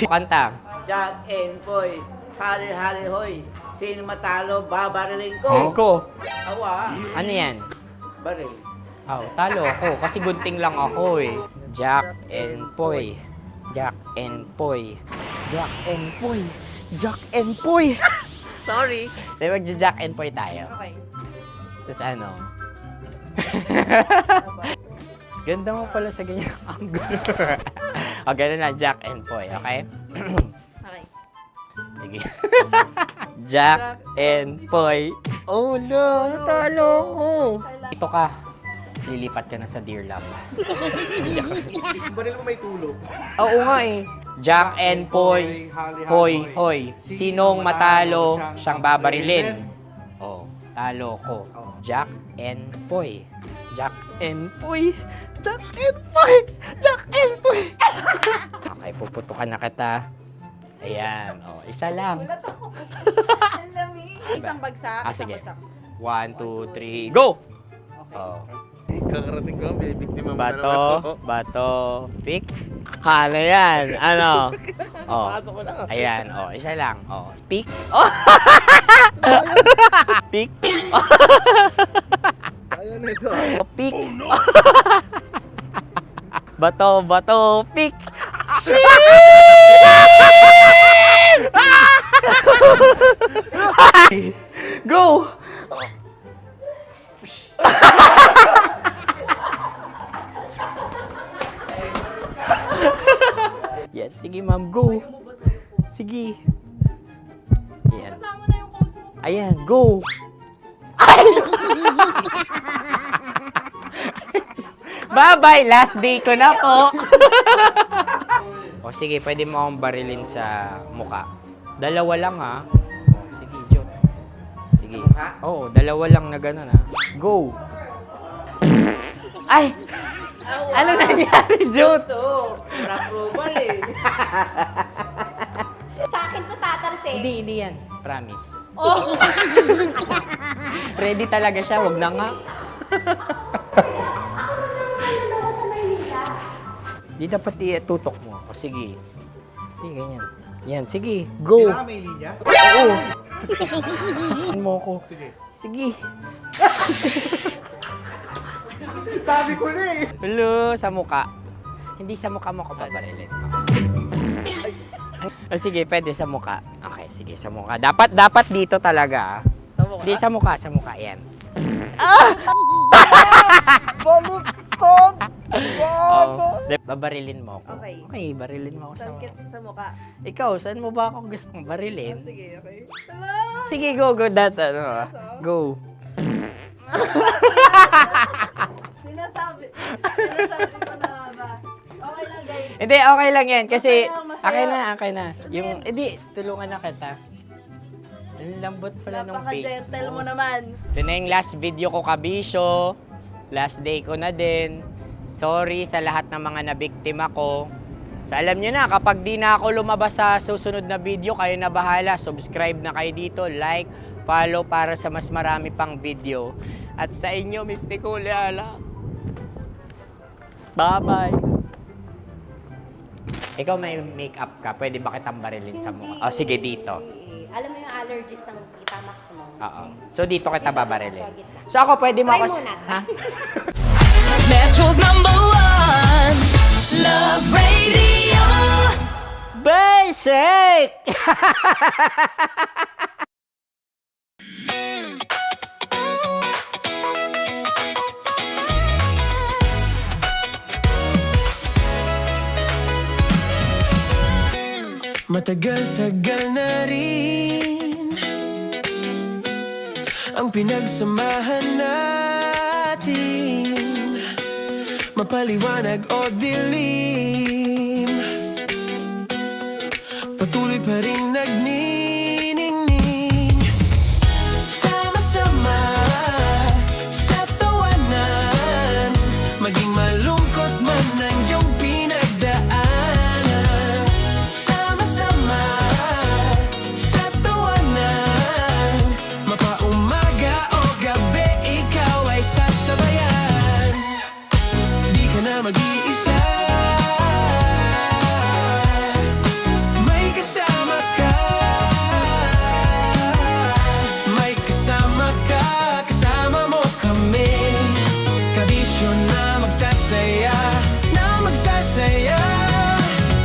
Kanta. Jack and Poy, hali-hali hoy. Sino matalo, babariling ko. Ko. Awa. Ano yan? Baril. Oh, talo ako kasi gunting lang ako eh. Jack and Poy. Jack and Poy. Jack and Poy. Jack and Poy. Sorry. Di ba Jack and Poy tayo? Okay. Tapos ano? Ganda mo pala sa ganyan angle. O, ganun lang, Jack and Poy, okay? Okay. Sige. Jack and Poy. Oh no, talo ko. Ito ka. Lilipat ka na sa Dear Love. Baril mo may tulog. Oo nga eh. Jack and Poy. Hoy, hoy. Sinong matalo, siyang babarilin. Oh, talo ko. Jack and Poy. Jack and Poy. Jack and Poy. Jack and Poy. Okay, puputukan na kita. Ayan. Oh, isa lang. Isang bagsak. Ah, sige. 1, 2, 3, go! Oh. Kakarating ko, binibiktima mo Bato, bato, pick. Ano yan? Ano? Oh. Ayan, oh, isa lang. Oh, pick. Oh. Pick. Ayaw na ito. Oh, pick. Bato, bato, pick. Go! Yan, sige ma'am, go. Sige. Yan. Ayan, go. Bye-bye, last day ko na po. O sige, pwede mo akong barilin sa muka. Dalawa lang ha. O, sige, Jot. Sige. Oo, dalawa lang na gano'n ha. Go. Ay! Ano nangyari, Jot? Approval eh. Sa akin to tatalsik. Hindi yan. Promise. Oh. Ready talaga siya, wag na nga. Di dapat itutok mo. O sige. Sige, ganyan. Yan, sige. Go. Kailangan may linya? Oo. Mo ko. Sige. Sabi ko na eh. Hello, sa muka. Hindi sa muka mo ko paparilin. O sige, pwede sa muka. Okay, sige, sa muka. Dapat dito talaga. Sa muka? Hindi, sa muka. Yan. Ah! Baluktot! Oh, babarilin mo ako. Okay. Okay, barilin mo ako sa muka. Sa mukha. Ikaw, saan mo ba ako gustong barilin? Sige, okay. Sige, go. That, ano, go. Sinasabi ko na ba? Okay lang, guys. Hindi, okay lang yan. Kasi, Masaya. okay na. Yung, hindi, tulungan na kita. Ang lambot pala ng face Napaka-gentle mo. mo naman. Ito na yung last video ko, kabisyo. Last day ko na din. Sorry sa lahat ng mga nabiktima ko. So alam nyo na, kapag di na ako lumabas sa susunod na video, kayo na bahala. Subscribe na kayo dito, like, follow para sa mas marami pang video. At sa inyo, Mistiko Leala. Bye-bye. Ikaw may makeup ka, pwede ba kitang barilin sa mukha? Oh, sige, dito. Alam mo yung allergies ng Tita Max mo? Oo. So dito kita babarilin. So ako pwede mo Try ako... muna. Ha? Metro's #1 Love Radio Basic! Matagal-tagal na rin ang pinagsamahan natin, mapaliwanag o dilim, patuloy pa rin nagniningning. Sama-sama sa tawanan, maging malungkot man ang iyong pinagdaanan. Sama-sama sa tawanan, mapaumaga o gabi, ikaw ay sasabayan. Di ka na mag-iisa, may kasama ka. May kasama ka, kasama mo kami. Kabisyo na magsasaya, na magsasaya.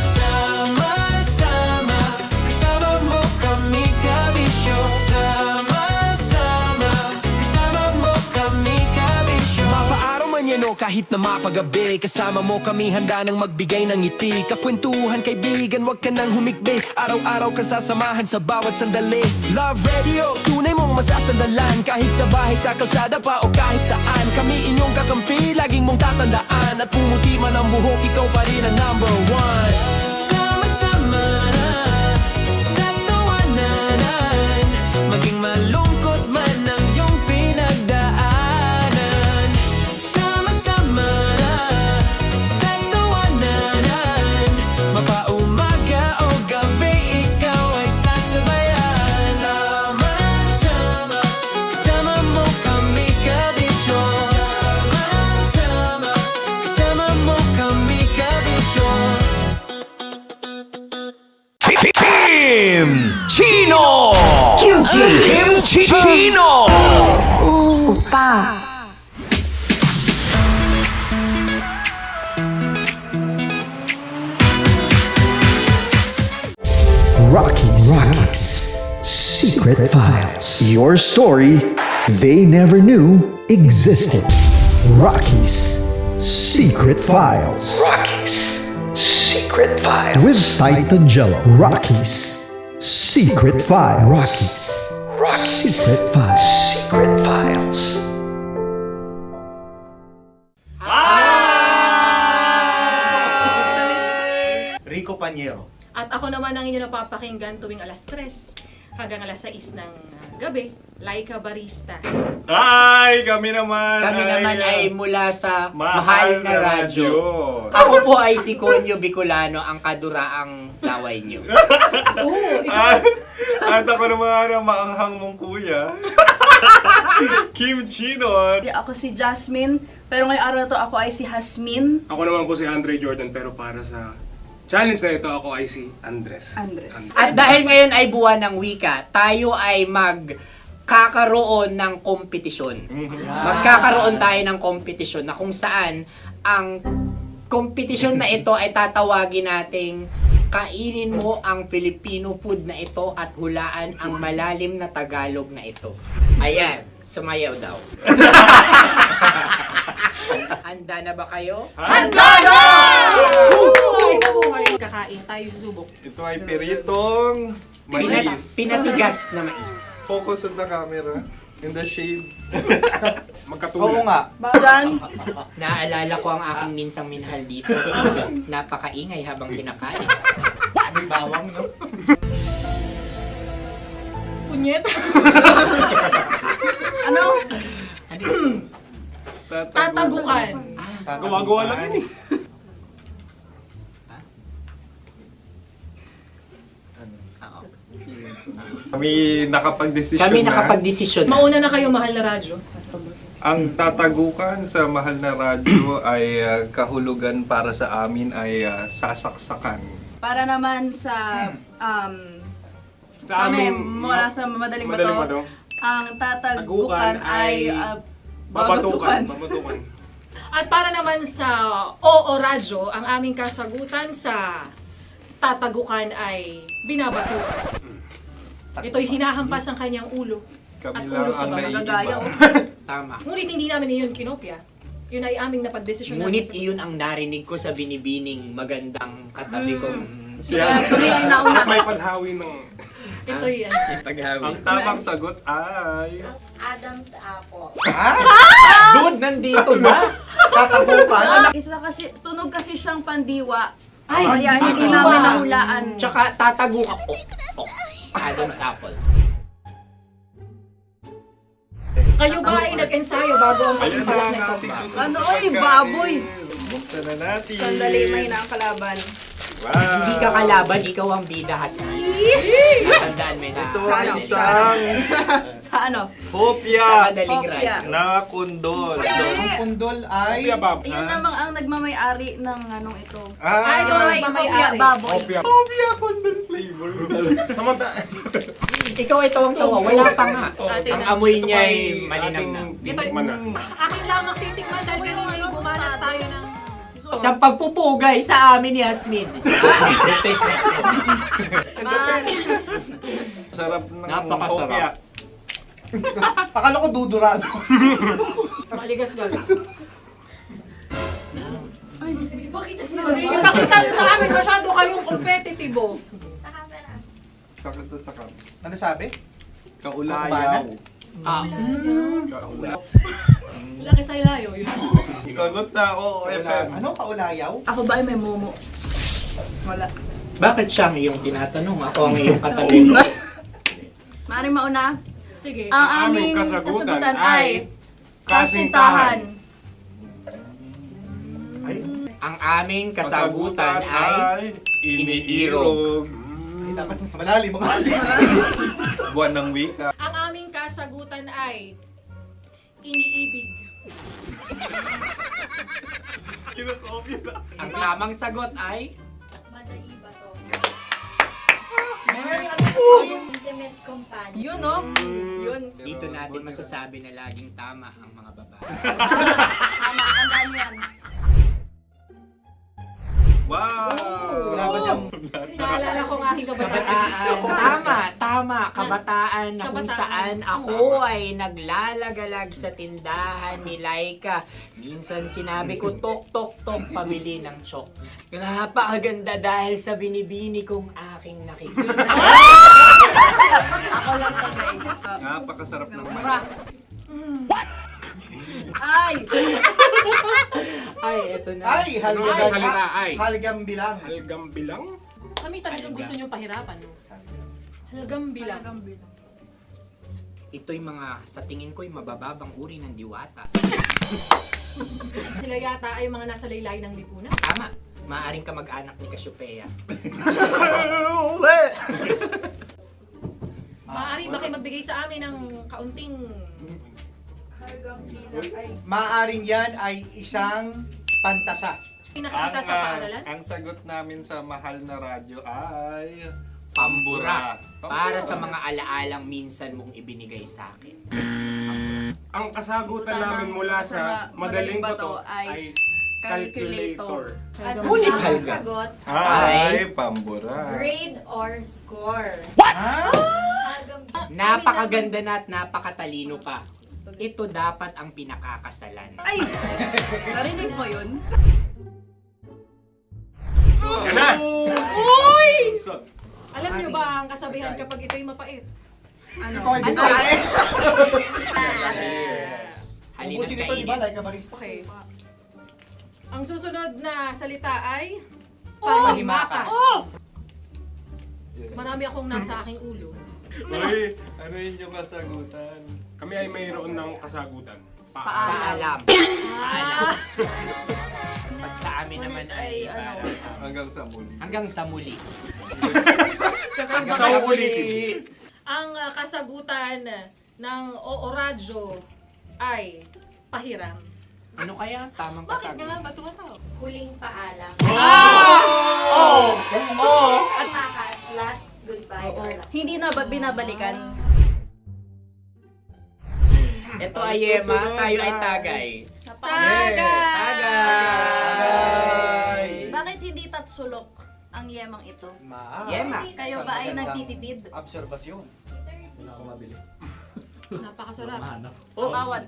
Sama-sama, kasama mo kami, kabisyo. Sama-sama, kasama mo kami, kabisyo. Mapaaraw man yan o kahit na mapagabi, kasama mo kami, handa nang magbigay ng ngiti. Kakwentuhan, kaibigan, wag ka nang humikbi. Araw-araw kasasamahan sa bawat sandali. Love Radio, tunay mong masasandalan. Kahit sa bahay, sa kalsada pa o kahit saan, kami inyong kakampi, laging mong tatandaan. At pumuti man ang buhok, ikaw pa rin ang number one. Sama-sama sa tawanan, maging malungkot man ang iyong pinagdaanan. Sama-sama sa tawanan, mapaumaga o gabi, ikaw ay sasabayan. Sama-sama, kasama mo kami, kabisyo. Sama-sama, kasama mo kami, kabisyo. Kim Chino! Kim Chino! Opa. Rocky's Secret Files. Your story they never knew existed. Rocky's Secret Files. Secret Files. With Titan Jello. Rocky's Secret Files. Rocky's Secret Files. Secret Files. Rico Panyero. At ako naman ang inyo napapakinggan tuwing alas 3 hanggang alas 6 ng gabi, Laika Barista. Ay, kami naman. Kami naman ay mula sa Mahal na Radyo. Ako Ako po ay si Conyo Bicolano, ang kaduraang laway nyo. At ako naman ang maanghang mong kuya. Kim Chino. Ako si Jasmine, pero ngayong araw na to ako ay si Hasmin. Ako naman po si Andre Jordan, pero para sa challenge na ito, ako ay si Andres. At dahil ngayon ay buwan ng wika, tayo ay magkakaroon ng kompetisyon. Magkakaroon tayo ng kompetisyon na kung saan ang kompetisyon na ito ay tatawagin nating kainin mo ang Filipino food na ito at hulaan ang malalim na Tagalog na ito. Ayan, sumayaw daw. Handa na ba kayo? Handa na! Kakain tayo subok. Ito ay peritong mais. Pinatigas na mais. Focus on the camera. In the shade. Oo nga. Diyan. Naaalala ko ang aking minsang minahal dito. Napakaingay habang kinakain. May bawang, no? Punyet. Ano? Tatagukan. Gawa-gawa lang yun eh. Kami nakapag-desisyon Kami nakapag-desisyon. Mauna na kayo, Mahal na Radyo. Ang tatagukan sa Mahal na Radyo ay kahulugan para sa amin ay sasaksakan. Para naman sa Sa kami, amin, mula sa madaling Madaling bato, Bato, ang tatagukan ay babatukan. babatukan. At para naman sa Oo Radyo, ang aming kasagutan sa tatagukan ay binabatukan. Ito'y hinahampas ang kanyang ulo. Kami At lang ulo sa ang mga naiiba. gagaya. Tama. Ngunit hindi namin iyon kinopya. Yun ay aming napagdesisyon Ngunit iyon ang narinig ko sa binibining magandang katabi kong Kami ang nauna. May paghawi ng... Ito yan. Ang tamang sagot ay... Adam's apple. Dude, nandito na! Tatabukan. Isa kasi, tunog kasi siyang pandiwa. Kaya hindi namin nahulaan. Tsaka tatago ka. Adam's apple. Kayo ba ay nag-ensayo bago ang Ayan na pagpalat ang nito? ating susunod Ano, na oy, pagkain. baboy. Buksan na natin. Sandali, may na ang kalaban. Wow. Hindi ka kalaban, ikaw ang bida, Hasmi. Natandaan mo na. Ito ang isang Sa ano? hopya Madaling Hopya. right. na kundol. Ang Kundol ay... Yun namang ang nagmamay-ari ng anong ito. Ay, ito Ah, ay mamayari. Baboy. hopya kundol flavor. Ikaw ay tawang-tawa, wala pa nga. Atin Ang na. amoy niya ay malinam na. Titikman na. Akin lamang titikman dahil kayo ay bumalat tayo ng... Sa pagpupugay sa amin ni Hasmin. Sarap ng Napakasarap. hopya. Akala ko dudurado. Maligas gal. Ay, bakit? Yung nakita nyo sa amin, masyado kayong competitive. Sa camera. Sakit to sa kam. Ano sabi? Kaulayaw. Kaulayaw. Laki sa ilayo yun. Sagot na, oo, FM. Ano kaulayaw? Ako ba ay may momo? Wala. Bakit siya ang iyong tinatanong? Ako ang iyong katabi. Maaaring mauna. Sige. Ang aming kasagutan ay kasintahan. Ang aming kasagutan ay iniirog. Dapat sa malalim mga Buwan ng wika. Ang aming kasagutan ay iniibig. Ang tamang sagot ay Madali ba to? Intimate companion. Yun, no? Yun. dito natin masasabi na laging tama ang mga babae. Tama, tandaan nyo yan. Wow! Naalala ko ang aking kabataan. Kabataan. Tama. Kabataan na kung Kabataan. saan ako ay naglalagalag sa tindahan ni Laika. Minsan sinabi ko, tok, tok, tok, pabili ng chok. Napakaganda dahil sa binibini kong aking nakikita. Ako lang siya, guys. Napakasarap ng Mura. Ay! Ay, eto na. Ay, Ay, salita ay. halgam bilang. Halgam bilang? Kami talagang gusto niyong pahirapan. No? Halgam bilang. Ito'y mga, sa tingin ko'y mabababang uri ng diwata. Sila yata ay mga nasa laylay ng lipunan. Tama. Maaring ka mag-anak ni Cassiopeia. Maaari ba kayo magbigay sa amin ng kaunting... Maaring yan ay isang pantasa. Nakikita sa paaralan? Ang sagot namin sa mahal na radyo ay... Pambura. Para sa mga alaalang minsan mong ibinigay sa akin. Ang kasagutan namin mula sa madaling bato ay calculator. Ulit Ang halga. sagot, Ay, pambura. grade or score. Napakaganda na at napakatalino pa. Ito dapat ang pinakakasalan. Ay! Narinig mo yun? Yan na! Uy! Alam niyo ba ang kasabihan kapag ito'y mapait? Ano? Ito ay Ano? Cheers! Halina't Ubusin ito, di ba? kainin. Like a barista. Okay. Ang susunod na salita ay... Panghimakas. Marami akong nasa aking ulo. Uy, ano yun yung kasagutan? Kami ay mayroon ng kasagutan. Paalam. Paalam. Pag sa amin naman ay... Hanggang sa muli. Hanggang sa muli. Sa uulitin. Ang kasagutan ng Oo Radyo ay pahiram. Ano kaya ang tamang kasagutan? Huling paalam. Oh! Makas, last goodbye or last. Hindi na ba binabalikan? Ito ay Yema, tayo ay tagay. Tagay! Bakit hindi tatsulok ang yemang ito? Yema. Kayo ba ay nagtitipid? Obserbasyon. Napakasarap. Patawad.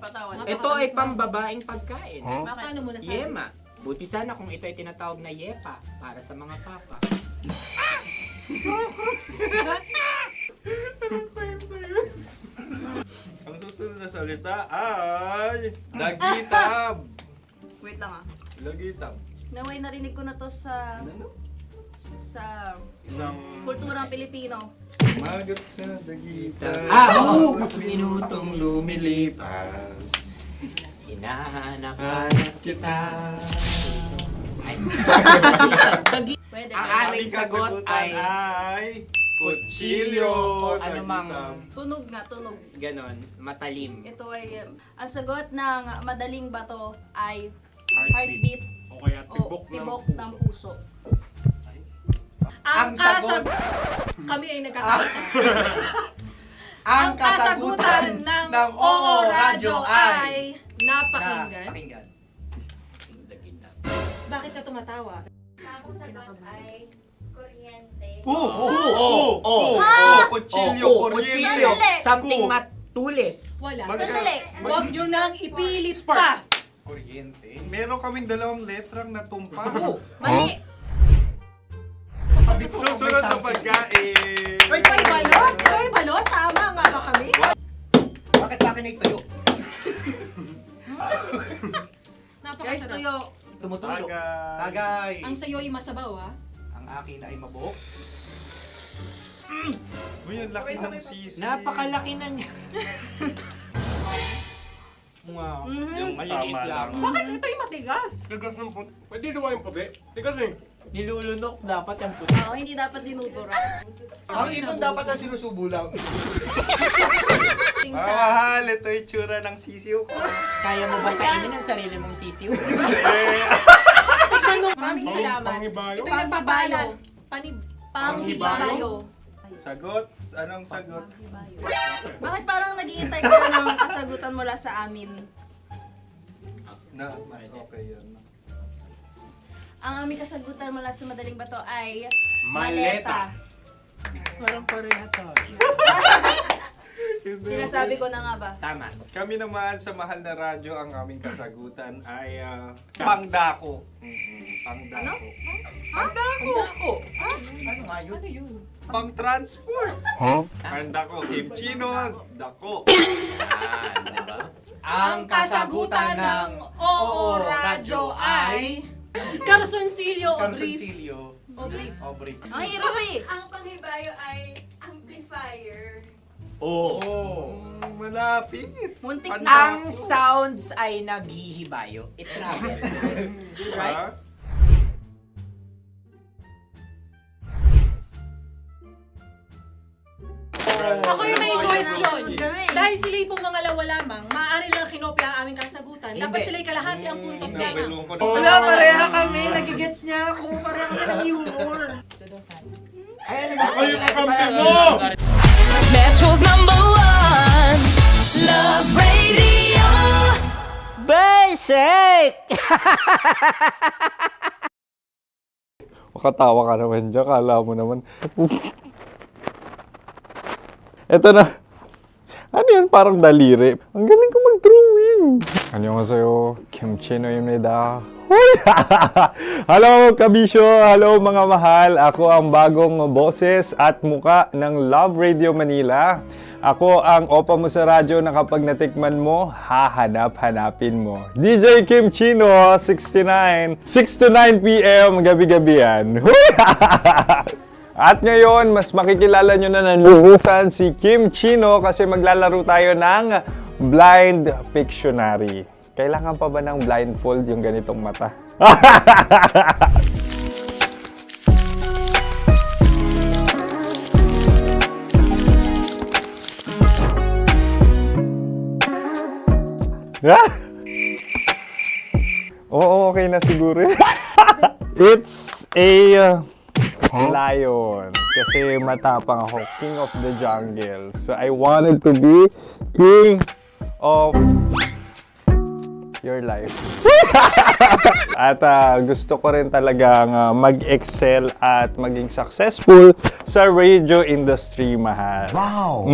Ito ay pambabaeng pagkain. Bakit? Paano mo nasabi? Yema. Buti sana kung ito ay tinatawag na yepa para sa mga papa. Ang susunod na salita ay lagitab. Wait lang ah. Lagitab. Naway narinig ko na to sa Isang kulturang Pilipino. magat sa lagitab. Oo! Minutong lumilipas. Hinahanap kita. Pwede. Ang aming sagot ay kutsilyo o anumang Tunog nga, tunog. ganon, matalim. Ito ay, ang sagot ng madaling bato ay Heartbeat. heartbeat O kaya o tibok ng puso. Ang sagot. Kami ay nagkakasa. Ang kasagutan ng Oo Radyo ay napakinggan. Napakinggan. Bakit ka tumatawa? Ang sagot ay kuryente. Kutsilyo, kuryente. Sandali. Something matulis. Wala. Sandali. Huwag nyo nang ipilit pa. Kuryente. Meron kaming dalawang letrang natumpa. Mali. Susunod na pagkain. May balot? May balot? Tama nga ba kami? Bakit sa akin ay tuyo? Guys, tuyo. Tumutulo. Tagay. Tagay. Ang sayo ay masabaw, ha? Ang akin ay mabuhok. Uy, ang laki ng sisi. Napakalaki na niya. Wow. Yung maliliit Tama lang. Bakit ito'y matigas? Tigas ng puti. Pwede naman yung puti. Tigas eh. Nilulunok dapat yung puti. Oo, hindi dapat dinudura. Ang ibon dapat ang sinusubo lang. Mahal, ito yung tsura ng sisiw ko. Kaya mo ba kainin ang sarili mong sisiw? Maraming salamat. Panghibayo. Ito'y nagpapaalala. Panghibayo. Sagot? Anong sagot? Bakit parang nag-iintay ka na ng kasagutan mula sa amin? Na, mas okay yun. Ang aming kasagutan mula sa madaling bato ay Maleta. Parang pareha to. Sinasabi ko na nga ba? Tama. Kami naman sa mahal na radyo, ang aming kasagutan ay pangdako. Pangdako. Pangdako. Ano nga yun? Ano yun? Pang-transport. Pangdako, kimchino, dako. Yan, diba? Ang kasagutan ng Oo Radyo ay Carsoncillo o Brief. Carsoncillo. Obrief. Ang hirap eh. Ang panghibayo ay amplifier. Malapit. Muntik Pangdako. na. Ang sounds ay naghihibayo. It travels. Diba? Ako yung may question. Kami. Dahil sila'y pong mga lawa lamang, maaari lang kinopya ang aming kasagutan. Dapat sila'y kalahati ang puntos Hindi, may lamang. lungkot. Wala, pareha kami. Nagigets niya ako. Pareha kami ng humor. Ako yung kakampi mo! Metro's #1 Love Radio. Basic! Makatawa ka naman dyan. Kala mo naman. Eto na. Ano yan? Parang daliri. Ang galing ko mag-drawing. 안녕하세요. 김치노입니다. Hello, kabisyo! Hello, mga mahal! Ako ang bagong boses at muka ng Love Radio Manila. Ako ang opa mo sa radyo na kapag natikman mo, hahanap-hanapin mo. DJ Kim Chino, 69. 6 to 9 p.m. gabi-gabi yan. At ngayon, mas makikilala nyo na ng lubusan si Kim Chino kasi maglalaro tayo ng Blind Pictionary. Kailangan pa ba ng blindfold yung ganitong mata? Oo, okay na siguro. It's a lion. Kasi matapang ako. King of the jungle. So I wanted to be king of your life. At gusto ko rin talagang mag-excel at maging successful sa radio industry, mahal. Wow!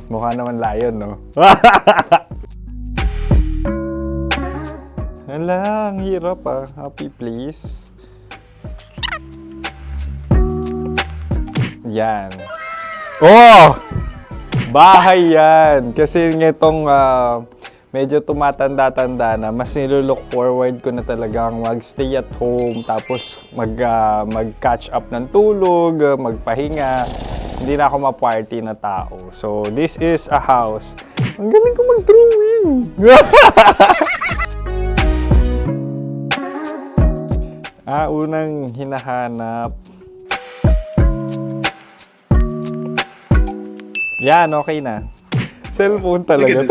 Mukha naman lion, no? Hala, ang hirap ah. Happy, please. Yan. Oh! Bahay yan. Kasi nitong medyo tumatanda-tanda na, mas nilulook forward ko na talagang mag-stay at home, tapos mag-catch up ng tulog, magpahinga. Hindi na ako ma-party na tao. So, this is a house. Ang galing ko mag-drawing! Unang hinahanap. Yan, okay na. Cellphone talaga.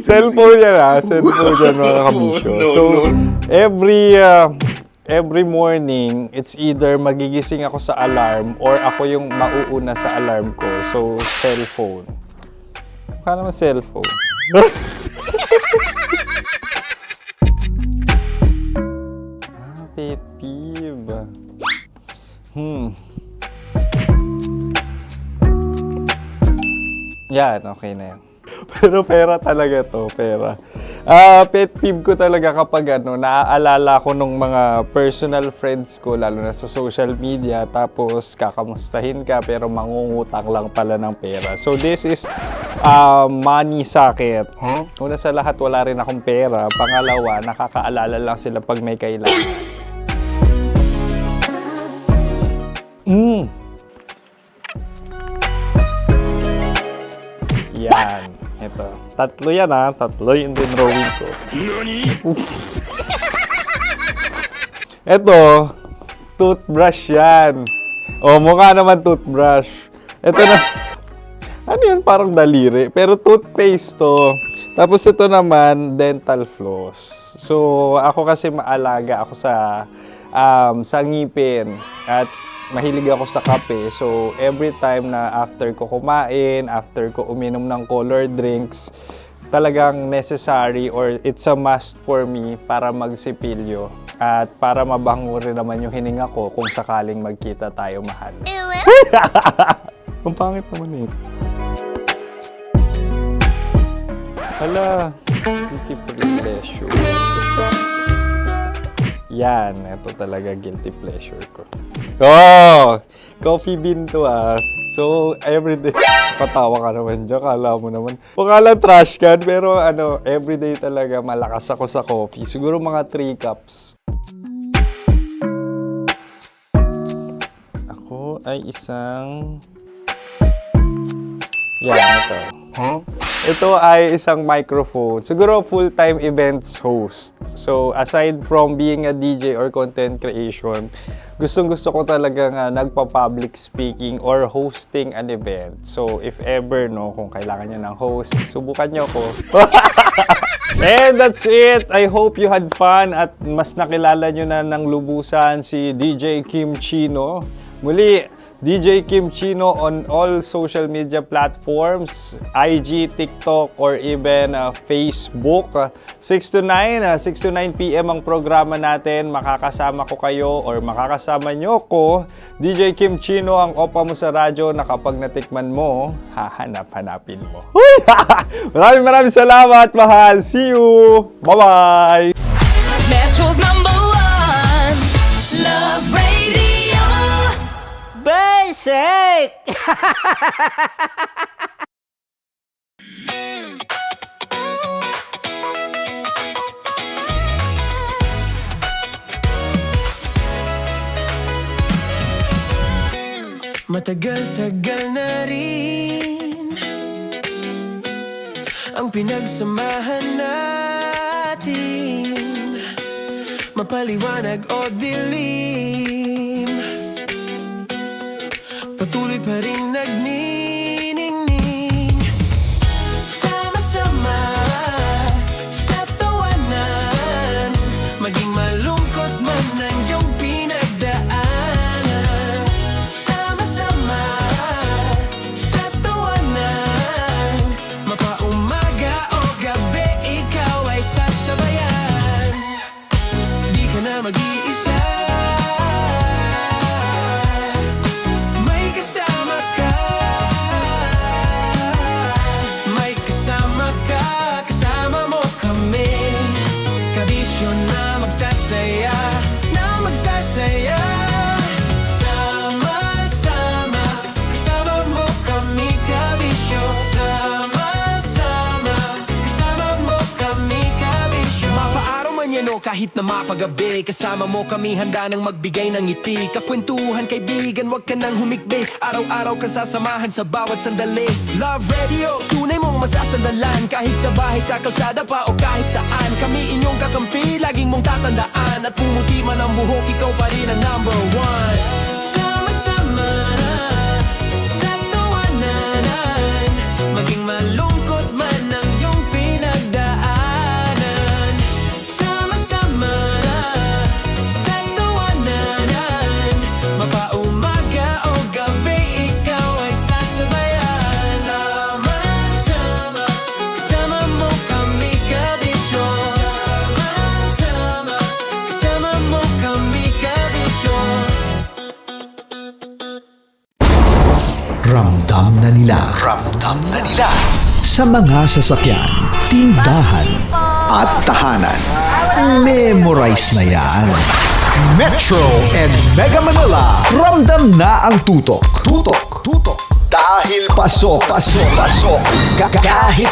Cellphone yan Cellphone yan mga kabisyo. So, every morning, it's either magigising ako sa alarm or ako yung mauuna sa alarm ko. So, cellphone. Mukha naman cellphone. Pet peeve. Yan, okay na yan. Pero pera talaga to, pera. Pet peeve ko talaga kapag naaalala ko nung mga personal friends ko, lalo na sa social media, tapos kakamustahin ka pero mangungutang lang pala ng pera. So this is money sakit. Una sa lahat, wala rin akong pera. Pangalawa, nakakaalala lang sila pag may kailangan. Yan. Ito. Tatlo yan Tatlo yung dinrawing ko. Ito. Toothbrush yan. Mukha naman toothbrush. Ito na. Ano yan? Parang daliri. Pero toothpaste to. Tapos ito naman, dental floss. So, ako kasi maalaga ako sa ngipin. At mahilig ako sa kape. So, every time na after ko kumain, after ko uminom ng colored drinks, talagang necessary or it's a must for me para magsipilyo. At para mabango rin naman yung hininga ko kung sakaling magkita tayo, mahal. Ang pangit naman ito. Hala, guilty pleasure. Yan, ito talaga guilty pleasure ko. Coffee bean to So, everyday, patawa ka naman dyan, kala mo naman. Pakala trash can, pero everyday talaga malakas ako sa coffee. Siguro mga 3 cups. Ako ay isang... Yan, ito. Ito ay isang microphone. Siguro full-time events host. So, aside from being a DJ or content creation, gustong-gusto ko talagang nagpa-public speaking or hosting an event. So, if ever, kung kailangan nyo ng host, subukan nyo ko. And that's it! I hope you had fun at mas nakilala nyo na ng lubusan si DJ Kim Chino. Muli, DJ Kim Chino on all social media platforms, IG, TikTok, or even Facebook. 6 to 9 p.m. ang programa natin. Makakasama ko kayo or makakasama nyo ko. DJ Kim Chino, ang opa mo sa radyo na kapag natikman mo, hahanap-hanapin mo. Maraming salamat, mahal. See you! Bye-bye! Metro's #1 Love Radio. Basic! Matagal-tagal na rin ang pinagsamahan natin, mapaliwanag o dilim, patuloy pa rin nagniningning. Sama-sama sa tawanan, maging malungkot man ang iyong pinagdaanan. Sama-sama sa tawanan, mapaumaga o gabi, ikaw ay sasabayan. Di ka na mag-iisa. Magsasaya, na magsasaya. Sama manyano kahit na mapagabi. Kasama mo kami handa nang magbigay ng ngiti. Kakwentuhan kaibigan, wag ka nang humikbi. Araw-araw kasasamahan sa bawat sandali. Love Radio, tunay mong masasandalan. Kahit sa bahay, sa kalsada pa o kahit saan. Kami inyong kakampi, laging mong tatandaan. At pumuti man ang buhok, ikaw pa rin ang number one. Sama-sama sa tawanan, maging malungkot man ang iyong pinagdaanan. Sama-sama sa tawanan, mapaumaga o gabi, ikaw ay sasabayan. Sama-sama, kasama mo kami kabisyo. Sama-sama, kasama mo kami kabisyo. Ramdam na nila sa mga sasakyan, tindahan at tahanan. Memorize na yan. Metro and Mega Manila, ramdam na ang tutok. Dahil pasok. Kahit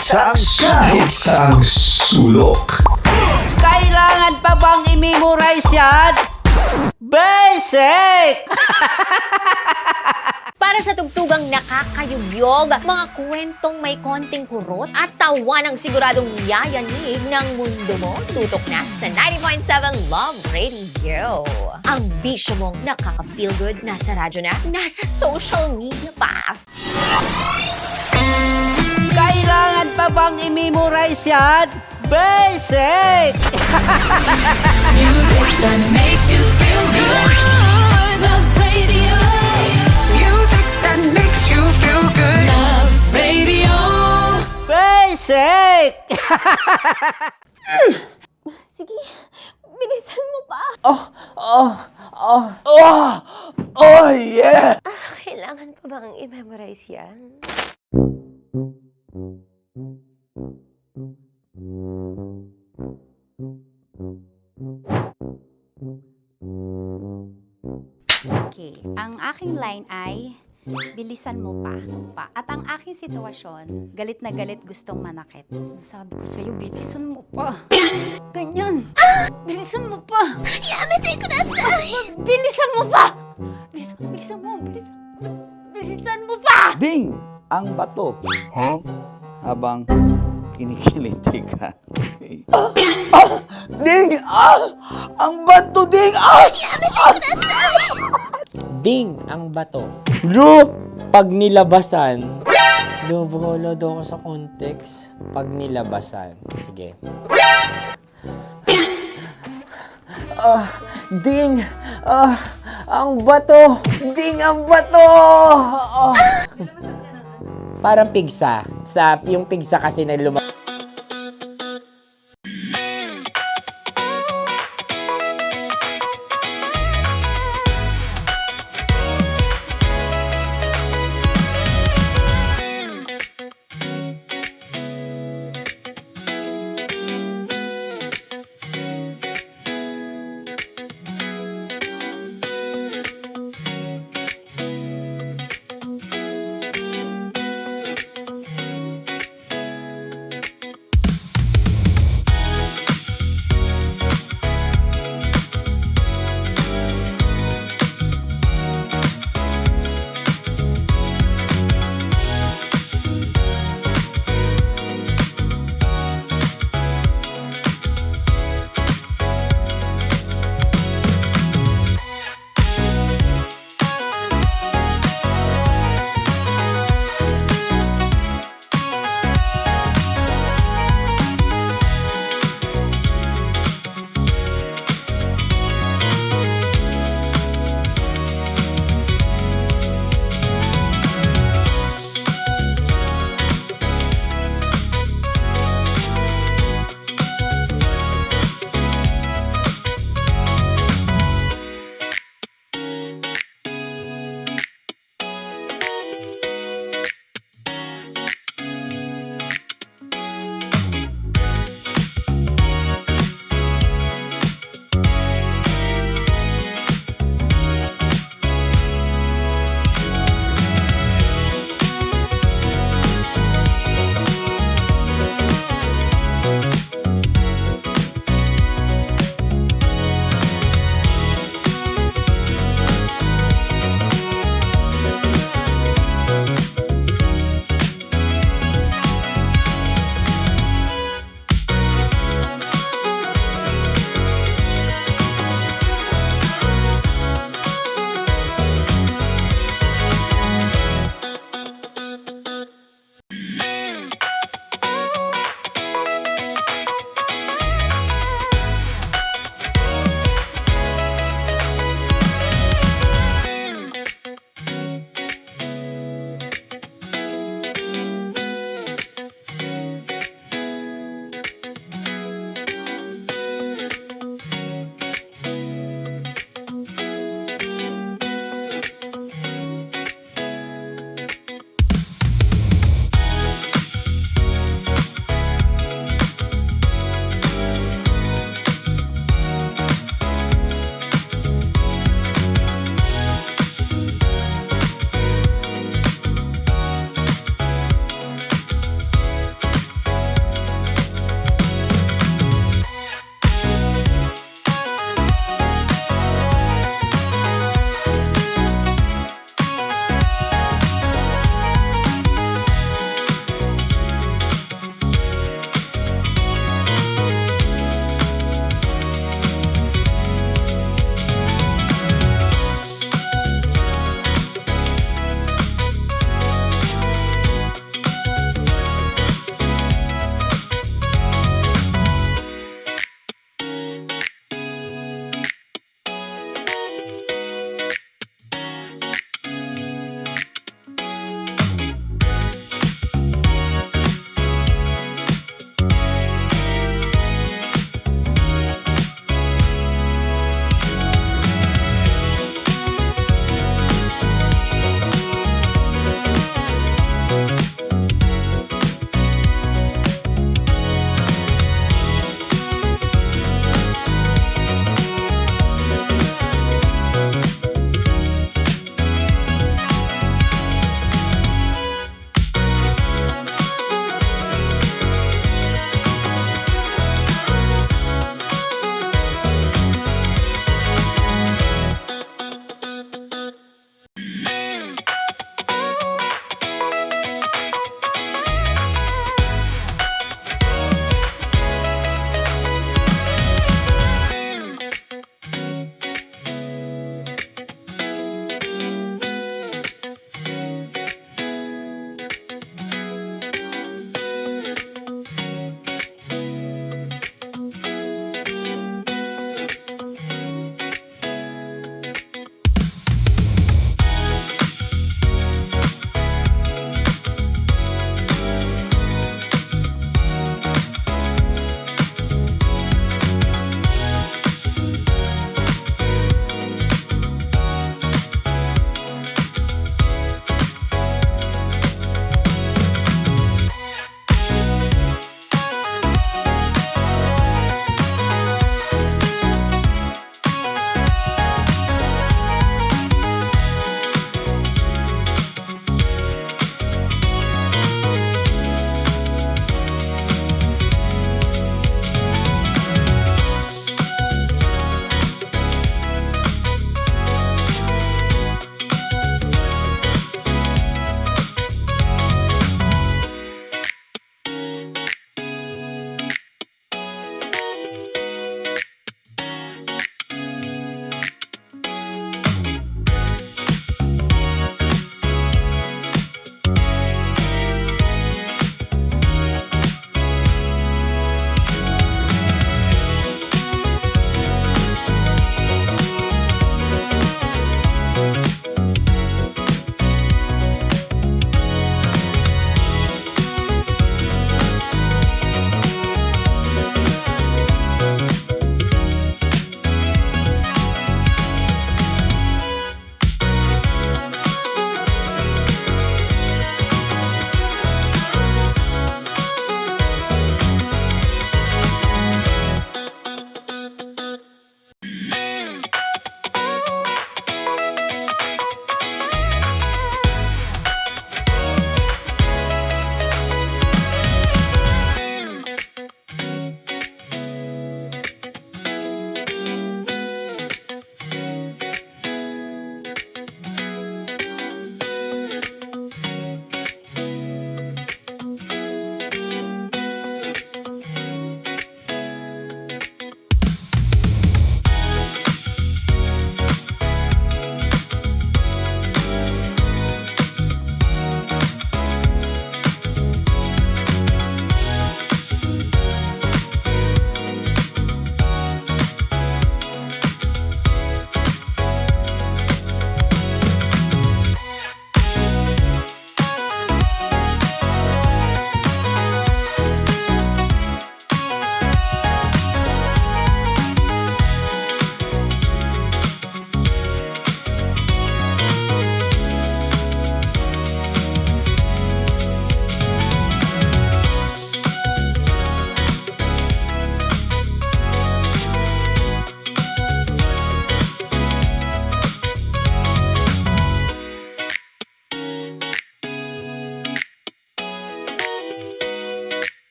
saang sulok. Kailangan pa bang i-memorize yan? Basic! Para sa tugtugang nakakayugyog, mga kwentong may konting kurot at tawa ng siguradong yayanig ng mundo mo, tutok na sa 90.7 Love Radio. Ang bisyo mong nakaka-feel good, nasa radyo na, nasa social media pa. Kailangan pa bang i-memorize yan? Basic! Music that makes you feel good. Love Radio. Music that makes you feel good. Love Radio. Basic! Sige, bilisan mo pa. Oh, yeah! Kailangan pa bang i-memorize yan? Okay, ang aking line ay, bilisan mo pa. At ang aking sitwasyon, galit na galit gustong manakit. Sabi ko sa'yo, bilisan mo pa. Ganyan. Bilisan mo pa. Yamitay ko na Bilisan mo pa. Bilisan mo pa. Ding! Ang bato. Habang kinikiliti ka. Ding! Ang bato, Ding! Ding ang bato. Bro, pag nilabasan. Wala daw ako sa context. Pag nilabasan. Sige. Ding! Ang bato! Ding ang bato! Parang pigsa. Yung pigsa kasi na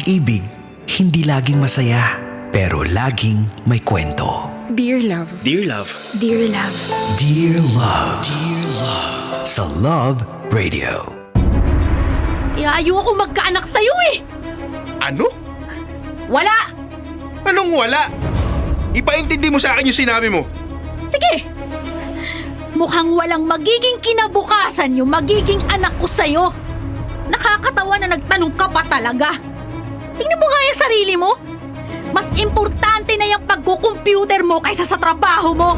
pag-ibig, hindi laging masaya, pero laging may kwento. Dear Love. Dear Love. Dear Love. Dear Love. Dear Love. Sa Love Radio. Ayaw ako magkaanak sa'yo eh! Ano? Wala! Anong wala? Ipaintindi mo sa akin yung sinabi mo. Sige! Mukhang walang magiging kinabukasan yung magiging anak ko sa'yo. Nakakatawa na nagtanong ka pa talaga. Tingnan mo nga yung sarili mo. Mas importante na yung pagkukomputer mo kaysa sa trabaho mo.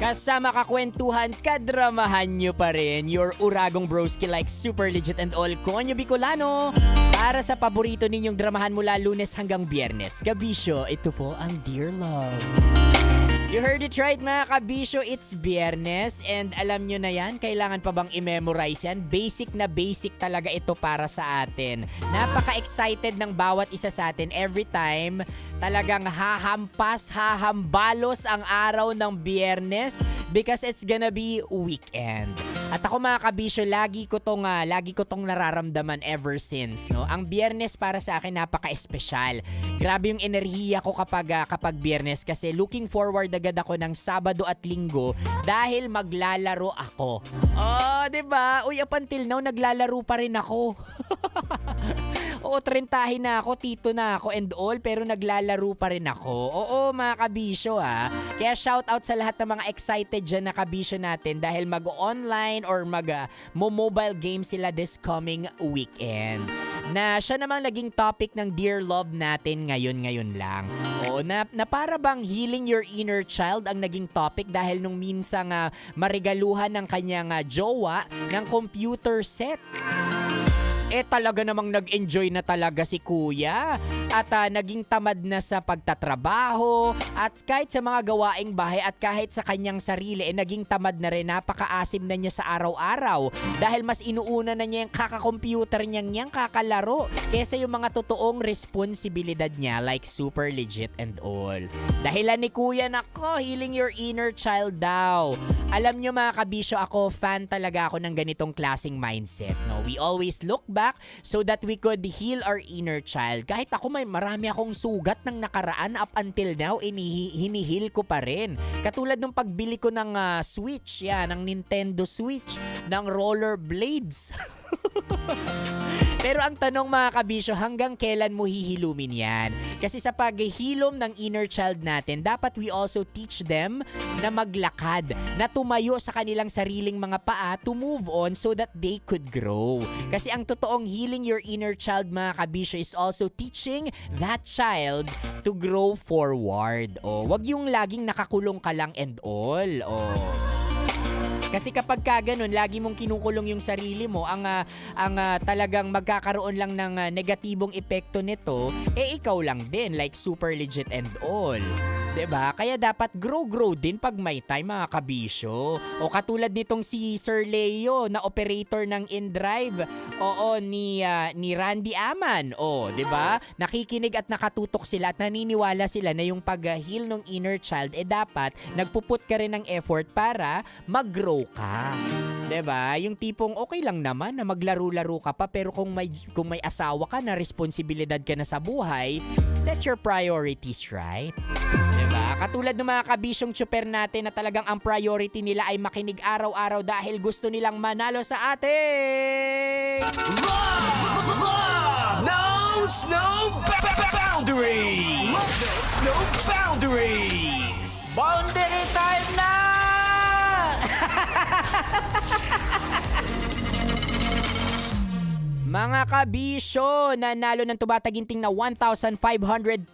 Kasama kakwentuhan, kadramahan nyo pa rin your uragong broski like Super Legit and all Konyo Bicolano. Para sa paborito ninyong dramahan mula Lunes hanggang Biyernes. Kabisyo, ito po ang Dear Love. You heard it right mga kabisyo, it's Biyernes and alam nyo na yan, kailangan pa bang i-memorize yan? Basic na basic talaga ito para sa atin. Napaka-excited ng bawat isa sa atin every time talagang hahambalos ang araw ng Biyernes because it's gonna be weekend. At ako mga kabisyo, lagi ko tong nararamdaman ever since, no? Ang Biyernes para sa akin napaka-espesyal. Grabe yung enerhiya ko kapag Biyernes kasi looking forward agad ako ng Sabado at Linggo dahil maglalaro ako. Oh, 'di ba? Uy, up until now naglalaro pa rin ako. Oo, 30 na ako, tito na ako and all, pero naglalaro pa rin ako. Oo, mga kabisyo ha. Kaya shout out sa lahat ng mga excited dyan na kabisyo natin dahil mag-online or mobile game sila this coming weekend. Na siya namang naging topic ng Dear Love natin ngayon lang. Oo, na para bang healing your inner child ang naging topic dahil nung minsang marigaluhan ng kanyang jowa ng computer set. Talaga namang nag-enjoy na talaga si kuya at naging tamad na sa pagtatrabaho at kahit sa mga gawaing bahay at kahit sa kanyang sarili naging tamad na rin. Napakaasim na niya sa araw-araw dahil mas inuuna na niya yung kaka-computer niyang kakalaro kesa yung mga totoong responsibilidad niya like Super Legit and all. Dahilan ni kuya, nako, healing your inner child daw. Alam nyo mga kabisyo, ako fan talaga ako ng ganitong klaseng mindset. No? We always look back so that we could heal our inner child. Kahit ako marami akong sugat ng nakaraan up until now, hinihil ko pa rin. Katulad nung pagbili ko ng Switch, ng Nintendo Switch, ng rollerblades. Pero ang tanong mga kabisyo, hanggang kailan mo hihilumin yan? Kasi sa paghihilom ng inner child natin, dapat we also teach them na maglakad, na tumayo sa kanilang sariling mga paa to move on so that they could grow. Kasi ang totoong healing your inner child mga kabisyo is also teaching that child to grow forward. Wag yung laging nakakulong ka lang and all. Kasi kapag ganun, lagi mong kinukulong yung sarili mo, ang talagang magkakaroon lang ng negatibong epekto nito, ikaw lang din, like Super Legit and all. 'Di ba? Kaya dapat grow din pag may time mga kabisyo. O katulad nitong si Sir Leo na operator ng InDrive. Oo, ni Randy Aman. 'Di ba? Nakikinig at nakatutok sila at naniniwala sila na yung pag-heal ng inner child dapat nagpuput ka rin ng effort para mag-grow ka. 'Di ba? Yung tipong okay lang naman na maglaro-laro ka pa pero kung may asawa ka na responsibilidad ka na sa buhay, set your priorities right. Diba? Katulad ng mga kabisyong tsuper natin na talagang ang priority nila ay makinig araw-araw dahil gusto nilang manalo sa ating Love knows no boundaries. Love knows no boundaries. Boundary time na! Mga kabisyo, nanalo ng tumataginting na 1,500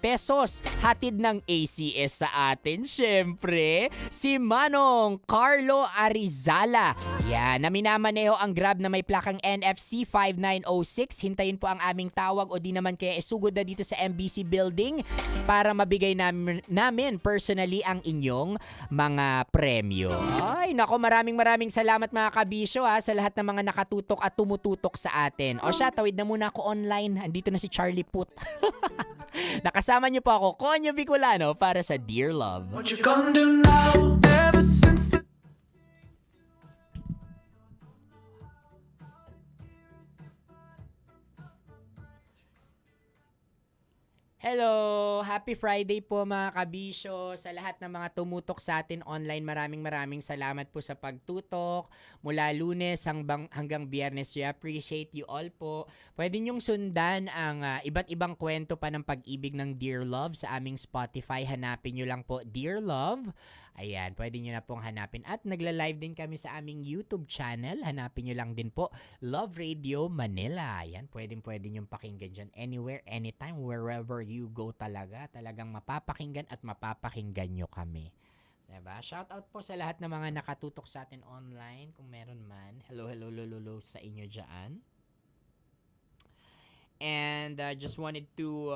pesos. Hatid ng ACS sa atin, syempre, si Manong Carlo Arizala. Yan, na minamaneho ang Grab na may plakang NFC 5906. Hintayin po ang aming tawag o di naman kaya isugod na dito sa MBC Building para mabigay namin personally ang inyong mga premyo. Ay, nako, maraming salamat mga kabisyo sa lahat ng mga nakatutok at tumututok sa atin. O siya, tawid na muna ako online. Andito na si Charlie Put. Nakasama niyo po ako, Konyo Bicolano, para sa Dear Love. What you gonna do now? Ever since the Hello! Happy Friday po mga kabisyo. Sa lahat ng mga tumutok sa atin online, maraming salamat po sa pagtutok. Mula Lunes hanggang Biyernes, we appreciate you all po. Pwede nyong sundan ang iba't ibang kwento pa ng pag-ibig ng Dear Love sa aming Spotify. Hanapin nyo lang po Dear Love. Ayan, pwede nyo na pong hanapin. At nagla-live din kami sa aming YouTube channel. Hanapin nyo lang din po Love Radio Manila. Ayan, pwede nyo pakinggan dyan anywhere, anytime, wherever you go talaga. Talagang mapapakinggan at mapapakinggan nyo kami. Diba? Shout out po sa lahat ng mga nakatutok sa atin online. Kung meron man. Hello sa inyo dyan. And just wanted to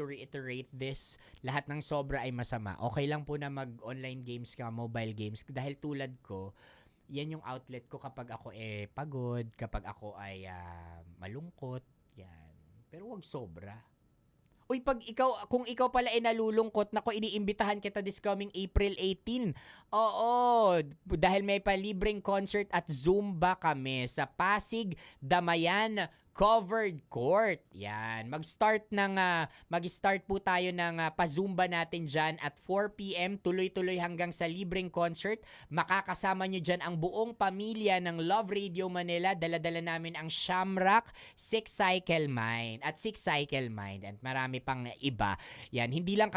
reiterate this. Lahat ng sobra ay masama. Okay lang po na mag-online games ka, mobile games. Dahil tulad ko, yan yung outlet ko kapag ako pagod, kapag ako ay malungkot. Yan. Pero wag sobra. Uy, kung ikaw pala ay nalulungkot, nako, iniimbitahan kita this coming April 18. Oo, dahil may palibreng concert at Zumba kami sa Pasig, Damayan Covered Court. Yan. Mag-start po tayo ng pa-Zumba natin dyan at 4 p.m. Tuloy-tuloy hanggang sa libreng concert. Makakasama nyo dyan ang buong pamilya ng Love Radio Manila. Dala-dala namin ang Shamrock, Six Cycle Mind at Six Cycle Mind at marami pang iba. Yan. Hindi lang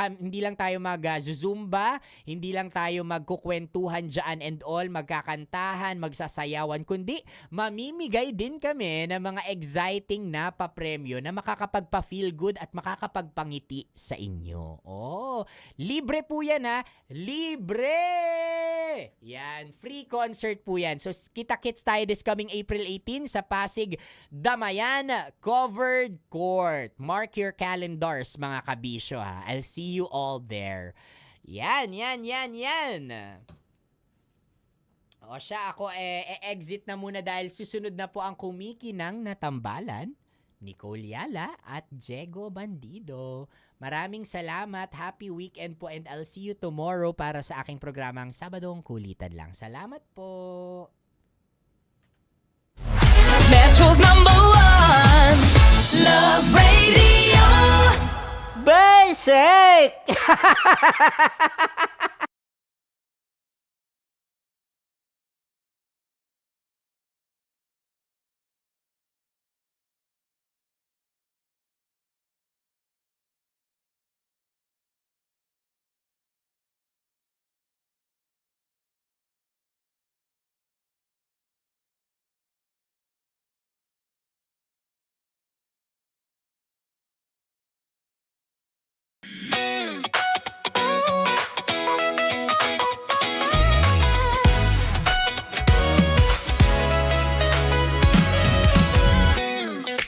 tayo mag-Zumba, hindi lang tayo magkukwentuhan dyan and all, magkakantahan, magsasayawan, kundi mamimigay din kami ng mga exciting na pa-premyo na makakapagpa-feel good at makakapagpangiti sa inyo. Oh, libre po yan ha. Libre! Yan, free concert po yan. So, kita-kits tayo this coming April 18 sa Pasig, Damayan Covered Court. Mark your calendars mga kabisyo ha. I'll see you all there. Yan. O siya, ako exit na muna dahil susunod na po ang kumikinang natambalan, Nicole Yala at Diego Bandido. Maraming salamat, happy weekend po and I'll see you tomorrow para sa aking programang Sabadong Kulitan Lang. Salamat po! Metro's #1 Love Radio. Basic!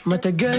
Matagal